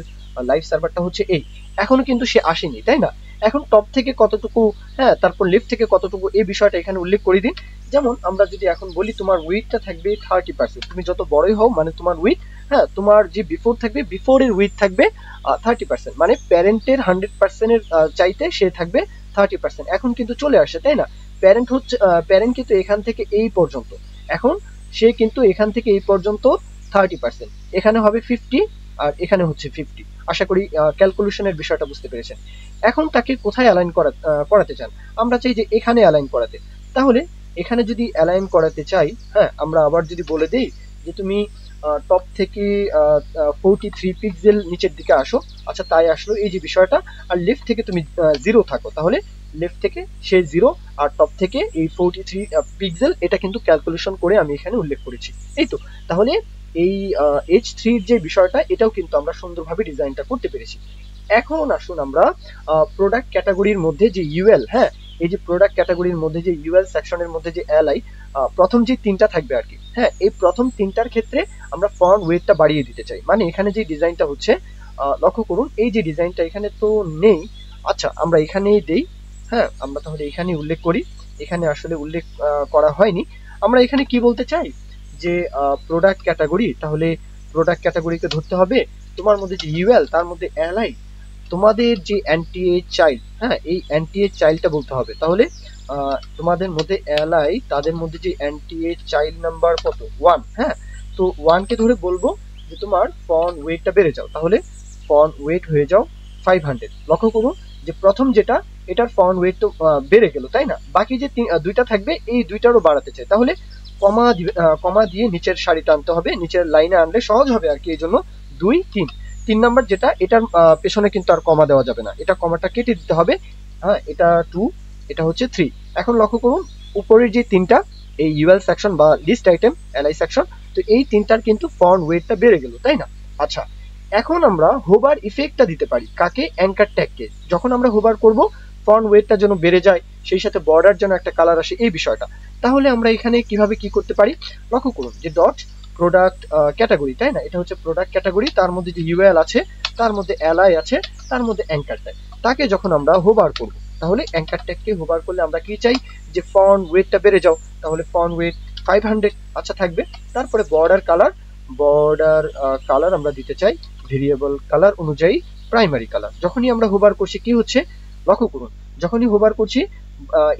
লাইভ সার্ভারটা হচ্ছে এই, এখনো কিন্তু সে আসেনি, তাই না? এখন টপ থেকে কতটুকু, হ্যাঁ তারপর লেফট থেকে কতটুকু, এই বিষয়টা এখানে উল্লেখ করে দিন। যেমন আমরা যদি এখন বলি তোমার উইথটা থাকবে 30%, তুমি যত বড়ই হও মানে তোমার উইথ, হ্যাঁ তোমার যে বিফোর থাকবে বিফোরের উইথ থাকবে 30%, মানে প্যারেন্টের 100% এর চাইতে সে থাকবে 30%। এখন কিন্তু চলে আসে, তাই না? প্যারেন্ট হচ্ছে প্যারেন্ট কিন্তু এখান থেকে এই পর্যন্ত, এখন সে কিন্তু এখান থেকে এই পর্যন্ত 30%, এখানে হবে 50 আর এখানে হচ্ছে 50। আশা করি ক্যালকুলেশনের বিষয়টা বুঝতে পেরেছেন। এখন তাকে কোথায় অ্যালাইন করাতে চান, আমরা চাই যে এখানে অ্যালাইন করাতে। তাহলে এখানে যদি অ্যালাইন করাতে চাই, হ্যাঁ আমরা আবার যদি বলে দেই যে তুমি টপ থেকে 43 পিক্সেল নিচের দিকে আসো। আচ্ছা তাই আসলো, এই যে বিষয়টা। আর লেফট থেকে তুমি 0 থাকো, তাহলে লেফট থেকে সে 0 আর টপ থেকে এই 43 পিক্সেল, এটা কিন্তু ক্যালকুলেশন করে আমি এখানে উল্লেখ করেছি। এই তো, তাহলে এই H3 এর যে বিষয়টা এটাও কিন্তু আমরা সুন্দরভাবে ডিজাইনটা করতে পেরেছি। এখন আসুন আমরা প্রোডাক্ট ক্যাটাগরির মধ্যে যে ইউএল, হ্যাঁ এই যে প্রোডাক্ট ক্যাটাগরির মধ্যে যে ইউএল সেকশনের মধ্যে যে এলআই প্রথম যে তিনটা থাকবে আর কি, হ্যাঁ এই প্রথম তিনটার ক্ষেত্রে আমরা ফন্ট ওয়েটটা বাড়িয়ে দিতে চাই। মানে এখানে যে ডিজাইনটা হচ্ছে লক্ষ্য করুন এই যে ডিজাইনটা এখানে তো নেই, আচ্ছা আমরা এখানেই দেই। হ্যাঁ আমরা তাহলে এখানে উল্লেখ করি, এখানে আসলে উল্লেখ করা হয়নি। আমরা এখানে কি বলতে চাই যে প্রোডাক্ট ক্যাটাগরি, তাহলে প্রোডাক্ট ক্যাটাগরিকে ধরতে হবে তোমার মধ্যে যে ইউএল তার মধ্যে এলআই, তোমাদের যে এনটিএ চাইল্ড, হ্যাঁ এই এনটিএ চাইল্ডটা বলতে হবে। তাহলে তোমাদের মধ্যে এলআই তাদের মধ্যে যে এনটিএ চাইল্ড নাম্বার কত 1, হ্যাঁ তো 1 কে ধরে বলবো যে তোমার ফন্ট ওয়েটটা বেড়ে যাও, তাহলে ফন্ট ওয়েট হয়ে যাও 500। লক্ষ্য করুন যে প্রথম যেটা এটার ফন্ট ওয়েট তো বেড়ে গেল, তাই না? বাকি যে দুইটা থাকবে এই দুইটারও বাড়াতে চাই, তাহলে কমা দিয়ে নিচের সারিটা আনতে হবে, নিচের লাইনে আনলে সহজ হবে আর কি, এই জন্য 2 3। 3 নাম্বার যেটা, এটার পেছনে কিন্তু আর কমা দেওয়া যাবে না, এটা কমাটা কেটে দিতে হবে। হ্যাঁ, এটা 2, এটা হচ্ছে 3। এখন লক্ষ্য করুন উপরের যে তিনটা, এই ইউএল সেকশন বা লিস্ট আইটেম, এলআই সেকশন, তো এই তিনটার কিন্তু ফন্ট ওয়েটটা বেড়ে গেল, তাই না? আচ্ছা, এখন আমরা হোভার ইফেক্টটা দিতে পারি কাকে? অ্যাঙ্কার ট্যাগকে। যখন আমরা হোভার করব ফন্ট ওয়েটটা যেন বেড়ে যায়, সেই সাথে বর্ডার যেন একটা কালার আসে, এই বিষয়টা। তাহলে আমরা এখানে কিভাবে কি করতে পারি? লক্ষ্য করুন যে ডট প্রোডাক্ট ক্যাটাগরি, তাই না? এটা হচ্ছে প্রোডাক্ট ক্যাটাগরি, তার মধ্যে যে ইউএল আছে, তার মধ্যে এলআই আছে, তার মধ্যে অ্যাঙ্কার ট্যাগ, তাকে যখন আমরা হোভার করব, তাহলে অ্যাঙ্কার ট্যাগকে হোভার করলে আমরা কি চাই? যে ফন্ট ওয়েটটা বেড়ে যাও, তাহলে ফন্ট ওয়েট 500 আচ্ছা থাকবে। তারপরে বর্ডার কালার আমরা দিতে চাই ভেরিয়েবল কালার অনুযায়ী প্রাইমারি কালার। যখনই আমরা হোভার করছি কি হচ্ছে? লক্ষ্য করুন, যখনই হোভার করছি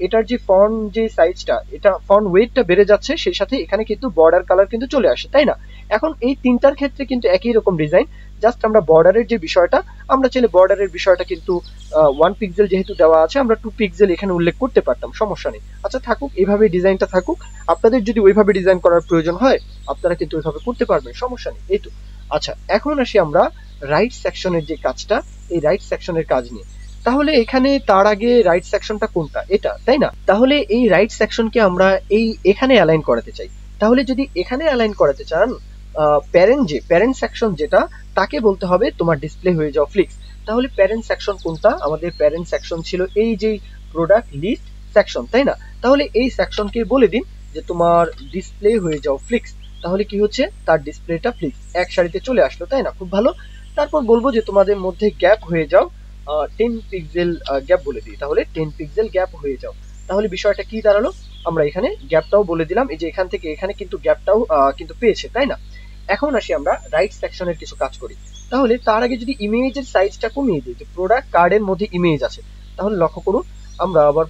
এটার যে ফন্ট যে সাইজটা, এটা ফন্ট ওয়েটটা বেড়ে যাচ্ছে, সেই সাথে এখানে কিন্তু বর্ডার কালার কিন্তু চলে আসে, তাই না? এখন এই তিনটার ক্ষেত্রে কিন্তু একই রকম ডিজাইন, জাস্ট আমরা বর্ডারের যে বিষয়টা, আমরা চাইলে বর্ডারের বিষয়টা কিন্তু 1 পিক্সেল যেহেতু দেওয়া আছে, আমরা 2 পিক্সেল এখানে উল্লেখ করতে পারতাম, সমস্যা নেই। আচ্ছা থাকুক, এইভাবে ডিজাইনটা থাকুক। আপনাদের যদি ওইভাবে ডিজাইন করার প্রয়োজন হয়, আপনারা কিন্তু ওইভাবে করতে পারবেন, সমস্যা নেই। এই তো। আচ্ছা, এখন আসি আমরা রাইট সেকশনের যে কাজটা, এই রাইট সেকশনের কাজ নিয়ে। তাহলে এখানে তার আগে রাইট সেকশনটা কোনটা? এটা, তাই না? তাহলে এই রাইট সেকশনকে আমরা এখানে অ্যালাইন করাতে চাই। তাহলে যদি এখানে অ্যালাইন করাতে চান, প্যারেন্ট সেকশন যেটা, তাকে বলতে হবে তোমার ডিসপ্লে হয়ে যাও ফ্লিক্স। তাহলে প্যারেন্ট সেকশন কোনটা? আমাদের প্যারেন্ট সেকশন ছিল এই যে প্রোডাক্ট লিস্ট সেকশন, তাই না? তাহলে এই সেকশনকে বলে দিন যে তোমার ডিসপ্লে হয়ে যাও ফ্লিক্স। তাহলে কি হচ্ছে? তার ডিসপ্লেটা ফ্লিক্স, এক সারিতে চলে আসলো, তাই না? খুব ভালো। তারপর বলবো যে তোমাদের মধ্যে গ্যাপ হয়ে যাও 10 পিক্সেল গ্যাপ বলে দিই, তাহলে 10 পিক্সেল গ্যাপ হয়ে যাও। তাহলে বিষয়টা কি দাঁড়ালো? আমরা এখানে গ্যাপটাও বলে দিলাম, এই যে এখান থেকে এখানে কিন্তু গ্যাপটাও কিন্তু পেয়েছে, তাই না? এখন আসি আমরা রাইট সেকশনের কিছু কাজ করি। তাহলে তার আগে যদি ইমেজের সাইজটা কমিয়ে দিই, যে প্রোডাক্ট কার্ডের মধ্যে ইমেজ আছে, তাহলে লক্ষ্য করুন আমরা আবার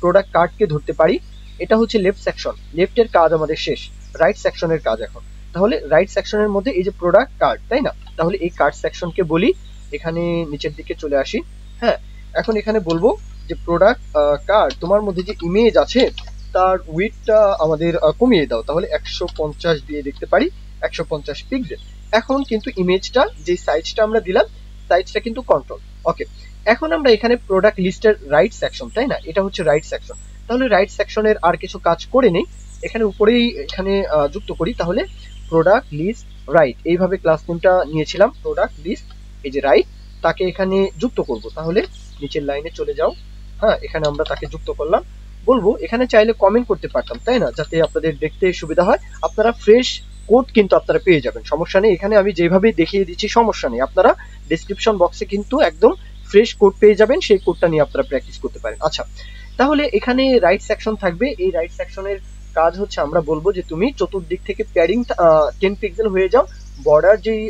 প্রোডাক্ট কার্ডকে ধরতে পারি। এটা হচ্ছে লেফট সেকশন, লেফটের কাজ আমাদের শেষ, রাইট সেকশনের কাজ এখন। তাহলে রাইট সেকশনের মধ্যে এই যে প্রোডাক্ট কার্ড, তাই না? তাহলে এই কার্ড সেকশনকে বলি, এখানে নিচের দিকে চলে আসি। হ্যাঁ, এখন এখানে বলবো যে প্রোডাক্ট কার্ড, তোমার মধ্যে যে ইমেজ আছে তার উইডথটা আমাদের কমিয়ে দাও, তাহলে 150 দিয়ে দেখতে পারি, 150 পিক্সেল। এখন কিন্তু ইমেজটা যে সাইজটা আমরা দিলাম, সাইজটা কিন্তু কন্ট্রোল। ওকে, এখন আমরা এখানে প্রোডাক্ট লিস্টের রাইট সেকশন, তাই না? এটা হচ্ছে রাইট সেকশন। তাহলে রাইট সেকশনের আর কিছু কাজ করে নেই, এখানে উপরেই এখানে যুক্ত করি। তাহলে প্রোডাক্ট লিস্ট রাইট, এইভাবে ক্লাস নেমটা নিয়েছিলাম, প্রোডাক্ট লিস্ট, এই যে রাইট, তাকে এখানে যুক্ত করব। তাহলে নিচের লাইনে চলে যাও। হ্যাঁ, এখানে আমরা তাকে যুক্ত করলাম। বলবো এখানে চাইলে কমেন্ট করতে পারতাম, তাই না? যাতে আপনাদের দেখতে সুবিধা হয়। আপনারা ফ্রেশ কোড কিন্তু আপনারা পেয়ে যাবেন, সমস্যা নেই। এখানে আমি যেভাবে দেখিয়ে দিচ্ছি সমস্যা নেই, আপনারা ডেসক্রিপশন বক্সে কিন্তু একদম ফ্রেশ কোড পেয়ে যাবেন, সেই কোডটা নিয়ে আপনারা প্র্যাকটিস করতে পারেন। আচ্ছা, তাহলে এখানে রাইট সেকশন থাকবে। এই রাইট সেকশনের কাজ হচ্ছে আমরা বলবো যে তুমি চতুর্দিক থেকে প্যাডিং 10 পিক্সেল হয়ে যাও, বর্ডার যেই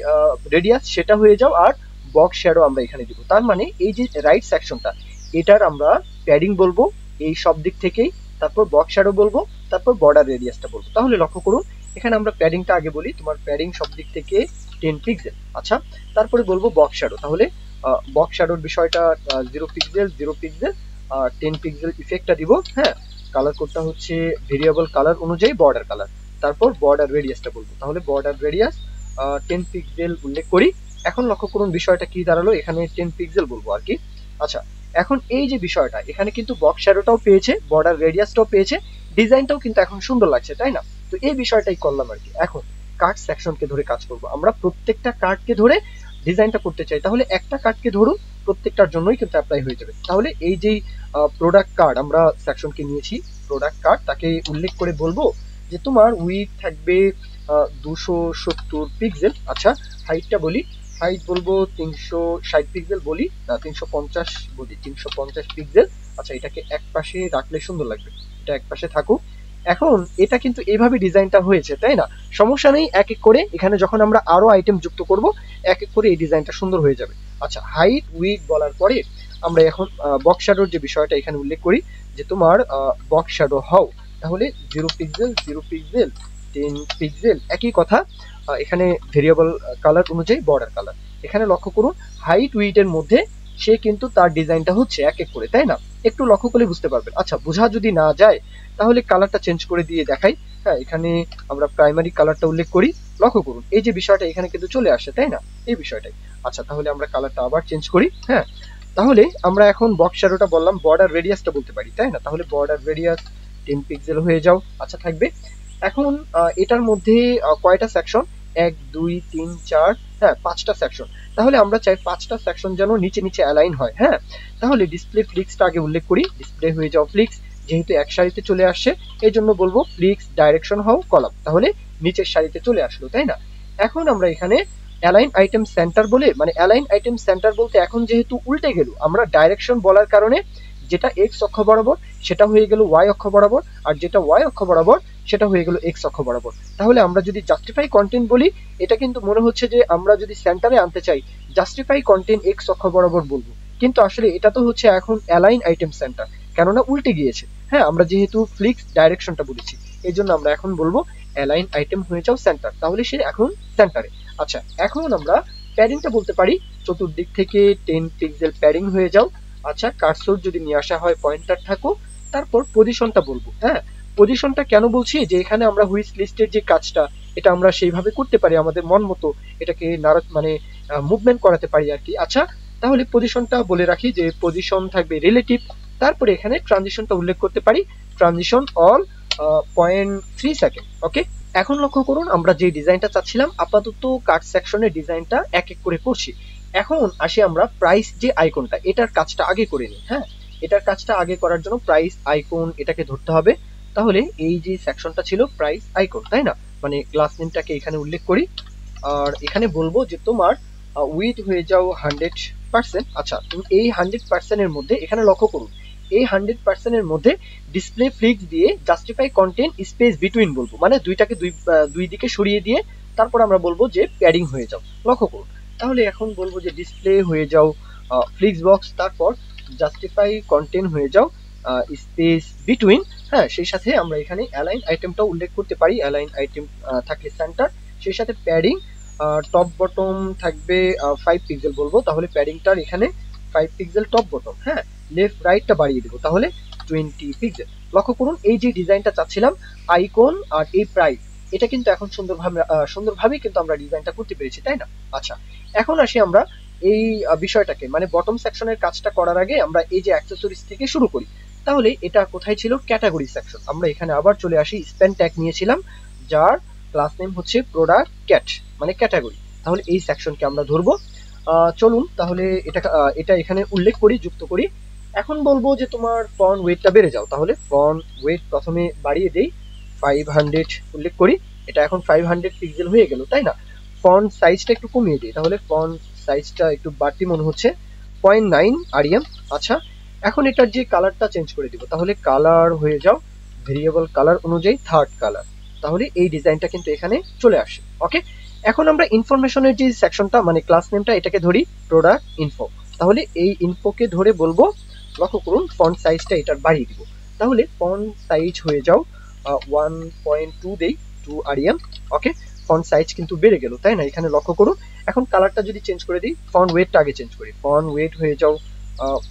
রেডিয়াস সেটা হয়ে যাও, আর বক্স শ্যাডো আমরা এখানে দিব। তার মানে এই যে রাইট সেকশনটা, এটার আমরা প্যাডিং বলবো এই সব দিক থেকেই, তারপর বক্স শ্যাডো বলবো, তারপর বর্ডার রেডিয়াসটা বলবো। তাহলে লক্ষ্য করুন এখানে আমরা প্যাডিংটা আগে বলি, তোমার প্যাডিং সব দিক থেকে 10 পিক্সেল। আচ্ছা, তারপরে বলবো বক্স শ্যাডো। তাহলে বক্স শ্যাডোর বিষয়টা 0 পিক্সেল 0 পিক্সেল 10 পিক্সেল ইফেক্টটা দিব। হ্যাঁ, কালার কোডটা হচ্ছে ভেরিয়েবল কালার অনুযায়ী বর্ডার কালার। তারপর বর্ডার রেডিয়াসটা বলবো, তাহলে বর্ডার রেডিয়াস 10 পিক্সেল উল্লেখ করি। এখন লক্ষ্য করুন বিষয়টা কি দাঁড়ালো, এখানে 10 পিক্সেল বলবো আর কি। আচ্ছা, এখন এই যে বিষয়টা, এখানে কিন্তু বক্স শ্যাডোটাও পেয়েছে, বর্ডার রেডিয়াসটাও পেয়েছে, ডিজাইনটাও কিন্তু এখন সুন্দর লাগছে, তাই না? তো এই বিষয়টাই করলাম আর কি। এখন কার্ড সেকশনকে ধরে কাজ করব, আমরা প্রত্যেকটা কার্ডকে ধরে ডিজাইনটা করতে চাই। তাহলে একটা কার্ডকে ধরুন, প্রত্যেকটার জন্যই কিন্তু অ্যাপ্লাই হয়ে যাবে। তাহলে এই যে প্রোডাক্ট কার্ড আমরা সেকশনকে নিয়েছি, প্রোডাক্ট কার্ড, তাকে উল্লেখ করে বলবো যে তোমার উইথ থাকবে 270 পিক্সেল। আচ্ছা, হাইটটা বলি, হাইট বলবো 360 পিক্সেল বলি, 350 বলি, 350 পিক্সেল। আচ্ছা, এটাকে এক পাশে রাখলে সুন্দর লাগবে, এটা এক পাশে থাকুক। এখন এটা কিন্তু এইভাবে ডিজাইনটা হয়েছে, তাই না? সমস্যা নেই, এক এক করে এখানে যখন আমরা আরো আইটেম যুক্ত করব, এক এক করে এই ডিজাইনটা সুন্দর হয়ে যাবে। আচ্ছা, হাইট উইথ বলার পরে আমরা এখন বক্স শ্যাডোর যে বিষয়টা এখানে উল্লেখ করি, যে তোমার বক্স শ্যাডো হও। তাহলে 0 পিক্সেল 0 পিক্সেল 10 পিক্সেল, একই কথা। এখানে ভেরিয়েবল কালার অনুযায়ী বর্ডার কালার। এখানে লক্ষ্য করুন হাইট উইথের মধ্যে সে কিন্তু তার ডিজাইনটা হচ্ছে এক এক করে, তাই না? একটু লক্ষ্য করলে বুঝতে পারবেন। আচ্ছা, বোঝা যদি না যায় তাহলে কালারটা চেঞ্জ করে দিয়ে দেখাই। হ্যাঁ, এখানে আমরা প্রাইমারি কালারটা উল্লেখ করি। লক্ষ্য করুন এই যে বিষয়টা এখানে কিন্তু চলে আসে, তাই না? এই বিষয়টাই। আচ্ছা, তাহলে আমরা কালারটা আবার চেঞ্জ করি। হ্যাঁ, তাহলে আমরা এখন বক্স শ্যাডোটা বললাম, বর্ডার রেডিয়াসটা বলতে পারি, তাই না? তাহলে বর্ডার রেডিয়াস 10 পিক্সেল হয়ে যাও। আচ্ছা, থাকবে। এখন এটার মধ্যে কয়টা সেকশন? 1 2 3 4, হ্যাঁ 5টা সেকশন। তাহলে আমরা চাই 5টা সেকশন যেন নিচে নিচে অ্যালাইন হয়। হ্যাঁ, তাহলে ডিসপ্লে ফ্লিক্সটা আগে উল্লেখ করি। ডিসপ্লে হয়ে যাও ফ্লিক্স, যেহেতু এক সারিতে চলে আসছে এই জন্য বলবো ফ্লিক্স ডাইরেকশন হও কলাম, তাহলে নিচের সারিতে চলে আসলো, তাই না? এখন আমরা এখানে অ্যালাইন আইটেম সেন্টার বলে, মানে অ্যালাইন আইটেম সেন্টার বলতে এখন যেহেতু উল্টে গেল, আমরা ডাইরেকশন বলার কারণে যেটা এক্স অক্ষ বরাবর সেটা হয়ে গেল ওয়াই অক্ষ বরাবর, আর যেটা ওয়াই অক্ষ বরাবর সেটা হয়ে গেল এক্স অক্ষ বরাবর। তাহলে আমরা যদি জাস্টিফাই কন্টেন্ট বলি, এটা কিন্তু মনে হচ্ছে যে আমরা যদি সেন্টারে আনতে চাই জাস্টিফাই কন্টেন্ট এক্স অক্ষ বরাবর বলবো, কিন্তু আসলে এটা তো হচ্ছে এখন অ্যালাইন আইটেম সেন্টার, কেননা উল্টে গিয়েছে। হ্যাঁ, আমরা যেহেতু ফ্লিক্স ডাইরেকশনটা বলেছি এই জন্য আমরা এখন বলবো অ্যালাইন আইটেম হয়ে যাও সেন্টার, তাহলে সে এখন সেন্টারে। আচ্ছা, এখন আমরা প্যাডিংটা বলতে পারি, চতুর্দিক থেকে 10 পিক্সেল প্যাডিং হয়ে যাও। আচ্ছা, কার্সর যদি নিয়ে আসা হয় পয়েন্টার থাকো, তারপর পজিশনটা বলবো। হ্যাঁ, পজিশনটা কেন বলছি, যে এখানে আমরা হুইচ লিস্টের যে কাজটা এটা আমরা সেইভাবে করতে পারি আমাদের মন মতো, এটাকে মানে মুভমেন্ট করাতে পারি আর কি। আচ্ছা, তাহলে পজিশনটা বলে রাখি যে পজিশন থাকবে রিলেটিভ, তারপরে এখানে ট্রানজিশনটা উল্লেখ করতে পারি, ট্রানজিশন অন 0.3 সেকেন্ড। ওকে, এখন লক্ষ্য করুন আমরা যে ডিজাইনটা চাচ্ছিলাম, আপাতত কাট সেকশনের ডিজাইনটা এক এক করে করছি। এখন আসি আমরা প্রাইস যে আইকনটা, এটার কাজটা আগে করে নিই। হ্যাঁ, এটার কাজটা আগে করার জন্য প্রাইস আইকন এটাকে ধরতে হবে। তাহলে এই যে সেকশনটা ছিল প্রাইস আইকন, তাই না? মানে ক্লাস নেমটাকে এখানে উল্লেখ করি, আর এখানে বলবো যে তোমার উইথ হয়ে যাও 100%। আচ্ছা, তুমি এই 100% এর মধ্যে এখানে লক্ষ্য করুন, এই 100% এর মধ্যে ডিসপ্লে ফ্লিক্স দিয়ে জাস্টিফাই কন্টেন্ট স্পেস বিটুইন বলবো, মানে দুইটাকে দুই দিকে সরিয়ে দিয়ে তারপর আমরা বলবো যে প্যাডিং হয়ে যাও। লক্ষ্য করুন, তাহলে এখন বলবো যে ডিসপ্লে হয়ে যাও ফ্লিক্স বক্স, তারপর জাস্টিফাই কন্টেন্ট হয়ে যাও স্পেস বিটুইন। হ্যাঁ, সেই সাথে আমরা এখানে অ্যালাইন আইটেমটা উল্লেখ করতে পারি, অ্যালাইন আইটেম থাকলে সেন্টার, সেই সাথে প্যাডিং টপ বটম থাকবে 5 পিক্সেল বলবো, তাহলে প্যাডিংটার এখানে 5 পিক্সেল টপ বটম। হ্যাঁ, লেফট রাইটটা বাড়িয়ে দেবো, তাহলে 20 পিক্সেল। লক্ষ্য করুন এই যে ডিজাইনটা চাচ্ছিলাম আইকন আর এই প্রাইস, এটা কিন্তু এখন সুন্দরভাবে কিন্তু আমরা ডিজাইনটা করতে পেরেছি, তাই না? আচ্ছা, এখন আসি আমরা এই বিষয়টাকে, মানে বটম সেকশনের কাজটা করার আগে আমরা এই যে অ্যাক্সেসরিজ থেকে শুরু করি। তাহলে এটা কোথায় ছিল? Category section. আমরা এখানে আবার চলে আসি, স্প্যান ট্যাগ নিয়েছিলাম যার ক্লাস নেম হচ্ছে প্রোডাক্ট ক্যাট, মানে ক্যাটাগরি। তাহলে এই সেকশনকে আমরা ধরবো। চলুন তাহলে এটা এখানে উল্লেখ করি, যুক্ত করি। এখন বলবো যে তোমার ফন্ট ওয়েটটা বেড়ে যাও, তাহলে ফন্ট ওয়েট প্রথমে বাড়িয়ে দেই, 500 উল্লেখ করি। এটা এখন 500 পিক্সেল হয়ে গেল, তাই না? ফন্ট সাইজটা একটু কমিয়ে দিই, তাহলে ফন্ট সাইজটা একটু বাড়তি মনে হচ্ছে, 0.9 আরইএম। আচ্ছা, এখন এটার যে কালারটা চেঞ্জ করে দিব, তাহলে কালার হয়ে যাও ভেরিয়েবল কালার অনুযায়ী থার্ড কালার, তাহলে এই ডিজাইনটা কিন্তু এখানে চলে আসে। ওকে, এখন আমরা ইনফরমেশনের যে সেকশনটা, মানে ক্লাস নেমটা এটাকে ধরি প্রোডাক্ট ইনফো, তাহলে এই ইনফোকে ধরে বলবো, লক্ষ্য করুন ফন্ট সাইজটা এটার বাড়িয়ে দিব, তাহলে ফন্ট সাইজ হয়ে যাও 1.2 দেই, 2 আরইএম। ওকে, ফন্ট সাইজ কিন্তু বেড়ে গেল, তাই না? এখানে লক্ষ্য করুন। এখন কালারটা যদি চেঞ্জ করে দিই, ফন্ট ওয়েটটা আগে চেঞ্জ করি, ফন্ট ওয়েট হয়ে যাও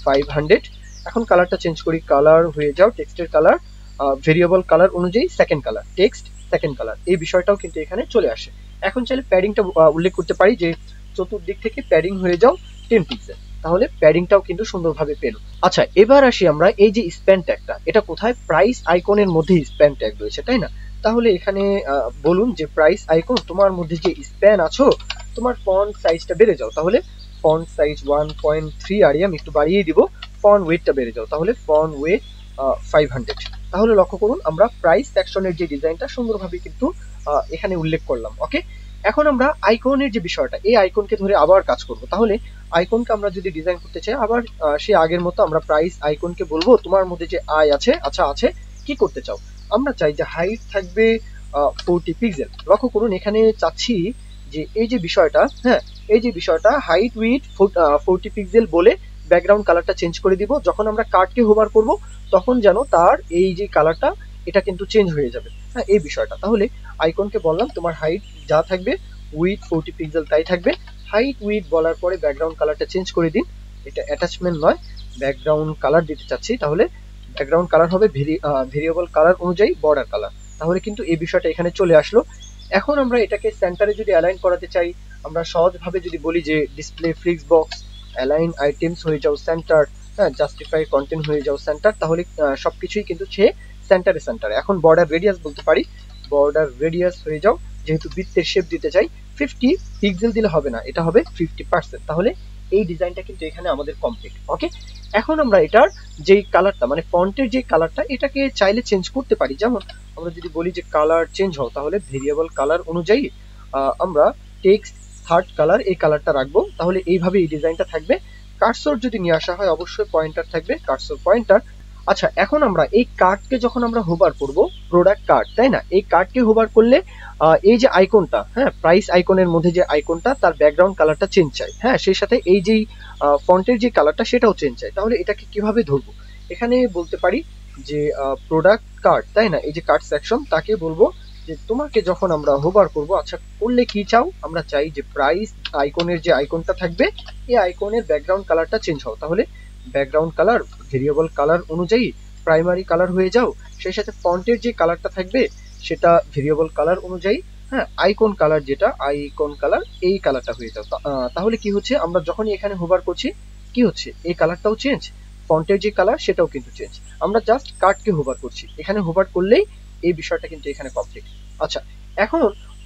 500। এখন কালারটা চেঞ্জ করি, কালার হয়ে যাও টেক্সটের কালার ভেরিয়েবল কালার অনুযায়ী second colour, text second colour, এই বিষয়টাও কিন্তু এখানে চলে আসে। এখন চাইলে প্যাডিংটা উল্লেখ করতে পারি যে চতুর্দিক থেকে প্যাডিং হয়ে যাও 10 পিক্সেল, তাহলে প্যাডিংটাও কিন্তু সুন্দরভাবে পেল। আচ্ছা, এবার আসি আমরা এই যে স্প্যান ট্যাগটা, এটা কোথায়? প্রাইস আইকনের মধ্যে স্প্যান ট্যাগ রয়েছে, তাই না? তাহলে এখানে বলুন যে প্রাইস আইকন তোমার মধ্যে যে স্প্যান আছো, তোমার ফন্ট সাইজটা বেড়ে যাও, তাহলে ফন্ট সাইজ 1.3 আরইএম একটু বাড়িয়ে দিব, ফন্ট ওয়েটটা বেড়ে যাও, তাহলে ফন্ট ওয়েট 500। তাহলে লক্ষ্য করুন আমরা প্রাইস সেকশনের যে ডিজাইনটা সুন্দরভাবে কিন্তু এখানে উল্লেখ করলাম। ওকে, এখন আমরা আইকনের যে বিষয়টা, এই আইকনকে ধরে আবার কাজ করব। তাহলে আইকনকে আমরা যদি ডিজাইন করতে চাই, আবার সে আগের মতো আমরা প্রাইস আইকনকে বলবো তোমার মধ্যে যে আই আছে, আচ্ছা আছে, কি করতে চাও? আমরা চাই যে হাইট থাকবে 40 পিক্সেল। লক্ষ্য করুন এখানে চাচ্ছি যে এই যে বিষয়টা, হ্যাঁ এই যে বিষয়টা হাইট উইথ 40 পিক্সেল বলে ব্যাকগ্রাউন্ড কালারটা চেঞ্জ করে দিব। যখন আমরা কার্ডকে হোভার করব তখন যেন তার এই যে কালারটা এটা কিন্তু চেঞ্জ হয়ে যাবে, হ্যাঁ এই বিষয়টা। তাহলে আইকনকে বললাম তোমার হাইট যা থাকবে উইথ 40 পিক্সেল তাই থাকবে। হাইট উইথ বলার পরে ব্যাকগ্রাউন্ড কালারটা চেঞ্জ করে দিন, এটা অ্যাটাচমেন্ট নয়, ব্যাকগ্রাউন্ড কালার দিতে চাচ্ছি, তাহলে ব্যাকগ্রাউন্ড কালার হবে ভেরিয়েবল কালার অনুযায়ী বর্ডার কালার, তাহলে কিন্তু এই বিষয়টা এখানে চলে আসলো। এখন আমরা এটাকে সেন্টারে যদি অ্যালাইন করাতে চাই, আমরা সহজভাবে যদি বলি যে display flicks box, align items হয়ে যাও সেন্টার, হ্যাঁ, জাস্টিফাই কন্টেন্ট হয়ে যাও সেন্টার, তাহলে সবকিছুই কিন্তু সে সেন্টারে। এখন বর্ডার রেডিয়াস বলতে পারি, বর্ডার রেডিয়াস হয়ে যাও, যেহেতু বৃত্তের শেপ দিতে চাই 50 পিক্সেল দিলে হবে না, এটা হবে 50%। তাহলে এই ডিজাইনটা কিন্তু এখানে আমাদের কমপ্লিট। ওকে, এখন আমরা এটার যেই কালারটা মানে ফন্টের যে কালারটা এটাকে চাইলে চেঞ্জ করতে পারি। যেমন আমরা যদি বলি যে কালার চেঞ্জ হও, তাহলে ভেরিয়েবল কালার অনুযায়ী আমরা টেক্সট থার্ড কালার এই কালারটা রাখবো। তাহলে এইভাবে এই ডিজাইনটা থাকবে। কার্সর যদি নিয়ে আসা হয় অবশ্যই পয়েন্টার থাকবে, কার্সর পয়েন্টার। আচ্ছা, এখন আমরা এই কার্ডকে যখন আমরা হোভার করব, প্রোডাক্ট কার্ড তাই না, এই কার্ডকে হোভার করলে এই যে আইকনটা, হ্যাঁ, প্রাইস আইকনের মধ্যে যে আইকনটা তার ব্যাকগ্রাউন্ড কালারটা চেঞ্জ চাই, হ্যাঁ, সেই সাথে এই যেই ফন্টের যে কালারটা সেটাও চেঞ্জ চাই। তাহলে এটাকে কিভাবে ধরবো, এখানে বলতে পারি যে প্রোডাক্ট কার্ড তাই না, এই যে কার্ড সেকশন, তাকে বলবো যে তোমাকে যখন আমরা হোভার করব, আচ্ছা করলে কি চাও, আমরা চাই যে প্রাইস আইকনের যে আইকনটা থাকবে এই আইকনের ব্যাকগ্রাউন্ড কালারটা চেঞ্জ হও। তাহলে ব্যাকগ্রাউন্ড কালার ভেরিয়েবল কালার অনুযায়ী প্রাইমারি কালার হয়ে যাও, সেই সাথে ফন্টের যে কালারটা থাকবে সেটা ভেরিয়েবল কালার অনুযায়ী, হ্যাঁ, আইকন কালার যেটা আইকন কালার এই কালারটা হয়ে যাও। তাহলে কি হচ্ছে, আমরা যখনই এখানে হোভার করছি কি হচ্ছে, এই কালারটাও চেঞ্জ, ফন্টের যে কালার সেটাও কিন্তু চেঞ্জ। আমরা জাস্ট কার্ডকে হোভার করছি, এখানে হোভার করলেই এই বিষয়টা কিন্তু এখানে কমপ্লিট। আচ্ছা, এখন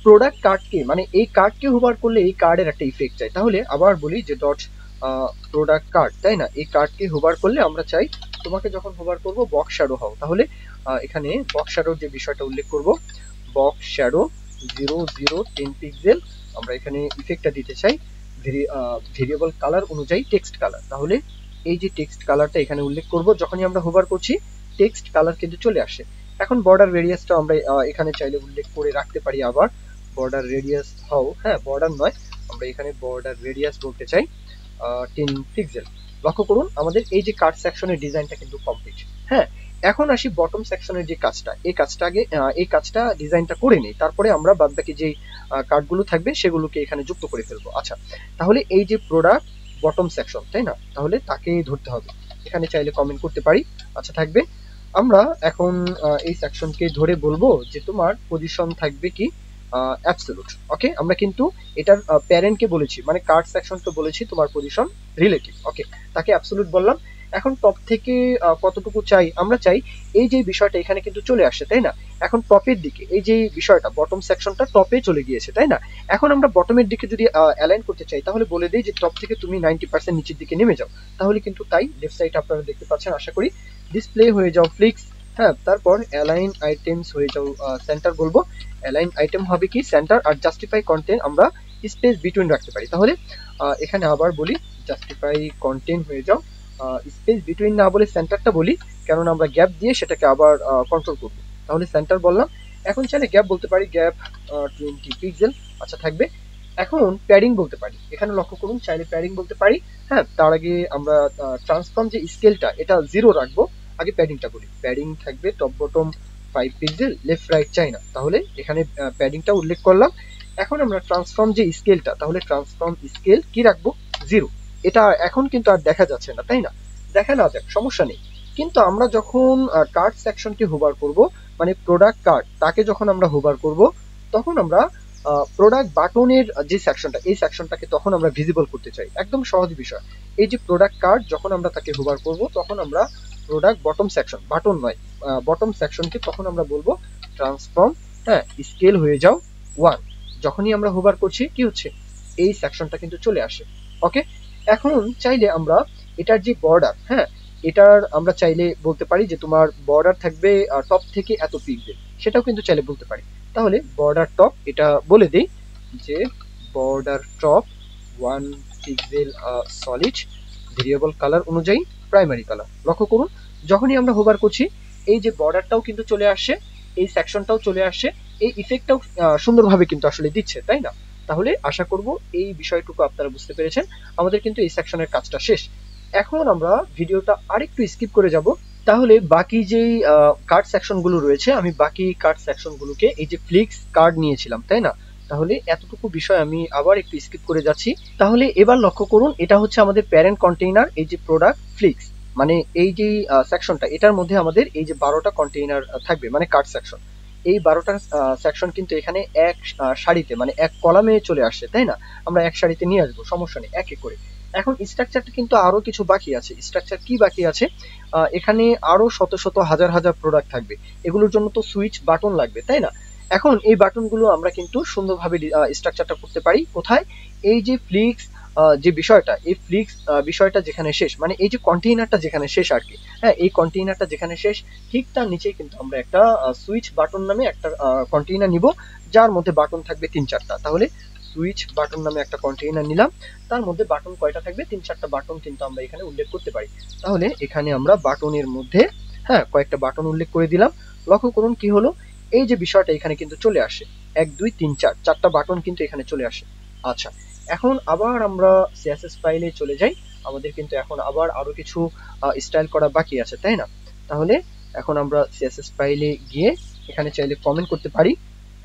প্রোডাক্ট কার্ডকে মানে এই কার্ডকে হোভার করলে এই কার্ডের একটা ইফেক্ট চাই। তাহলে আবার বলি যে ডট প্রোডাক্ট কার্ড তাই না, এই কার্ডকে হোভার করলে আমরা চাই তোমাকে যখন হোভার করব বক্স শ্যাডো হও। তাহলে এখানে বক্স শ্যাডোর যে বিষয়টা উল্লেখ করব, বক্স শ্যাডো 0 0 10 পিক্সেল, আমরা এখানে ইফেক্টটা দিতে চাই ভেরিয়েবল কালার অনুযায়ী টেক্সট কালার। তাহলে এই যে টেক্সট কালারটা এখানে উল্লেখ করব, যখনই আমরা হোভার করছি টেক্সট কালার কিন্তু চলে আসে। এখন বর্ডার রেডিয়াসটা আমরা এখানে চাইলে উল্লেখ করে রাখতে পারি, আবার বর্ডার রেডিয়াস হও, হ্যাঁ, বর্ডার নয়, আমরা এখানে বর্ডার রেডিয়াস বলতে চাই 10 পিক্সেল। লক্ষ্য করুন আমাদের এই যে কার্ড সেকশনের ডিজাইনটা কিন্তু কমপ্লিট। হ্যাঁ, এখন আসি বটম সেকশনের যে কাজটা, এই কাজটা আগে এই কাজটা ডিজাইনটা করে নেই, তারপরে আমরা বাদবাকি যেই কার্ডগুলো থাকবে সেগুলোকে এখানে যুক্ত করে ফেলবো। আচ্ছা, তাহলে এই যে প্রোডাক্ট বটম সেকশন তাই না, তাহলে তাকে ধরতে হবে, এখানে চাইলে কমেন্ট করতে পারি। আচ্ছা থাকবে, আমরা এখন এই সেকশনকে ধরে বলবো যে তোমার পজিশন থাকবে কি অ্যাবসলিউট। ওকে, আমরা কিন্তু এটার প্যারেন্টকে বলেছি মানে কার্ড সেকশনকে বলেছি তোমার পজিশন রিলেটিভ। ওকে, তাকে অ্যাবসলিউট বললাম। এখন টপ থেকে কতটুকু চাই, আমরা চাই এই যে বিষয়টা এখানে কিন্তু চলে আসছে তাই না, এখন টপের দিকে এই যে বিষয়টা বটম সেকশনটা টপে চলে গিয়েছে তাই না। এখন আমরা বটমের দিকে যদি অ্যালাইন করতে চাই তাহলে বলে দিই যে টপ থেকে তুমি 90% নিচের দিকে নেমে যাও, তাহলে কিন্তু তাই। লেফট সাইড আপনারা দেখতে পাচ্ছেন আশা করি, ডিসপ্লে হয়ে যাও ফ্লিক্স, হ্যাঁ, তারপর অ্যালাইন আইটেমস হয়ে যাও সেন্টার বলবো, অ্যালাইন আইটেম হবে কি সেন্টার, আর জাস্টিফাই কন্টেন্ট আমরা স্পেস বিটুইন রাখতে পারি। তাহলে এখানে আবার বলি জাস্টিফাই কন্টেন্ট হয়ে যাও, স্পেস বিটুইন না বলে সেন্টারটা বলি, কেননা আমরা গ্যাপ দিয়ে সেটাকে আবার কন্ট্রোল করবো। তাহলে সেন্টার বললাম। এখন চাইলে গ্যাপ বলতে পারি, গ্যাপ 20 পিক্সেল। আচ্ছা থাকবে। এখন প্যাডিং বলতে পারি, এখানে লক্ষ্য করুন চাইলে প্যাডিং বলতে পারি। হ্যাঁ, তার আগে আমরা ট্রান্সফর্ম যে স্কেলটা এটা 0 রাখবো, আগে প্যাডিংটা বলি, প্যাডিং থাকবে top bottom 5 pixel, left right চাই না, তাহলে এখানে প্যাডিংটা উল্লেখ করলাম। এখন আমরা ট্রান্সফর্ম যে স্কেলটা, তাহলে ট্রান্সফর্ম স্কেল কি রাখবো 0। এটা এখন কিন্তু আর দেখা যাচ্ছে না তাই না, দেখা না যাক সমস্যা নেই। কিন্তু আমরা যখন কার্ড সেকশনকে হোভার করব মানে প্রোডাক্ট কার্ড তাকে যখন আমরা হোভার করব, তখন আমরা প্রোডাক্ট বাটনের যে সেকশনটা এই সেকশনটাকে তখন আমরা ভিজিবল করতে চাই। একদম সহজ বিষয়, এই যে প্রোডাক্ট কার্ড যখন আমরা তাকে হোভার করব তখন আমরা প্রোডাক্ট বটম সেকশন, বাটন নয়, বটম সেকশনকে তখন আমরা বলবো ট্রান্সফর্ম, হ্যাঁ, স্কেল হয়ে যাও 1। যখনই আমরা হোভার করছি কি হচ্ছে, এই সেকশনটা কিন্তু চলে আসে। ওকে, এখন চাইলে আমরা এটার যে বর্ডার, হ্যাঁ, এটার আমরা চাইলে বলতে পারি যে তোমার বর্ডার থাকবে টপ থেকে এত পিক্সেল, সেটাও কিন্তু চাইলে বলতে পারি। তাহলে বর্ডার টপ এটা বলে দিই যে border top 1 pixel solid, variable colour অনুযায়ী প্রাইমারি কালার। লক্ষ্য করুন যখনই আমরা হোভার করছি এই যে বর্ডারটাও কিন্তু চলে আসে, এই সেকশনটাও চলে আসে, এই ইফেক্টটাও সুন্দরভাবে কিন্তু আসলে দিচ্ছে তাই না। তাহলে আশা করব এই বিষয়টুকু আপনারা বুঝতে পেরেছেন। আমাদের কিন্তু এই সেকশনের কাজটা শেষ। এখন আমরা ভিডিওটা আরেকটু স্কিপ করে যাব, তাহলে বাকি যেই কার্ড সেকশনগুলো রয়েছে আমি বাকি কার্ড সেকশনগুলোকে এই যে ফ্লিক্স কার্ড নিয়েছিলাম তাই না, তাহলে এতটুকু বিষয় আমি আবার একটু স্কিপ করে যাচ্ছি। তাহলে এবার লক্ষ্য করুন এটা হচ্ছে আমাদের প্যারেন্ট কন্টেইনার, এই যে প্রোডাক্ট ফ্লিক্স মানে এই যে সেকশনটা এটার মধ্যে আমাদের এই যে 12টা কন্টেইনার থাকবে মানে কার্ড সেকশন। এই 12টা সেকশন কিন্তু এখানে এক সারিতে মানে এক কলামে চলে আসছে, তাই না? আমরা এক সারিতে নিয়ে আসবো, সমস্যা নেই, এক এক করে। এখন স্ট্রাকচারটা কিন্তু আরো কিছু বাকি আছে। স্ট্রাকচার কি বাকি আছে? এখানে আরো শত শত হাজার হাজার প্রোডাক্ট থাকবে। এগুলোর জন্য তো সুইচ বাটন লাগবে, তাই না? এখন এই বাটনগুলো আমরা কিন্তু সুন্দরভাবে স্ট্রাকচারটা করতে পারি কোথায়? এই যে ফ্লিক্স যে বিষয়টা, এই ফ্লিক্স বিষয়টা যেখানে শেষ, মানে এই যে কন্টেইনারটা যেখানে শেষ আর কি, হ্যাঁ, এই কন্টেইনারটা যেখানে শেষ ঠিক তার নিচেই কিন্তু আমরা একটা সুইচ বাটন নামে একটা কন্টেইনার নিব, যার মধ্যে বাটন থাকবে 3-4টা। তাহলে সুইচ বাটন নামে একটা কন্টেইনার নিলাম, তার মধ্যে বাটন কয়টা থাকবে? 3-4টা বাটন কিন্তু আমরা এখানে উল্লেখ করতে পারি। তাহলে এখানে আমরা বাটনের মধ্যে, হ্যাঁ, কয়েকটা বাটন উল্লেখ করে দিলাম। লক্ষ্য করুন কি হলো, এই যে বিষয়টা এখানে কিন্তু চলে আসে, 1 2 3 4 4টা বাটন কিন্তু এখানে চলে আসে। আচ্ছা, এখন আবার আমরা সিএসএস ফাইলে চলে যাই। আমাদের কিন্তু এখন আবার আরো কিছু স্টাইল করা বাকি আছে, তাই না? তাহলে এখন আমরা সিএসএস ফাইলে গিয়ে এখানে চাইলে কমেন্ট করতে পারি।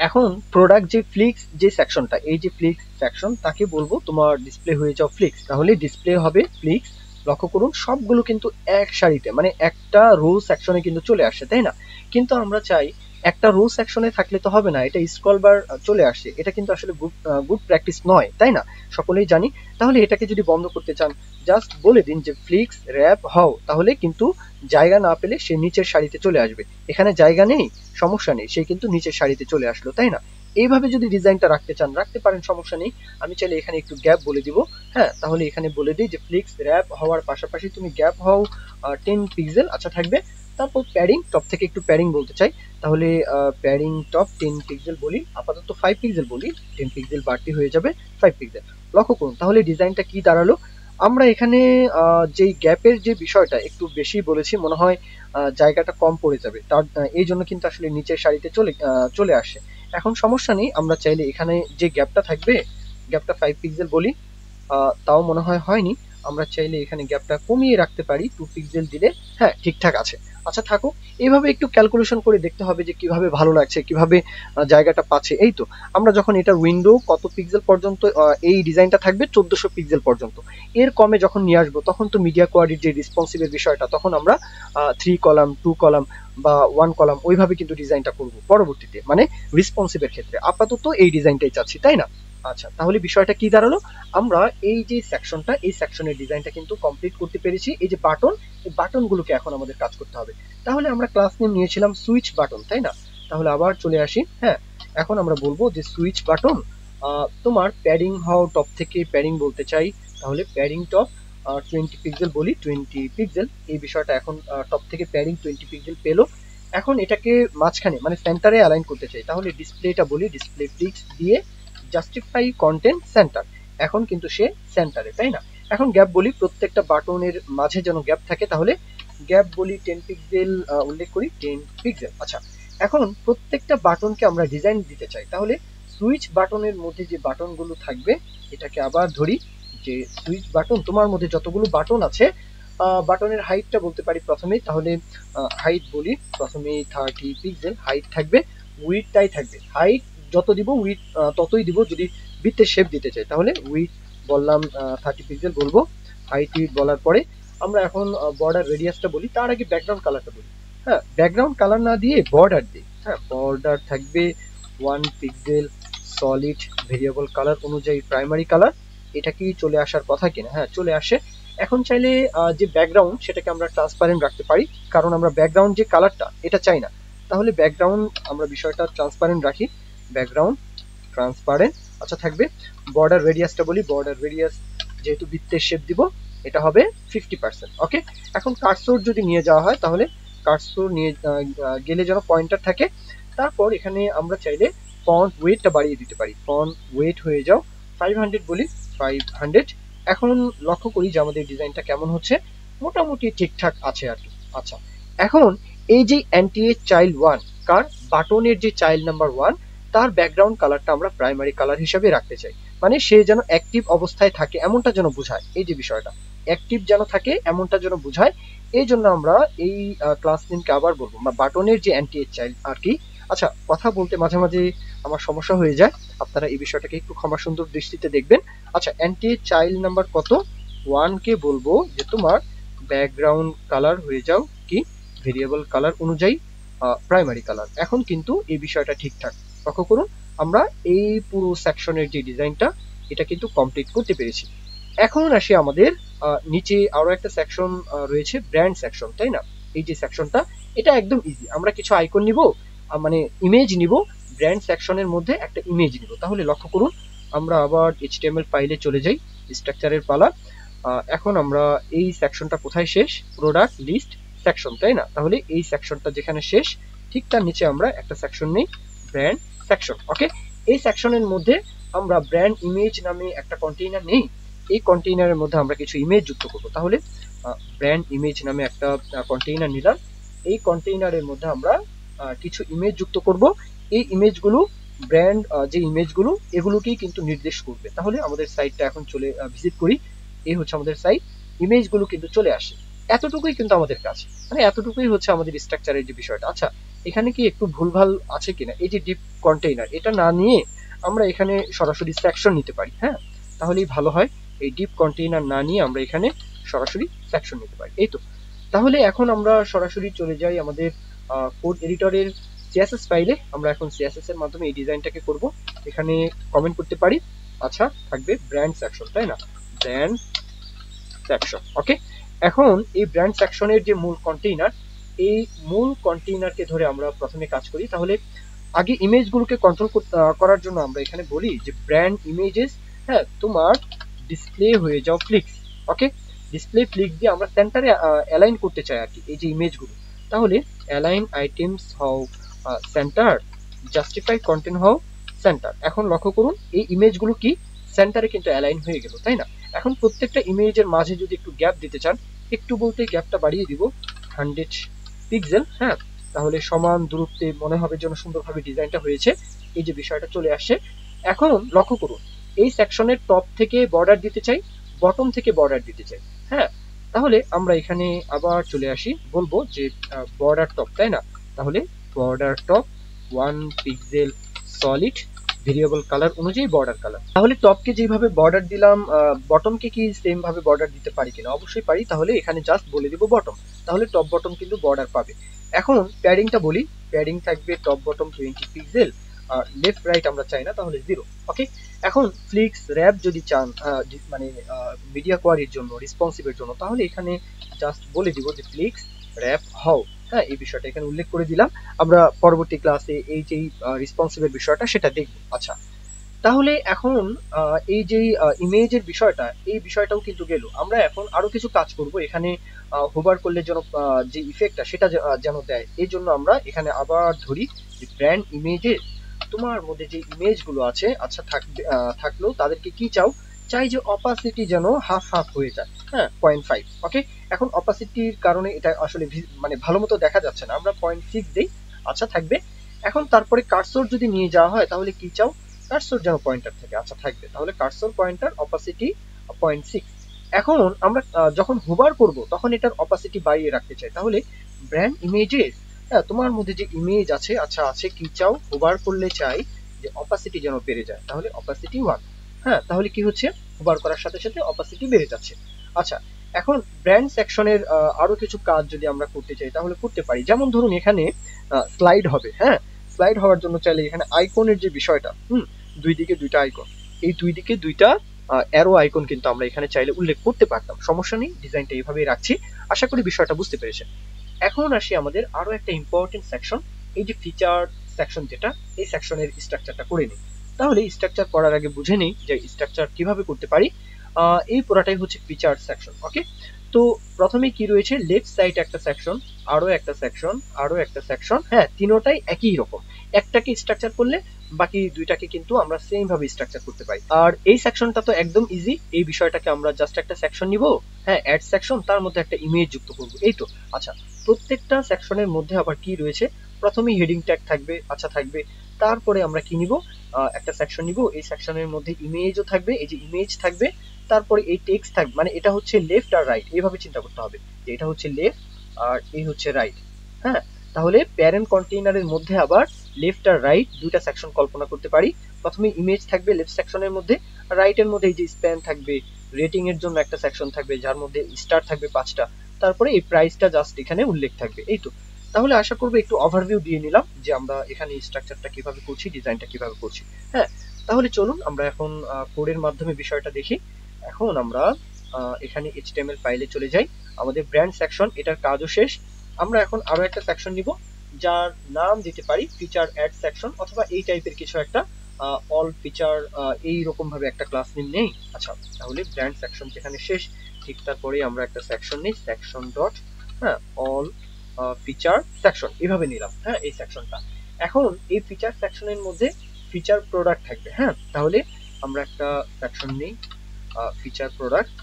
এখন প্রোডাক্ট যে ফ্লিক্স যে সেকশনটা, এই যে ফ্লিক্স সেকশন, তাকে বলবো তোমার ডিসপ্লে হয়ে যাও ফ্লিক্স। তাহলে ডিসপ্লে হবে ফ্লিক্স। লক্ষ্য করুন সবগুলো কিন্তু এক সারিতে মানে একটা রো সেকশনে কিন্তু চলে আসে, তাই না? কিন্তু আমরা চাই একটা রো সেকশনে থাকলে তো হবে না, এটা স্ক্রল বার চলে আসে, এটা কিন্তু আসলে গুড প্র্যাকটিস নয়, তাই না? সকলেই জানি। তাহলে এটাকে যদি বন্ধ করতে চান, জাস্ট বলে দিন যে ফ্লিক্স র্যাপ হও, তাহলে কিন্তু জায়গা না পেলে সে নিচের সারিতে চলে আসবে। এখানে জায়গা নেই, সমস্যা নেই, সে কিন্তু নিচের সারিতে চলে আসলো, তাই না? এইভাবে যদি ডিজাইনটা রাখতে চান রাখতে পারেন, সমস্যা নেই। আমি চাইলে এখানে একটু গ্যাপ বলে দিব, হ্যাঁ, তাহলে এখানে বলে দিই যে ফ্লিক্স র্যাপ হওয়ার পাশাপাশি তুমি গ্যাপ হও 10 পিক্সেল, আচ্ছা থাকবে। তারপর প্যাডিং, টপ থেকে একটু প্যাডিং বলতে চাই, তাহলে প্যাডিং টপ 10 পিক্সেল বলি, আপাতত 5 পিক্সেল বলি, 10 পিক্সেল বাড়তি হয়ে যাবে 5 পিক্সেল। লক্ষ্য করুন তাহলে ডিজাইনটা কি দাঁড়ালো। আমরা এখানে যেই গ্যাপের যে বিষয়টা একটু বেশি বলেছি, মনে হয় জায়গাটা কম পড়ে যাবে, তার এই জন্য কিন্তু আসলে নিচের সারিতে চলে আসে। এখন সমস্যা নেই, আমরা চাইলে এখানে যে গ্যাপটা থাকবে, গ্যাপটা 5 পিক্সেল বলি, তাও মনে হয় হয়নি। আমরা চাইলে এখানে গ্যাপটা কমিয়ে রাখতে পারি, 2 পিক্সেল দিলে, হ্যাঁ, ঠিকঠাক আছে। আচ্ছা থাকুক, এইভাবে একটু ক্যালকুলেশন করে দেখতে হবে যে কিভাবে ভালো লাগছে, কিভাবে জায়গাটা পাচ্ছে। এই তো আমরা যখন এটার উইন্ডো কত পিক্সেল পর্যন্ত, এই ডিজাইনটা থাকবে 1400 পিক্সেল পর্যন্ত। এর কমে যখন নিয়ে আসবো তখন তো মিডিয়া কোয়ালিটির যে রেসপন্সিভের বিষয়টা, তখন আমরা 3 কলাম 2 কলাম বা 1 কলাম ওইভাবে কিন্তু ডিজাইনটা করব পরবর্তীতে, মানে রেসপন্সিভের ক্ষেত্রে। আপাতত এই ডিজাইনটাই চাচ্ছি, তাই না? আচ্ছা, তাহলে বিষয়টা কি দাঁড়ালো, আমরা এই যে সেকশনটা, এই সেকশনের ডিজাইনটা কিন্তু কমপ্লিট করতে পেরেছি। এই যে বাটন, এই বাটনগুলোকে এখন আমাদের কাজ করতে হবে। তাহলে আমরা ক্লাস নেম নিয়েছিলাম সুইচ বাটন, তাই না? তাহলে আবার চলে আসি, হ্যাঁ, এখন আমরা বলবো যে সুইচ বাটন তোমার প্যাডিং হও, টপ থেকে প্যাডিং বলতে চাই, তাহলে প্যাডিং টপ 20 পিক্সেল বলি, 20 পিক্সেল। এই বিষয়টা এখন টপ থেকে প্যাডিং 20 পিক্সেল পেলো। এখন এটাকে মাঝখানে মানে সেন্টারে অ্যালাইন করতে চাই, তাহলে ডিসপ্লেটা বলি ডিসপ্লে ফিক্স দিয়ে জাস্টিফাই কন্টেন্ট সেন্টার। এখন কিন্তু সে সেন্টারে, তাই না? এখন গ্যাপ বলি, প্রত্যেকটা বাটনের মাঝে যেন গ্যাপ থাকে, তাহলে গ্যাপ বলি 10 পিক্সেল উল্লেখ করি, 10 পিক্সেল। আচ্ছা, এখন প্রত্যেকটা বাটনকে আমরা ডিজাইন দিতে চাই, তাহলে সুইচ বাটনের মধ্যে যে বাটনগুলো থাকবে, এটাকে আবার ধরি যে সুইচ বাটন, তোমার মধ্যে যতগুলো বাটন আছে, বাটনের হাইটটা বলতে পারি প্রথমেই, তাহলে হাইট বলি প্রথমেই 30 পিক্সেল হাইট থাকবে, উইডটাই থাকবে, হাইট যত দিব উইড ততই দিব। যদি বৃত্তের শেপ দিতে চাই তাহলে উইড বললাম 30 পিক্সেল বলবো। হাইট উইড বলার পরে আমরা এখন বর্ডার রেডিয়াসটা বলি, তার আগে ব্যাকগ্রাউন্ড কালারটা বলি। হ্যাঁ, ব্যাকগ্রাউন্ড কালার না দিয়ে বর্ডার দিই, হ্যাঁ, বর্ডার থাকবে 1 পিক্সেল সলিড ভেরিয়েবল কালার অনুযায়ী প্রাইমারি কালার। এটা কি চলে আসার কথা কিনা? হ্যাঁ, চলে আসে। এখন চাইলে যে ব্যাকগ্রাউন্ড সেটাকে আমরা ট্রান্সপারেন্ট রাখতে পারি, কারণ আমরা ব্যাকগ্রাউন্ড যে কালারটা এটা চাই না। তাহলে ব্যাকগ্রাউন্ড আমরা বিষয়টা ট্রান্সপারেন্ট রাখি, ব্যাকগ্রাউন্ড ট্রান্সপারেন্ট। আচ্ছা থাকবে। বর্ডার রেডিয়াসটা বলি, বর্ডার রেডিয়াস যেহেতু বৃত্তের শেপ দিব, এটা হবে 50%। ওকে, এখন কার্সর যদি নিয়ে যাওয়া হয়, তাহলে কার্সর নিয়ে গেলে যেন পয়েন্টার থাকে। তারপর এখানে আমরা চাইলে ফন্ট ওয়েটটা বাড়িয়ে দিতে পারি, ফন্ট ওয়েট হয়ে যাও 500 বলি, 500। এখন লক্ষ্য করি যে আমাদের ডিজাইনটা কেমন হচ্ছে, মোটামুটি ঠিকঠাক আছে আর কি। আচ্ছা, এখন এই যে এনটিএ চাইল্ড 1 কার বাটনের যে চাইল্ড নাম্বার 1, তার ব্যাকগ্রাউন্ড কালারটা আমরা প্রাইমারি কালার হিসেবে রাখতে চাই, মানে সে যেন অ্যাক্টিভ অবস্থায় থাকে এমনটা যেন বোঝায়। এই যে বিষয়টা অ্যাক্টিভ যেন থাকে এমনটা যেন বোঝায়, এই জন্য আমরা এই ক্লাস নেমকে আবার বলবো বাটনের যে এনটিএ চাইল্ড আর কি। আচ্ছা, কথা বলতে মাঝে মাঝে আমার সমস্যা হয়ে যায়, আপনারা এই বিষয়টাকে একটু ক্ষমা সুন্দর দৃষ্টিতে দেখবেন। আচ্ছা, এনটিএ চাইল্ড নাম্বার কত? 1 কে বলবো যে তোমার ব্যাকগ্রাউন্ড কালার হয়ে যাও কি ভেরিয়েবল কালার অনুযায়ী প্রাইমারি কালার। এখন কিন্তু এই বিষয়টা ঠিকঠাক। লক্ষ্য করুন আমরা এই পুরো সেকশনের যে ডিজাইনটা এটা কিন্তু কমপ্লিট করতে পেরেছি। এখন আসি আমাদের নিচে আরো একটা সেকশন রয়েছে, ব্র্যান্ড সেকশন, তাই না? এই যে সেকশনটা এটা একদম ইজি। আমরা কিছু আইকন নিব, মানে ইমেজ নিব, ব্র্যান্ড সেকশনের মধ্যে একটা ইমেজ নিব। তাহলে লক্ষ্য করুন আমরা আবার এইচটিএমএল ফাইলে চলে যাই, স্ট্রাকচারের পালা। এখন আমরা এই সেকশনটা কোথায় শেষ? প্রোডাক্ট লিস্ট সেকশন, তাই না? তাহলে এই সেকশনটা যেখানে শেষ ঠিক তার নিচে আমরা একটা সেকশন নেই, ব্র্যান্ড সেকশন। ওকে, এই সেকশনের মধ্যে আমরা ব্র্যান্ড ইমেজ নামে একটা কন্টেইনার নেই। এই কন্টেইনারের মধ্যে আমরা কিছু ইমেজ যুক্ত করব। তাহলে ব্র্যান্ড ইমেজ নামে একটা কন্টেইনার নিলাম। এই কন্টেইনারের মধ্যে আমরা কিছু ইমেজ যুক্ত করব। এই ইমেজগুলো ব্র্যান্ড যে ইমেজগুলো এগুলোকেই কিন্তু নির্দেশ করবে। তাহলে আমাদের সাইটটা এখন চলে ভিজিট করি। এই হচ্ছে আমাদের সাইট, ইমেজগুলো কিন্তু চলে আসে। এতটুকুই কিন্তু আমাদের কাজ, মানে এতটুকুই হচ্ছে আমাদের স্ট্রাকচারের যে বিষয়টা। আচ্ছা, এখানে কি একটু ভুলভাল আছে কিনা? এই যে ডিপ কন্টেইনার এটা না নিয়ে আমরা এখানে সরাসরি সেকশন নিতে পারি। হ্যাঁ, তাহলেই ভালো হয়। এই ডিপ কন্টেইনার না নিয়ে আমরা এখানে সরাসরি সেকশন নিতে পারি। এই তো, তাহলে এখন আমরা সরাসরি চলে যাই আমাদের কোড এডিটরের সিএসএস ফাইলে। আমরা এখন সিএসএস এর মাধ্যমে এই ডিজাইনটাকে করব। এখানে কমেন্ট করতে পারি। আচ্ছা, থাকবে ব্র্যান্ড সেকশন, তাই না? Brand section. ওকে, এখন এই ব্র্যান্ড সেকশনের যে মূল কন্টেইনার, এই মূল কন্টেইনারকে ধরে আমরা প্রথমে কাজ করি। তাহলে আগে ইমেজগুলোকে কন্ট্রোল করার জন্য আমরা এখানে বলি যে ব্র্যান্ড ইমেজেস, হ্যাঁ, তোমার ডিসপ্লে হয়ে যাও ফ্লিক্স। ওকে, ডিসপ্লে ফ্লিক্স দিয়ে আমরা সেন্টারে অ্যালাইন করতে চাই আর কি এই যে ইমেজগুলো। তাহলে align items how centre, justify content how centre. এখন লক্ষ্য করুন এই ইমেজগুলো কি সেন্টারে কিন্তু অ্যালাইন হয়ে গেল, তাই না? এখন প্রত্যেকটা ইমেজের মাঝে যদি একটু গ্যাপ দিতে চান, একটু বলতে গ্যাপটা বাড়িয়ে দিব 100 পিক্সেল। হ্যাঁ, তাহলে সমান দূরত্বে মনে হবে যেন সুন্দরভাবে ডিজাইনটা হয়েছে। এই যে বিষয়টা চলে আসছে। এখন লক্ষ্য করুন এই সেকশনের টপ থেকে বর্ডার দিতে চাই, বটম থেকে বর্ডার দিতে চাই। হ্যাঁ, তাহলে আমরা এখানে আবার চলে আসি, বলবো যে বর্ডার টপ, তাই না? তাহলে border top 1 pixel solid variable colour অনুযায়ী বর্ডার কালার। তাহলে টপকে যেভাবে বর্ডার দিলাম বটমকে কি সেম ভাবে বর্ডার দিতে পারি কিনা? অবশ্যই পারি। তাহলে এখানে জাস্ট বলে দিব বটম, তাহলে টপ বটম কিন্তু বর্ডার পাবে। এখন প্যাডিংটা বলি, প্যাডিং থাকবে টপ বটম 20 পিক্সেল, আর লেফট রাইট আমরা চাই না, তাহলে 0। ওকে, এখন ফ্লিক্স র্যাপ যদি চান মানে মিডিয়া কোয়ারির জন্য, রেসপন্সিভের জন্য, তাহলে এখানে জাস্ট বলে দিব যে ফ্লিক্স র্যাপ হাউ। হ্যাঁ, এই বিষয়টা এখানে উল্লেখ করে দিলাম। আমরা পরবর্তী ক্লাসে এই যে রেসপন্সিভের বিষয়টা সেটা দেখব। আচ্ছা, তাহলে এখন এই যে ইমেজের বিষয়টা, এই বিষয়টাও কিন্তু গেল। আমরা এখন আরো কিছু কাজ করব এখানে। হোভার করলে যেন যে ইফেক্টটা সেটা যেন দেয়, এই জন্য আমরা এখানে আবার ধরি যে ব্র্যান্ড ইমেজে তোমার মধ্যে যে ইমেজগুলো আছে, আচ্ছা থাকলেও তাদেরকে কি চাও? চাই যে অপাসিটি যেন হাফ হাফ হয়ে যায়। হ্যাঁ, 0.5। ওকে, এখন অপাসিটির কারণে এটা আসলে মানে ভালো মতো দেখা যাচ্ছে না, আমরা 0.6 দেই। আচ্ছা, থাকবে। এখন তারপরে কার্সর যদি নিয়ে যাওয়া হয় তাহলে কি চাও? কার্সর যেন পয়েন্টার থাকে। আচ্ছা, থাকবে। তাহলে কার্সর পয়েন্টার অপাসিটি 0.6। এখন আমরা যখন হোভার করব তখন এটার অপাসিটি বাড়িয়ে রাখতে চাই। তাহলে ব্র্যান্ড ইমেজেস, হ্যাঁ, তোমার মধ্যে যে ইমেজ আছে, আচ্ছা আছে, কি চাও? হোভার করলে চাই যে অপাসিটি যেন বেড়ে যায়। তাহলে অপাসিটি 1। হ্যাঁ, তাহলে কি হচ্ছে? হোভার করার সাথে সাথে অপাসিটি বেড়ে যাচ্ছে। আচ্ছা, এখন ব্র্যান্ড সেকশনের আরো কিছু কাজ যদি আমরা করতে চাই তাহলে করতে পারি। যেমন ধরুন এখানে স্লাইড হবে। হ্যাঁ, স্লাইড হওয়ার জন্য চাইলে এখানে আইকনের যে বিষয়টা, দুই দিকে দুইটা আইকন, এই দুই দিকে দুইটা অ্যারো আইকন কিন্তু আমরা এখানে চাইলে উল্লেখ করতে পারতাম। সমস্যা নেই, ডিজাইনটা এইভাবেই রাখছি। আশা করি বিষয়টা বুঝতে পেরেছেন। এখন আসি আমাদের আরো একটা ইম্পর্টেন্ট সেকশন, এই যে ফিচার সেকশন, যেটা এই সেকশনের স্ট্রাকচারটা করে নিই। তাহলে স্ট্রাকচার করার আগে বুঝে নেই যে স্ট্রাকচার কিভাবে করতে পারি। এই পুরাটাই হচ্ছে ফিচার সেকশন। ওকে, তো প্রথমে কি রয়েছে? লেফট সাইড একটা সেকশন, আরো একটা সেকশন, আরো একটা সেকশন। হ্যাঁ, তিনোটাই একই রকম। একটাকে স্ট্রাকচার করলে বাকি দুইটাকে কিন্তু আমরা সেম ভাবে স্ট্রাকচার করতে পারি। আর এই সেকশনটা তো একদম ইজি। এই বিষয়টাকে আমরা জাস্ট একটা সেকশন নিব, হ্যাঁ, অ্যাড সেকশন, তার মধ্যে একটা ইমেজ যুক্ত করব। এই তো। আচ্ছা, প্রত্যেকটা সেকশনের মধ্যে আবার কি রয়েছে? প্রথমেই হেডিং ট্যাগ থাকবে। আচ্ছা, থাকবে। তারপরে আমরা কি নিব? একটা সেকশন নিব, এই সেকশনের মধ্যে ইমেজও থাকবে, এই যে ইমেজ থাকবে। তারপরে এই টেক্সট থাকবে, মানে এটা হচ্ছে লেফট আর রাইট, এইভাবে চিন্তা করতে হবে যে এটা হচ্ছে লেফট আর এই হচ্ছে রাইট। হ্যাঁ, তাহলে প্যারেন্ট কন্টেইনারের মধ্যে আবার লেফট আর রাইট দুইটা সেকশন কল্পনা করতে পারি। প্রথমে ইমেজ থাকবে লেফট সেকশনের মধ্যে, রাইটের মধ্যে এই যে স্প্যান থাকবে, রেটিং এর জন্য একটা সেকশন থাকবে যার মধ্যে স্টার থাকবে 5টা, তারপরে এই প্রাইসটা জাস্ট এখানে উল্লেখ থাকবে। এই তো। তাহলে আশা করবো একটু ওভারভিউ দিয়ে নিলাম যে আমরা এখানে স্ট্রাকচারটা কিভাবে করছি, ডিজাইনটা কিভাবে করছি। হ্যাঁ, তাহলে চলুন আমরা এখন কোডের মাধ্যমে বিষয়টা দেখি। এখন আমরা এখানে HTML ফাইলে চলে যাই। আমাদের ব্র্যান্ড সেকশন, এটার কাজও শেষ। আমরা এখন আরো একটা সেকশন নিব, যার নাম দিতে পারি ফিচার অ্যাড সেকশন, অথবা এই টাইপের কিছু একটা অল ফিচার, এইরকম ভাবে একটা ক্লাস নেম নেই। আচ্ছা, তাহলে ব্র্যান্ড সেকশন যেখানে শেষ, ঠিক তারপরে আমরা একটা সেকশন নেই, সেকশন ডট, হ্যাঁ, অল ফিচার সেকশন, এভাবে নিলাম। হ্যাঁ, এই সেকশনটা এখন এই ফিচার সেকশনের মধ্যে ফিচার প্রোডাক্ট থাকবে। হ্যাঁ, তাহলে আমরা একটা সেকশন নেই, ফিচার প্রোডাক্ট।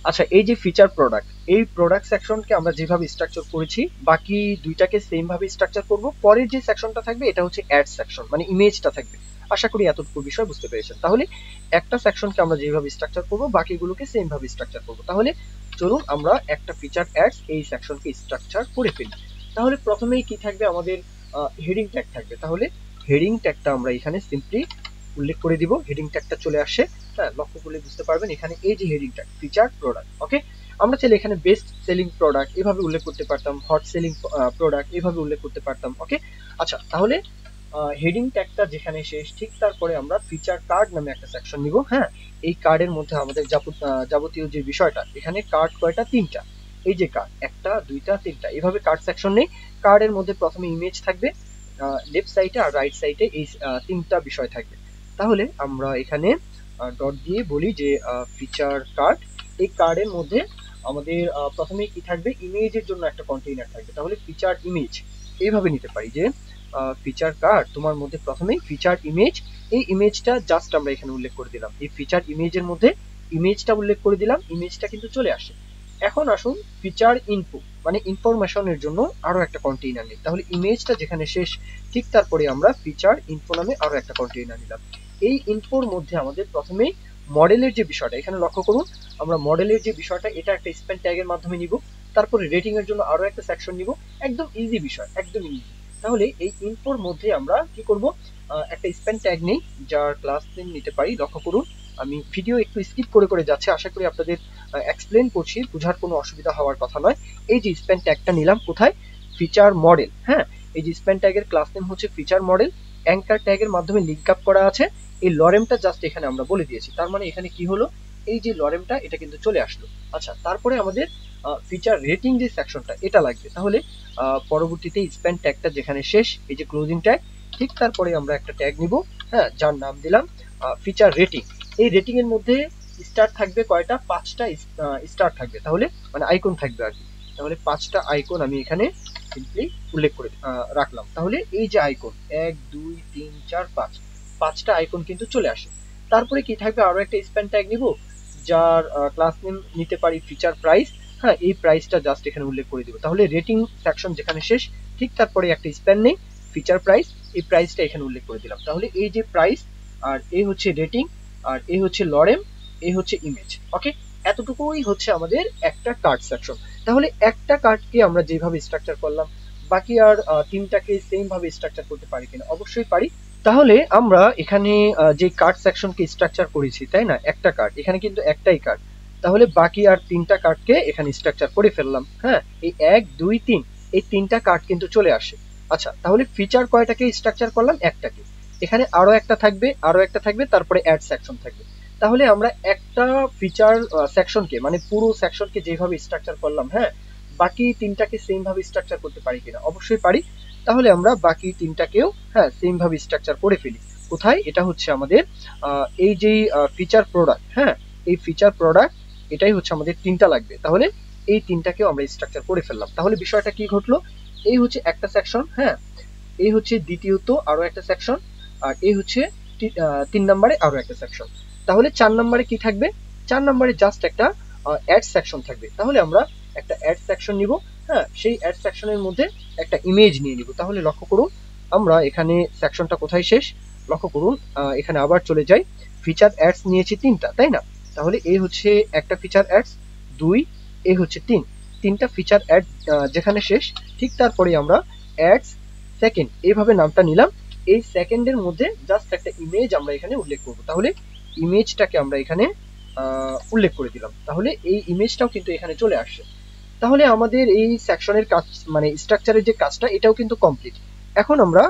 আচ্ছা, এই যে ফিচার প্রোডাক্ট, এই প্রোডাক্ট সেকশনকে আমরা যেভাবে স্ট্রাকচার করেছি বাকি দুইটাকে সেম ভাবে স্ট্রাকচার করব। পরের যে সেকশনটা থাকবে এটা হচ্ছে অ্যাড সেকশন, মানে ইমেজটা থাকবে। আশা করি এতটুকু বিষয় বুঝতে পেরেছেন। তাহলে একটা সেকশনকে আমরা যেভাবে স্ট্রাকচার করব বাকিগুলোকে সেম ভাবে স্ট্রাকচার করব। তাহলে চলুন আমরা একটা ফিচার অ্যাডস এই সেকশনকে স্ট্রাকচার করে ফেলি। তাহলে প্রথমেই কি থাকবে, আমাদের হেডিং ট্যাগ থাকবে। তাহলে হেডিং ট্যাগটা আমরা এখানে সিম্পলি উল্লেখ করে দিব। হেডিং ট্যাগটা চলে আসে, হ্যাঁ, লক্ষ্য করলে বুঝতে পারবেন এখানে এই যে হেডিং ট্যাগ ফিচার প্রোডাক্ট। ওকে, আমরা চাইলে এখানে বেস্ট সেলিং প্রোডাক্ট এভাবে উল্লেখ করতে পারতাম, হট সেলিং প্রোডাক্ট এভাবে উল্লেখ করতে পারতাম। ওকে, আচ্ছা, তাহলে হেডিং ট্যাগটা যেখানে শেষ, ঠিক তারপরে আমরা ফিচার কার্ড নামে একটা সেকশন নিব। হ্যাঁ, এই কার্ডের মধ্যে আমাদের যাবতীয় যে বিষয়টা, এখানে কার্ড কয়টা, তিনটা। এই যে কার্ড, একটা, দুইটা, তিনটা, এভাবে কার্ড সেকশন নেই। কার্ডের মধ্যে প্রথমে ইমেজ থাকবে, লেফট সাইডে আর রাইট সাইডে এই তিনটা বিষয় থাকবে। তাহলে আমরা এখানে ডট দিয়ে বলি যে ফিচার কার্ড। এই কার্ডের মধ্যে আমাদের প্রথমে কি থাকবে, ইমেজের জন্য একটা কন্টেইনার থাকবে। তাহলে ফিচার ইমেজ এইভাবে নিতে পারি যে ফিচার কার্ড, তোমার মধ্যে প্রথমেই ফিচার ইমেজ, এই ইমেজটা জাস্ট আমরা এখানে উল্লেখ করে দিলাম। এই ফিচার ইমেজের মধ্যে ইমেজটা উল্লেখ করে দিলাম, ইমেজটা কিন্তু চলে আসে। এখন আসুন ফিচার ইনফো, মানে ইনফরমেশনের জন্য আরো একটা কন্টেইনার নিই। তাহলে ইমেজটা যেখানে শেষ, ঠিক তারপরে আমরা ফিচার ইনফো নামে আরো একটা কন্টেইনার নিলাম। এই ইনফোর মধ্যে আমাদের প্রথমেই মডেলের যে বিষয়টা, এখানে লক্ষ্য করুন, আমরা মডেলের যে বিষয়টা এটা একটা স্প্যান ট্যাগের মাধ্যমে নিব। তারপরে রেটিং এর জন্য আরো একটা সেকশন নিব। একদম ইজি বিষয়, একদম ইজি। তাহলে এই ইনফোর মধ্যে আমরা কি করব, একটা স্প্যান ট্যাগ নেই, যার ক্লাস নেম নিতে পারি। লক্ষ্য করুন, আমি ভিডিও একটু স্কিপ করে করে যাচ্ছি, আশা করি আপনাদের এক্সপ্লেন করছি, বোঝার কোনো অসুবিধা হওয়ার কথা নয়। এই যে স্প্যান ট্যাগটা নিলাম কোথায়, ফিচার মডেল। হ্যাঁ, এই যে স্প্যান ট্যাগের ক্লাস নেম হচ্ছে ফিচার মডেল। অ্যাঙ্কার ট্যাগের মাধ্যমে লিঙ্ক আপ করা আছে। এই লরেমটা জাস্ট এখানে আমরা বলে দিয়েছি। তার মানে এখানে কি হলো, এই যে লরেমটা এটা কিন্তু চলে আসলো। আচ্ছা, তারপরে আমাদের ফিচার রেটিং যে সেকশনটা এটা লাগবে। তাহলে পরবর্তীতে স্প্যান ট্যাগটা যেখানে শেষ, এই যে ক্লোজিং ট্যাগ, ঠিক তারপরে আমরা একটা ট্যাগ নিব, হ্যাঁ, যার নাম দিলাম ফিচার রেটিং। এই রেটিং এর মধ্যে স্টার থাকবে কয়টা, 5টা স্টার থাকবে। তাহলে মানে আইকন থাকবে আর কি। তাহলে 5টা আইকন আমি এখানে সিম্পলি উল্লেখ করে রাখলাম। তাহলে এই যে আইকন 1 2 3 4 5, 5টা আইকন কিন্তু চলে আসে। তারপরে কি থাকবে, আরো একটা স্প্যান ট্যাগ নিব, যার ক্লাস নেম নিতে পারি ফিচার প্রাইস। হ্যাঁ, এই প্রাইসটা জাস্ট এখানে উল্লেখ করে দিব। তাহলে রেটিং সেকশন যেখানে শেষ, ঠিক তারপরে একটা স্প্যান নেই, ফিচার প্রাইস, এই প্রাইসটা এখানে উল্লেখ করে দিলাম। তাহলে এই যে প্রাইস, আর এই হচ্ছে রেটিং, আর এই হচ্ছে লরেম, এই হচ্ছে ইমেজ। ওকে, এতটুকুই হচ্ছে আমাদের একটা কার্ড সেকশন। তাহলে একটা কার্ডকে আমরা যেভাবে স্ট্রাকচার করলাম, বাকি আর তিনটাকে সেম ভাবে স্ট্রাকচার করতে পারি কিনা, অবশ্যই পারি। তাহলে আমরা এখানে যে কার্ড সেকশনকে স্ট্রাকচার করেছি, তাই না, একটা কার্ড, এখানে কিন্তু একটাই কার্ড। তাহলে বাকি আর তিনটা কার্ডকে এখানে স্ট্রাকচার করে ফেললাম। হ্যাঁ, এই 1 2 3, এই তিনটা কার্ড কিন্তু চলে আসে। আচ্ছা, তাহলে ফিচার কয়টাকে স্ট্রাকচার করলাম, একটাকে। এখানে আরো একটা থাকবে, আরো একটা থাকবে, তারপরে অ্যাড সেকশন থাকবে। তাহলে আমরা একটা ফিচার সেকশনকে, মানে পুরো সেকশনকে যেভাবে স্ট্রাকচার করলাম, হ্যাঁ, বাকি তিনটাকে সেম ভাবে স্ট্রাকচার করতে পারি কিনা, অবশ্যই পারি। তাহলে আমরা বাকি তিনটাকেও, হ্যাঁ, সেম ভাবে স্ট্রাকচার করে ফেলি। কোথায়, এটা হচ্ছে আমাদের এই যে ফিচার প্রোডাক্ট। হ্যাঁ, এই ফিচার প্রোডাক্ট, এটাই হচ্ছে আমাদের তিনটা লাগবে। তাহলে এই তিনটাকেও আমরা স্ট্রাকচার করে ফেললাম। তাহলে বিষয়টা কি ঘটলো, এই হচ্ছে একটা সেকশন, হ্যাঁ, এই হচ্ছে দ্বিতীয়ত আরো একটা সেকশন, আর এই হচ্ছে 3 নম্বরে আরো একটা সেকশন। তাহলে 4 নম্বরে কি থাকবে, 4 নম্বরে জাস্ট একটা অ্যাড সেকশন থাকবে। তাহলে আমরা একটা অ্যাড সেকশন নিব। হ্যাঁ, সেই অ্যাড সেকশনের মধ্যে একটা ইমেজ নিয়ে নিব। তাহলে লক্ষ্য করুন, আমরা এখানে সেকশনটা কোথায় শেষ, লক্ষ্য করুন, এখানে আবার চলে যাই। ফিচার অ্যাডস নিয়েছি তিনটা, তাই না। তাহলে এই হচ্ছে একটা ফিচার অ্যাডস, 2, এই হচ্ছে 3, তিনটা ফিচার অ্যাড যেখানে শেষ, ঠিক তারপরে আমরা অ্যাডস সেকেন্ড এইভাবে নামটা নিলাম। এই সেকেন্ডের মধ্যে জাস্ট একটা ইমেজ আমরা এখানে উল্লেখ করব। তাহলে ইমেজটাকে আমরা এখানে উল্লেখ করে দিলাম। তাহলে এই ইমেজটাও কিন্তু এখানে চলে আসছে। তাহলে আমাদের এই সেকশনের কাজ মানে স্ট্রাকচারের যে কাজটা এটাও কিন্তু কমপ্লিট। এখন আমরা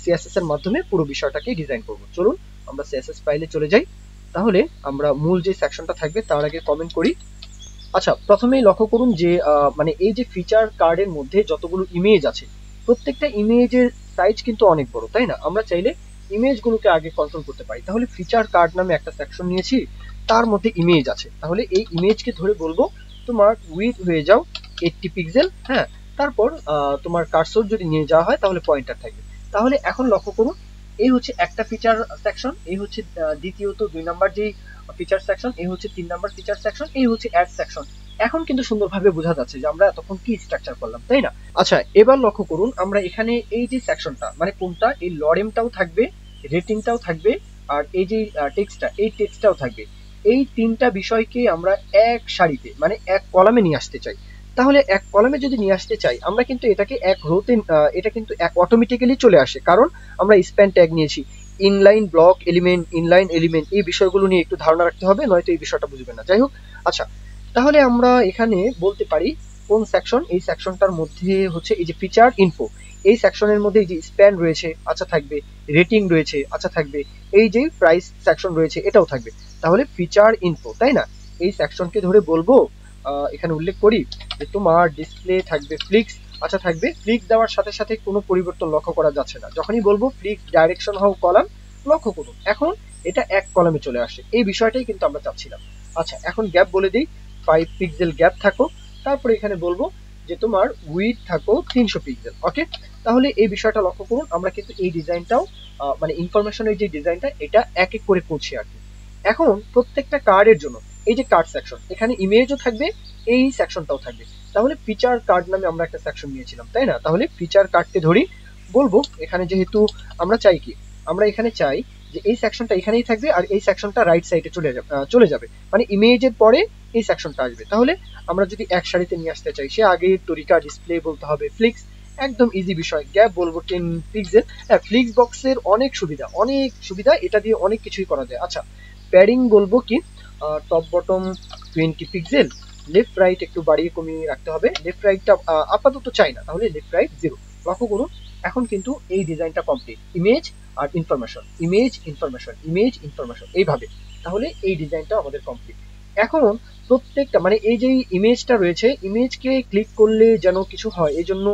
সিএসএস এর মাধ্যমে পুরো বিষয়টাকে ডিজাইন করব। চলুন আমরা সিএসএস ফাইলে চলে যাই। তাহলে আমরা মূল যে সেকশনটা থাকবে তার আগে কমেন্ট করি। আচ্ছা, প্রথমেই লক্ষ্য করুন যে মানে এই যে ফিচার কার্ডের মধ্যে যতগুলো ইমেজ আছে, প্রত্যেকটা ইমেজের সাইজ কিন্তু অনেক বড়, তাই না? আমরা চাইলে ইমেজগুলোকে আগে কন্ট্রোল করতে পারি। তাহলে ফিচার কার্ড নামে একটা সেকশন নিয়েছি, তার মধ্যে ইমেজ আছে। তাহলে এই ইমেজকে ধরে বলবো তোমার উইথ হয়ে যাও 80 পিক্সেল, হ্যাঁ। তারপর তোমার কার্সর যদি নিয়ে যাওয়া হয় তাহলে পয়েন্টার থাকবে। তাহলে এখন লক্ষ্য করুন, এই হচ্ছে একটা ফিচার সেকশন, এই হচ্ছে দ্বিতীয়ত 2 নাম্বার যেই ফিচার সেকশন, এই হচ্ছে 3 নাম্বার ফিচার সেকশন, এই হচ্ছে অ্যাড সেকশন। এখন কিন্তু সুন্দরভাবে বোঝা যাচ্ছে যে আমরা এতক্ষণ কি স্ট্রাকচার করলাম, তাই না? আচ্ছা, এবার লক্ষ্য করুন আমরা এখানে এই যে সেকশনটা মানে কোনটা, এই লরেমটাও থাকবে, রেটিংটাও থাকবে, আর এই যে টেক্সটটা, এই টেক্সটটাও থাকবে। এই তিনটা বিষয়কে আমরা এক সারিতে মানে এক কলামে নিয়ে আসতে চাই। তাহলে এক কলামে যদি নিয়ে আসতে চাই আমরা কিন্তু এটাকে এক রোতে, এটা কিন্তু এক অটোমেটিক্যালি চলে আসে, কারণ আমরা স্প্যান ট্যাগ নিয়েছি। Inline block element, inline element, এই বিষয়গুলো নিয়ে একটু ধারণা রাখতে হবে, নয়তো এই বিষয়টা বুঝবে না। যাই হোক, আচ্ছা, তাহলে আমরা এখানে বলতে পারি কোন সেকশন, এই সেকশনটার মধ্যে হচ্ছে এই যে ফিচার ইনফো, এই সেকশনের মধ্যে এই যে স্প্যান রয়েছে, আচ্ছা থাকবে, রেটিং রয়েছে, আচ্ছা থাকবে, এই যে প্রাইস সেকশন রয়েছে এটাও থাকবে। তাহলে ফিচার ইনফো, তাই না? এই সেকশনকে ধরে বলবো, এখানে উল্লেখ করি যে তোমার ডিসপ্লে থাকবে ফ্লিক্স, আচ্ছা থাকবে। ফ্লিক্স দেওয়ার সাথে সাথে কোনো পরিবর্তন লক্ষ্য করা যাচ্ছে না। যখনই বলবো ফ্লিক্স ডাইরেকশন হাউ কলাম, লক্ষ্য করুন এখন এটা এক কলামে চলে আসে। এই বিষয়টাই কিন্তু আমরা চাচ্ছিলাম। আচ্ছা, এখন গ্যাপ বলে দিই, 5 পিক্সেল গ্যাপ থাকো। তারপরে এখানে বলবো যে তোমার উইথ থাকো 300 পিক্সেল, ওকে। তাহলে এই বিষয়টা লক্ষ্য করুন, আমরা কিন্তু এই ডিজাইনটাও মানে ইনফরমেশনের যে ডিজাইনটা এটা এক এক করে করছি আর কি। এখন প্রত্যেকটা কার্ডের জন্য এই যে কার্ড সেকশন, এখানে ইমেজও থাকবে, এই সেকশনটাও থাকবে। তাহলে ফিচার কার্ড নামে আমরা একটা সেকশন নিয়েছিলাম, তাই না? তাহলে ফিচার কার্ডকে ধরি, বলবো এখানে যেহেতু আমরা চাই কি, আমরা এখানে চাই যে এই সেকশনটা এখানেই থাকবে আর এই সেকশনটা রাইট সাইডে চলে যাবে, মানে ইমেজের পরে এই সেকশনটা আসবে। তাহলে আমরা যদি এক সারিতে নিয়ে আসতে চাই, সে আগে তরিকা ডিসপ্লে বলতে হবে ফ্লিক্স, একদম ইজি বিষয়। গ্যাপ বলবো 10 পিক্সেল। হ্যাঁ, ফ্লিক্স বক্সের অনেক সুবিধা, এটা দিয়ে অনেক কিছুই করা যায়। আচ্ছা, প্যাডিং বলবো কি, top bottom 20 pixel, left right একটু বাড়িয়ে কমিয়ে রাখতে হবে। লেফট রাইটটা আপাতত চাই না, তাহলে লেফট রাইট 0। লক্ষ্য করুন এখন কিন্তু এই ডিজাইনটা কমপ্লিট, ইমেজ আর information, image information, image information, এইভাবে। তাহলে এই ডিজাইনটা আমাদের কমপ্লিট। এখন প্রত্যেকটা মানে এই যে ইমেজটা রয়েছে, ইমেজকে ক্লিক করলে যেন কিছু হয়, এই জন্য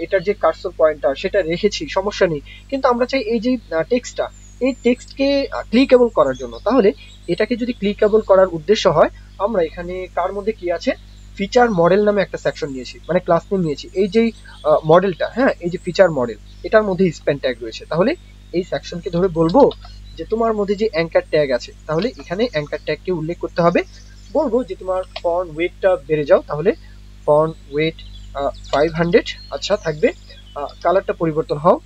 এটার যে কার্সর পয়েন্টার সেটা রেখেছি, সমস্যা নেই। কিন্তু আমরা চাই এই যে টেক্সটটা, এই টেক্সটকে ক্লিকেবল করার জন্য। তাহলে এটাকে যদি ক্লিকেবল করার উদ্দেশ্য হয়, আমরা এখানে কার মধ্যে কি আছে, ফিচার মডেল নামে একটা সেকশন নিয়েছি, মানে ক্লাস নেম নিয়েছি। এই যে মডেলটা, হ্যাঁ, এই যে ফিচার মডেল, এটার মধ্যে স্প্যান ট্যাগ রয়েছে। তাহলে এই সেকশনকে ধরে বলবো যে তোমার মধ্যে যে অ্যাঙ্কার ট্যাগ আছে, তাহলে এখানে অ্যাঙ্কার ট্যাগকে উল্লেখ করতে হবে। বলবো যে তোমার ফন্ট ওয়েটটা বেড়ে যাও, তাহলে ফন্ট ওয়েট 500, আচ্ছা থাকবে। কালারটা পরিবর্তন হও,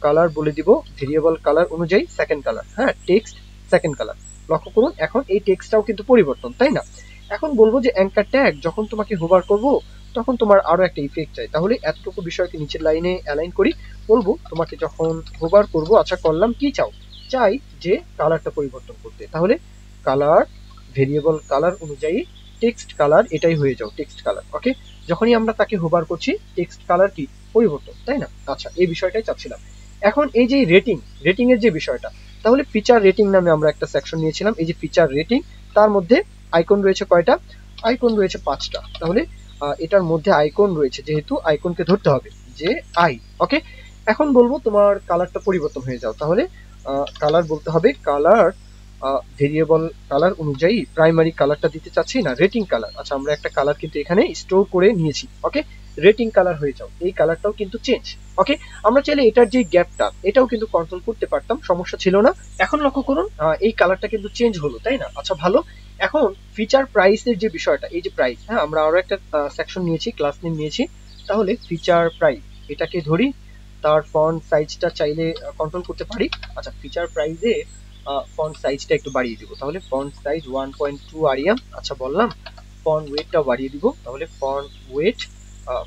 কালার বলে দিব ভেরিয়েবল কালার অনুযায়ী সেকেন্ড কালার, হ্যাঁ, টেক্সট সেকেন্ড কালার। লক্ষ্য করুন এখন এই টেক্সটটাও কিন্তু পরিবর্তন, তাই না? এখন বলবো যে অ্যাঙ্কার ট্যাগ যখন তোমাকে হোভার করব তখন তোমার আরো একটা ইফেক্ট চাই। তাহলে এতটুকু বিষয়কে নিচের লাইনে অ্যালাইন করি। বলবো তোমাকে যখন হোভার করব, আচ্ছা করলাম, কি চাও, চাই যে কালারটা পরিবর্তন করতে। তাহলে কালার ভেরিয়েবল কালার অনুযায়ী টেক্সট কালার এটাই হয়ে যাও, টেক্সট কালার, ওকে। যখনই আমরা তাকে হোভার করছি টেক্সট কালার কি পরিবর্তন, তাই না? আচ্ছা, এই বিষয়টাই চাচ্ছিলাম। এখন এই যে রেটিং এর যে বিষয়টা, তাহলে ফিচার রেটিং নামে আমরা একটা সেকশন নিয়েছিলাম। এই যে ফিচার রেটিং, তার মধ্যে আইকন রয়েছে কয়টা, আইকন রয়েছে 5টা। তাহলে এটার মধ্যে আইকন রয়েছে, যেহেতু আইকনকে ধরতে হবে যে আই, ওকে। এখন বলবো তোমার কালারটা পরিবর্তন হয়ে যাও, তাহলে কালার বলতে হবে কালার ভেরিয়েবল কালার অনুযায়ী প্রাইমারি কালারটা দিতে চাচ্ছি না, রেটিং কালার। আচ্ছা, আমরা একটা কালার কিন্তু এখানে স্টোর করে নিয়েছি, ওকে। রেটিং কালার হয়ে যাও, এই কালারটাও কিন্তু চেঞ্জ, ওকে। আমরা চাইলে এটার যে গ্যাপটা এটাও কিন্তু কন্ট্রোল করতে পারতাম, সমস্যা ছিল না। এখন লক্ষ্য করুন এই কালারটা কিন্তু চেঞ্জ হলো, তাই না? আচ্ছা ভালো। এখন ফিচার প্রাইসের যে বিষয়টা, এই যে প্রাইস, হ্যাঁ, আমরা আরো একটা সেকশন নিয়েছি, ক্লাস নেম নিয়েছি। তাহলে ফিচার প্রাইস এটাকে ধরি, তার ফন্ট সাইজটা চাইলে কন্ট্রোল করতে পারি। আচ্ছা, ফিচার প্রাইসে ফন্ট সাইজটা একটু বাড়িয়ে দিব, তাহলে ফন্ট সাইজ 1.2 আরিয়াম, আচ্ছা বললাম। ফন্ট ওয়েটটা বাড়িয়ে দিব, তাহলে ফন্ট ওয়েট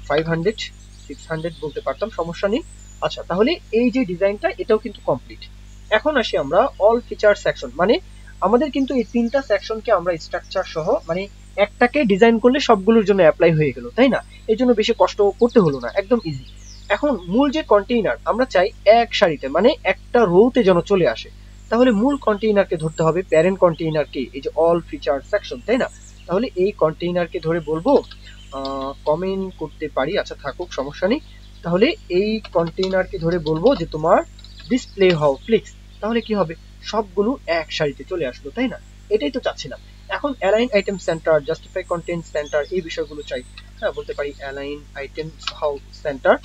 500, 600 বলতে পারতাম, সমস্যা নেই। আচ্ছা, তাহলে এই যে ডিজাইনটা এটাও কিন্তু কমপ্লিট। এখন আসি আমরা অল ফিচার সেকশন, মানে আমাদের কিন্তু এই তিনটা সেকশনকে আমরা স্ট্রাকচার সহ মানে একটাকে ডিজাইন করলে সবগুলোর জন্য অ্যাপ্লাই হয়ে গেল, তাই না? এই জন্য বেশি কষ্ট করতে হলো না, একদম ইজি। এখন মূল যে কন্টেইনার আমরা চাই এক সারিতে, মানে একটা রোতে যেন চলে আসে, তাহলে মূল কন্টেইনারকে ধরতে হবে প্যারেন্ট কন্টেইনারকে, এই যে অল ফিচার সেকশন, তাই না? তাহলে এই কন্টেইনারকে ধরে বলবো, কমেন্ট করতে পারি, আচ্ছা থাকুক, সমস্যা নেই। তাহলে এই কন্টেইনারকে ধরে বলবো যে তোমার ডিসপ্লে হাউ ফ্লিক্স, তাহলে কি হবে, সবগুলো এক সারিতে চলে আসলো, তাই না? এটাই তো চাচ্ছিলাম। এখন align item centre, justify content centre, এই বিষয়গুলো চাই। হ্যাঁ, বলতে পারি align item how centre,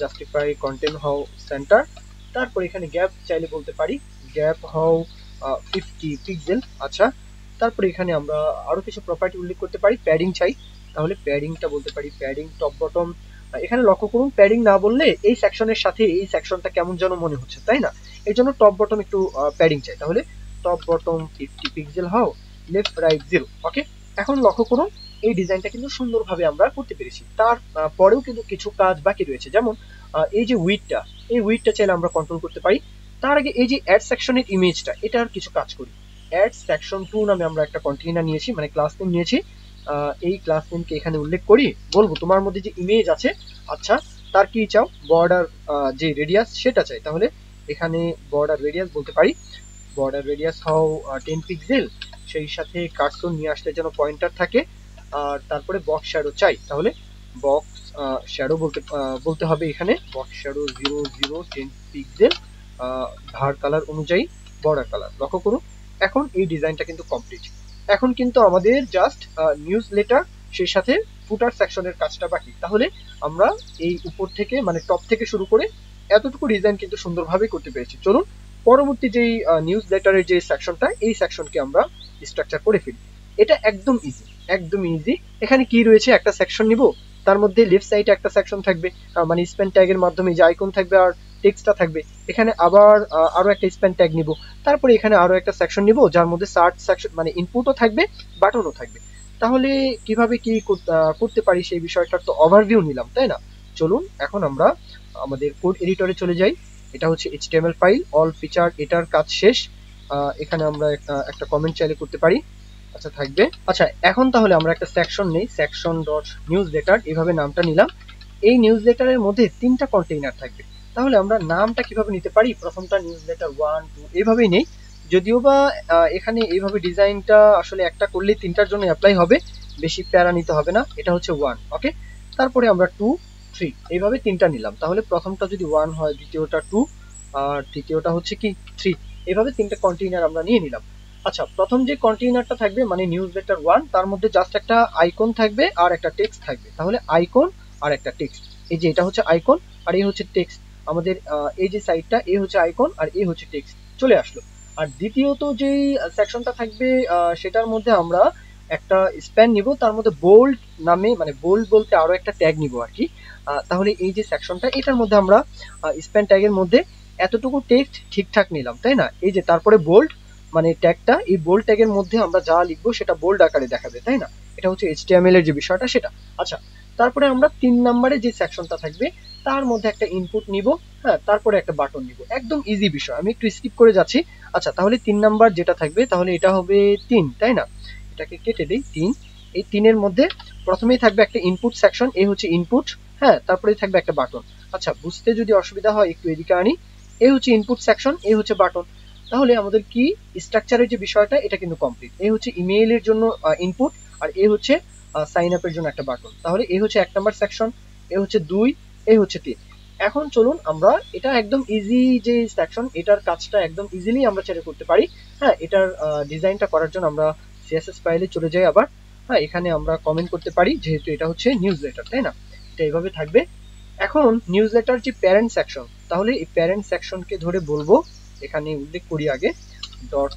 justify content how centre. তারপর এখানে গ্যাপ চাইলে বলতে পারি গ্যাপ হাউ 50 পিক্সেল। আচ্ছা, তারপর এখানে আমরা আরো কিছু প্রপার্টি উল্লেখ করতে পারি। প্যাডিং চাই, তাহলে প্যাডিংটা বলতে পারি প্যাডিং টপ বটম। এখানে লক্ষ্য করুন, প্যাডিং না বললে এই সেকশনের সাথে এই সেকশনটা কেমন যেন মনে হচ্ছে, তাই না? এই জন্য টপ বটম একটু প্যাডিং চাই, তাহলে টপ বটম 50 পিক্সেল হাও, লেফট রাইট 0। ওকে, এখন লক্ষ্য করুন এই ডিজাইনটা কিন্তু সুন্দরভাবে আমরা করতে পেরেছি। তার পরেও কিন্তু কিছু কাজ বাকি রয়েছে, যেমন এই যে উইডটা, এই উইডটা চাইলে আমরা কন্ট্রোল করতে পারি। তার আগে এই যে অ্যাড সেকশনের ইমেজটা, এটার কিছু কাজ করি। অ্যাড সেকশন 2 নামে আমরা একটা কন্টেইনার নিয়েছি, মানে ক্লাস নেম নিয়েছি। এই ক্লাস নেমকে এখানে উল্লেখ করি, বলবো তোমার মধ্যে যে ইমেজ আছে, আচ্ছা তার কি চাও, বর্ডার যে রেডিয়াস সেটা চাই, তাহলে এখানে বর্ডার রেডিয়াস বলতে পারি বর্ডার রেডিয়াস হাও 10 পিক্সেল, সেই সাথে কার্সর নিয়ে আসলে যেন পয়েন্টার থাকে। আর তারপরে বক্স শ্যাডো চাই, তাহলে বক্স শ্যাডো বলতে হবে এখানে বক্স শ্যাডো 00 10 পিক্সেল, ধার কালার অনুযায়ী বর্ডার কালার। লক্ষ্য করুন এখন এই ডিজাইনটা কিন্তু কমপ্লিট। এখন কিন্তু আমাদের জাস্ট নিউজ লেটার সেই সাথে ফুটার সেকশনের কাজটা বাকি। তাহলে আমরা এই উপর থেকে, মানে টপ থেকে শুরু করে এতটুকু ডিজাইন কিন্তু সুন্দরভাবে করতে পেরেছি। চলুন পরবর্তী যেই নিউজ লেটারের যে সেকশনটা, এই সেকশনকে আমরা স্ট্রাকচার করে ফেলি। এটা একদম ইজি, একদম ইজি। এখানে কি রয়েছে, একটা সেকশন নিব, তার মধ্যে লেফট সাইডে একটা সেকশন থাকবে, মানে স্প্যান ট্যাগের মাধ্যমে যে আইকন থাকবে আর টেক্সটটা থাকবে। এখানে আবার আরো একটা স্প্যান ট্যাগ নিব, তারপরে এখানে আরো একটা সেকশন নিব যার মধ্যে সার্চ সেকশন, মানে ইনপুটও থাকবে, বাটনও থাকবে। তাহলে কিভাবে কি করতে পারি সেই বিষয়টার তো ওভারভিউ নিলাম, তাই না? চলুন এখন আমরা আমাদের কোড এডিটরে চলে যাই। এটা হচ্ছে এইচটিএমএল ফাইল, অল ফিচার, এটার কাজ শেষ। এখানে আমরা একটা কমেন্ট চাইলে করতে পারি, আচ্ছা থাকবে। আচ্ছা, এখন তাহলে আমরা একটা সেকশন নেই, সেকশন ডট নিউজ লেটার, এভাবে নামটা নিলাম। এই নিউজ লেটারের মধ্যে 3টা কন্টেইনার থাকবে, তাহলে আমরা নামটা কিভাবে নিতে পারি, প্রথমটা নিউজ লেটার 1 2 এইভাবেই নেই। যদিও বা এখানে এইভাবে ডিজাইনটা আসলে একটা করলেই 3টার জন্য অ্যাপ্লাই হবে, বেশি প্যারা নিতে হবে না। এটা হচ্ছে 1, ওকে। তারপরে আমরা 2 3 এইভাবে 3টা নিলাম, তাহলে প্রথমটা যদি 1 হয়, দ্বিতীয়টা 2, আর তৃতীয়টা হচ্ছে কি 3। এইভাবে 3টা কন্টেইনার আমরা নিয়ে নিলাম। আচ্ছা, প্রথম যে কন্টেইনারটা থাকবে মানে নিউজ লেটার 1, তার মধ্যে জাস্ট একটা আইকন থাকবে আর একটা টেক্সট থাকবে, তাহলে আইকন আর একটা টেক্সট। এই যে এটা হচ্ছে আইকন আর এই হচ্ছে টেক্সট। আমাদের এই যে সাইডটা, এই হচ্ছে আইকন আর এই হচ্ছে টেক্সট, চলে আসলো। আর দ্বিতীয়ত যেই সেকশনটা থাকবে সেটার মধ্যে আমরা একটা স্প্যান নিব, তার মধ্যে বোল্ড নামে, মানে বোল্ড বলতে আরো একটা ট্যাগ নিব আর কি। তাহলে এই যে সেকশনটা, এটার মধ্যে আমরা স্প্যান ট্যাগের মধ্যে এতটুকু টেক্সট ঠিকঠাক নিলাম, তাই না? এই যে তারপরে বোল্ড মানে ট্যাগটা, এই বোল্ড ট্যাগের মধ্যে আমরা যা লিখবো সেটা বোল্ড আকারে দেখাবে, তাই না? এটা হচ্ছে এইচটিএমএল এর যে বিষয়টা সেটা। আচ্ছা, তারপরে আমরা 3 নম্বরে যে সেকশনটা থাকবে তার মধ্যে একটা ইনপুট নিব, হ্যাঁ, তারপরে একটা বাটন নিব। একদম ইজি বিষয়, আমি একটু স্কিপ করে যাচ্ছি। আচ্ছা, তাহলে 3 নাম্বার যেটা থাকবে, তাহলে এটা হবে 3, তাই না? এটাকে কেটে দেই 3। এই 3-এর মধ্যে প্রথমেই থাকবে একটা ইনপুট সেকশন, এই হচ্ছে ইনপুট, হ্যাঁ, তারপরেই থাকবে একটা বাটন। আচ্ছা, বুঝতে যদি অসুবিধা হয় একটু এদিকে আনি। এই হচ্ছে ইনপুট সেকশন, এই হচ্ছে বাটন। তাহলে আমাদের কি স্ট্রাকচারের যে বিষয়টা এটা কিন্তু কমপ্লিট। এই হচ্ছে ইমেইলের জন্য ইনপুট, আর এই হচ্ছে সাইন আপের জন্য একটা বাটন। তাহলে এই হচ্ছে 1 নাম্বার সেকশন, এই হচ্ছে 2, এই হচ্ছে 3। এখন চলুন আমরা এটা একদম ইজি যে সেকশন, এটার কাজটা একদম ইজিলি আমরা ছেড়ে করতে পারি। হ্যাঁ, এটার ডিজাইনটা করার জন্য আমরা সিএসএস ফাইলে চলে যাই আবার। হ্যাঁ, এখানে আমরা কমেন্ট করতে পারি, যেহেতু এটা হচ্ছে নিউজ লেটার, তাই না? এটা এইভাবে থাকবে। এখন নিউজ লেটার যে প্যারেন্ট সেকশন, তাহলে এই প্যারেন্ট সেকশনকে ধরে বলবো, এখানে উল্লেখ করি আগে, ডট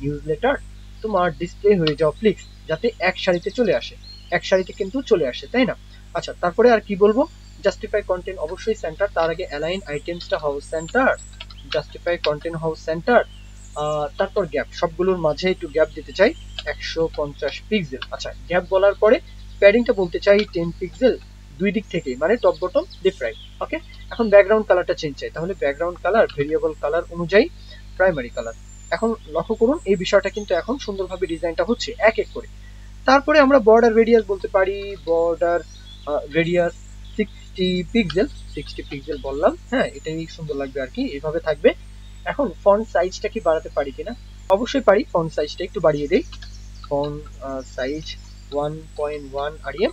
নিউজ লেটার তোমার ডিসপ্লে হয়ে যাও ফ্লিক্স, যাতে এক সারিতে চলে আসে, এক সারিতে কিন্তু চলে আসে, তাই না? আচ্ছা, তারপরে আর কি বলবো, জাস্টিফাই কন্টেন্ট অবশ্যই সেন্টার, তার আগে অ্যালাইন আইটেমসটা হাউস সেন্টার, জাস্টিফাই কন্টেন্ট হাউস সেন্টার। তারপর গ্যাপ, সবগুলোর মাঝে একটু গ্যাপ দিতে চাই 150 পিক্সেল। আচ্ছা, গ্যাপ বলার পরে প্যাডিংটা বলতে চাই 10 পিক্সেল, দুই দিক থেকে, মানে টপ বটম লেফট রাইট, ওকে। এখন ব্যাকগ্রাউন্ড কালারটা চেঞ্জ চাই, তাহলে ব্যাকগ্রাউন্ড কালার ভেরিয়েবল কালার অনুযায়ী প্রাইমারি কালার। এখন লক্ষ্য করুন এই বিষয়টা কিন্তু এখন সুন্দরভাবে ডিজাইনটা হচ্ছে এক এক করে। তারপরে আমরা বর্ডার রেডিয়াস বলতে পারি বর্ডার রেডিয়াস 60 পিক্সেল বললাম। হ্যাঁ, এটাই সুন্দর লাগবে আর কি, এইভাবে থাকবে। এখন ফন্ট সাইজটা কি বাড়াতে পারি কিনা? অবশ্যই পারি, ফন্ট সাইজটা একটু বাড়িয়ে দেই। Font size 1.1 আরিএম।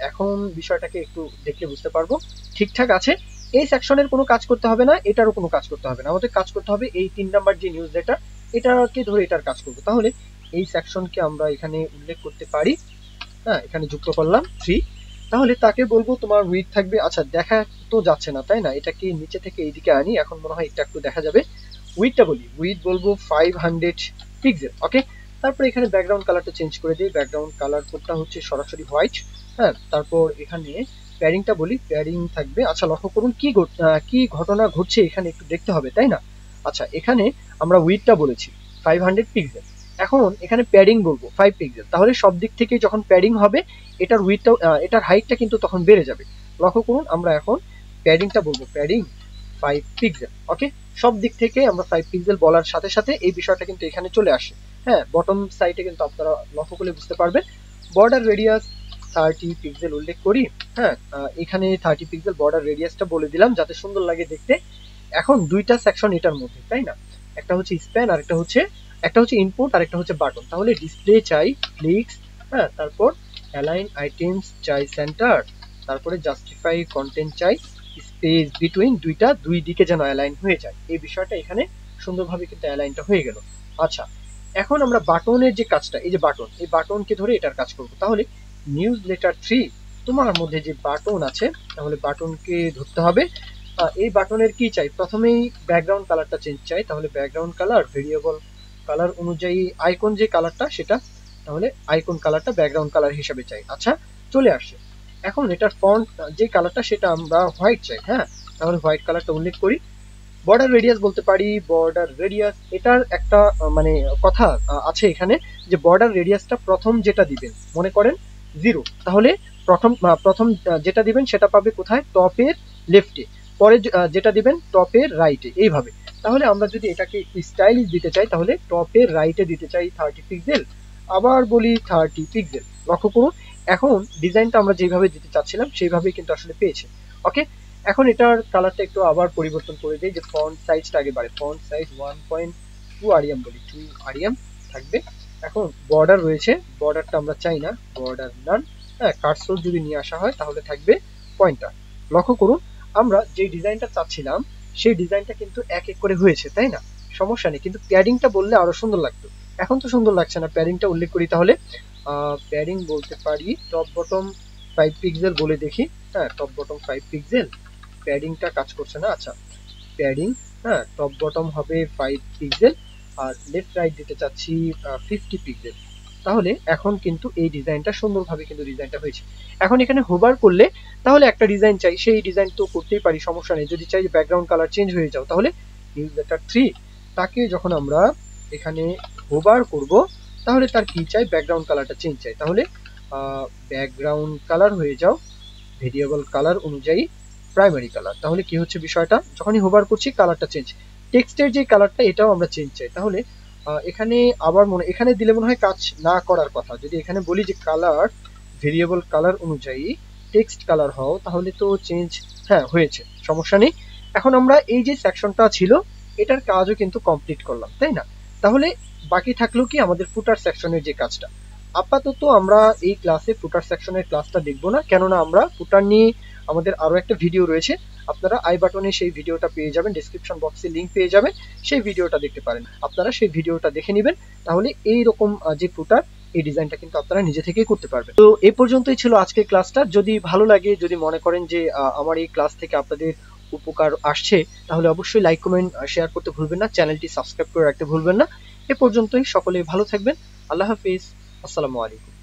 এখন বিষয়টাকে একটু দেখলে বুঝতে পারবো ঠিকঠাক আছে। এই সেকশনের কোনো কাজ করতে হবে না, এটারও কোনো কাজ করতে হবে না, আমাদের কাজ করতে হবে এই 3 নাম্বার যে নিউজ লেটার, এটাকে ধরে এটার কাজ করবো। তাহলে এই সেকশনকে আমরা এখানে উল্লেখ করতে পারি। হ্যাঁ, এখানে যুক্ত করলাম 3। তাহলে তাকে বলবো তোমার উইথ থাকবে, আচ্ছা দেখা তো যাচ্ছে না তাই না, এটাকে নিচে থেকে এইদিকে আনি, এখন মনে হয় এটা একটু দেখা যাবে। উইথটা বলি, উইথ বলবো 500 পিক্সেল। ওকে, তারপর এখানে ব্যাকগ্রাউন্ড কালারটা চেঞ্জ করে দিই, ব্যাকগ্রাউন্ড কালার কোডটা হচ্ছে সরাসরি হোয়াইট। হ্যাঁ, তারপর এখানে প্যাডিংটা বলি, প্যাডিং থাকবে, আচ্ছা লক্ষ্য করুন কি ঘটনা ঘটছে এখানে একটু দেখতে হবে তাই না। আচ্ছা, এখানে আমরা উইথটা বলেছি 500 পিক্সেল, এখন এখানে প্যাডিং বলবো 5 পিক্সেল। তাহলে সব দিক থেকে যখন প্যাডিং হবে এটার উইথটাও এটার হাইটটা কিন্তু তখন বেড়ে যাবে। লক্ষ্য করুন, আমরা এখন প্যাডিংটা বলবো প্যাডিং 5 পিক্সেল। ওকে, সব দিক থেকে আমরা 5 পিক্সেল বলার সাথে সাথে এই বিষয়টা কিন্তু এখানে চলে আসে। হ্যাঁ, বটম সাইডে কিন্তু আপনারা লক্ষ্য করলে বুঝতে পারবেন। বর্ডার রেডিয়াস 30 পিক্সেল উল্লেখ করি। হ্যাঁ, এখানে 30 পিক্সেল বর্ডার রেডিয়াসটা বলে দিলাম যাতে সুন্দর লাগে দেখতে। এখন দুইটা সেকশন এটার মধ্যে তাই না, একটা হচ্ছে স্প্যান আর একটা হচ্ছে ইনপুট আর একটা হচ্ছে বাটন। তাহলে ডিসপ্লে চাই ক্লিকস, হ্যাঁ, তারপর অ্যালাইন আইটেমস চাই সেন্টার, তারপরে জাস্টিফাই কন্টেন্ট চাই স্পেস বিটুইন, দুই দিকে যেন অ্যালাইন হয়ে যায়। এই বিষয়টা এখানে সুন্দরভাবে কিন্তু অ্যালাইনটা হয়ে গেল। আচ্ছা, এখন আমরা বাটনের যে কাজটা, এই যে বাটন, এই বাটনকে ধরে এটার কাজ করব। তাহলে নিউজ লেটার 3 তোমার মধ্যে যে বাটন আছে, তাহলে বাটনকে ধরতে হবে। এই বাটনের কি চাই, প্রথমেই ব্যাকগ্রাউন্ড কালারটা চেঞ্জ চাই। তাহলে ব্যাকগ্রাউন্ড কালার ভেরিয়েবল কালার অনুযায়ী আইকন যে কালারটা সেটা, তাহলে আইকন কালারটা ব্যাকগ্রাউন্ড কালার হিসেবে চাই। আচ্ছা, চলে আসছে। এখন এটার ফন্ট যে কালারটা সেটা আমরা হোয়াইট চাই। হ্যাঁ, তাহলে হোয়াইট কালারটা উল্লেখ করি। বর্ডার রেডিয়াস বলতে পারি বর্ডার রেডিয়াস, এটার একটা মানে কথা আছে এখানে, যে বর্ডার রেডিয়াসটা প্রথম যেটা দিবেন মনে করেন 0, তাহলে প্রথম যেটা দিবেন সেটা পাবে কোথায়, টপের লেফটে, পরে যেটা দিবেন টপের রাইটে, এইভাবে। তাহলে আমরা যদি এটাকে একটু স্টাইলিশ দিতে চাই তাহলে টপের রাইটে দিতে চাই 30 পিক্সেল, আবার বলি 30 পিক্সেল। লক্ষ্য করুন, এখন ডিজাইনটা আমরা যেভাবে দিতে চাচ্ছিলাম সেইভাবেই কিন্তু আসলে পেয়েছে। ওকে, এখন এটার কালারটা একটু আবার পরিবর্তন করে দেই, যে ফন্ট সাইজটা আগে বাড়ে, ফন্ট সাইজ 1.2 আরিয়াম বলি, 2 আরিয়াম থাকবে। এখন বর্ডার রয়েছে, বর্ডারটা আমরা চাই না, বর্ডার নান। হ্যাঁ, কার্সর যদি নিয়ে আসা হয় তাহলে থাকবে পয়েন্টার। লক্ষ্য করুন, আমরা যে ডিজাইনটা চাচ্ছিলাম সেই ডিজাইনটা কিন্তু এক এক করে হয়েছে তাই না, সমস্যা নেই, কিন্তু প্যাডিংটা বললে আরো সুন্দর লাগতো। এখন তো সুন্দর লাগছে না, প্যাডিংটা উল্লেখ করি। তাহলে প্যাডিং বলতে পারি টপ বটম 5 পিক্সেল বলে দেখি। হ্যাঁ, টপ বটম 5 পিক্সেল, প্যাডিংটা কাজ করছে না। আচ্ছা, প্যাডিং, হ্যাঁ, টপ বটম হবে 5 পিক্সেল, আর লেফট রাইট দিতে চাচ্ছি 50 পিক্সেল। তাহলে এখন কিন্তু এই ডিজাইনটা সুন্দরভাবে কিন্তু ডিজাইনটা হয়েছে। এখন এখানে হোভার করলে তাহলে একটা ডিজাইন চাই, সেই ডিজাইন তো করতেই পারি, সমস্যা নেই। যদি চাই যে ব্যাকগ্রাউন্ড কালার চেঞ্জ হয়ে যাও, তাহলে নিউজ লেটার 3 তাকে যখন আমরা এখানে হোভার করব তাহলে তার কি চাই, ব্যাকগ্রাউন্ড কালারটা চেঞ্জ চাই। তাহলে ব্যাকগ্রাউন্ড কালার হয়ে যাও ভেরিয়েবল কালার অনুযায়ী প্রাইমারি কালার। তাহলে কি হচ্ছে বিষয়টা, যখনই হোভার করছি কালারটা চেঞ্জ, টেক্সটের যে কালারটা এটাও আমরা চেঞ্জ চাই। তাহলে এখানে আবার এখানে দিলে মনে হয় কাজ না করার কথা, যদি এখানে বলি যে কালার ভেরিয়েবল কালার অনুযায়ী টেক্সট কালার হও, তাহলে তো চেঞ্জ, হ্যাঁ, হয়েছে, সমস্যা নেই। এখন আমরা এই যে সেকশনটা ছিল এটার কাজও কিন্তু কমপ্লিট করলাম তাই না। তাহলে বাকি থাকলো কি আমাদের ফুটার সেকশনের যে কাজটা। আপাতত আমরা এই ক্লাসে ফুটার সেকশনের ক্লাসটা দেখবো না, কেননা আমরা ফুটার নিয়ে আমাদের আরো একটা ভিডিও রয়েছে, আপনারা আই বাটনে সেই ভিডিওটা পেয়ে যাবেন, ডেসক্রিপশন বক্সে লিংক পেয়ে যাবেন, সেই ভিডিওটা দেখতে পারেন, আপনারা সেই ভিডিওটা দেখে নেবেন। তাহলে এইরকম যে ফুটার, এই ডিজাইনটা কিন্তু আপনারা নিজে থেকেই করতে পারবেন। তো এই পর্যন্তই ছিল আজকের ক্লাসটা। যদি ভালো লাগে, যদি মনে করেন যে আমার এই ক্লাস থেকে আপনাদের উপকার আসছে, তাহলে অবশ্যই লাইক কমেন্ট শেয়ার করতে ভুলবেন না, চ্যানেলটি সাবস্ক্রাইব করে রাখতে ভুলবেন না। এ পর্যন্তই, সকলে ভালো থাকবেন, আল্লাহ হাফিজ, আসসালামু আলাইকুম।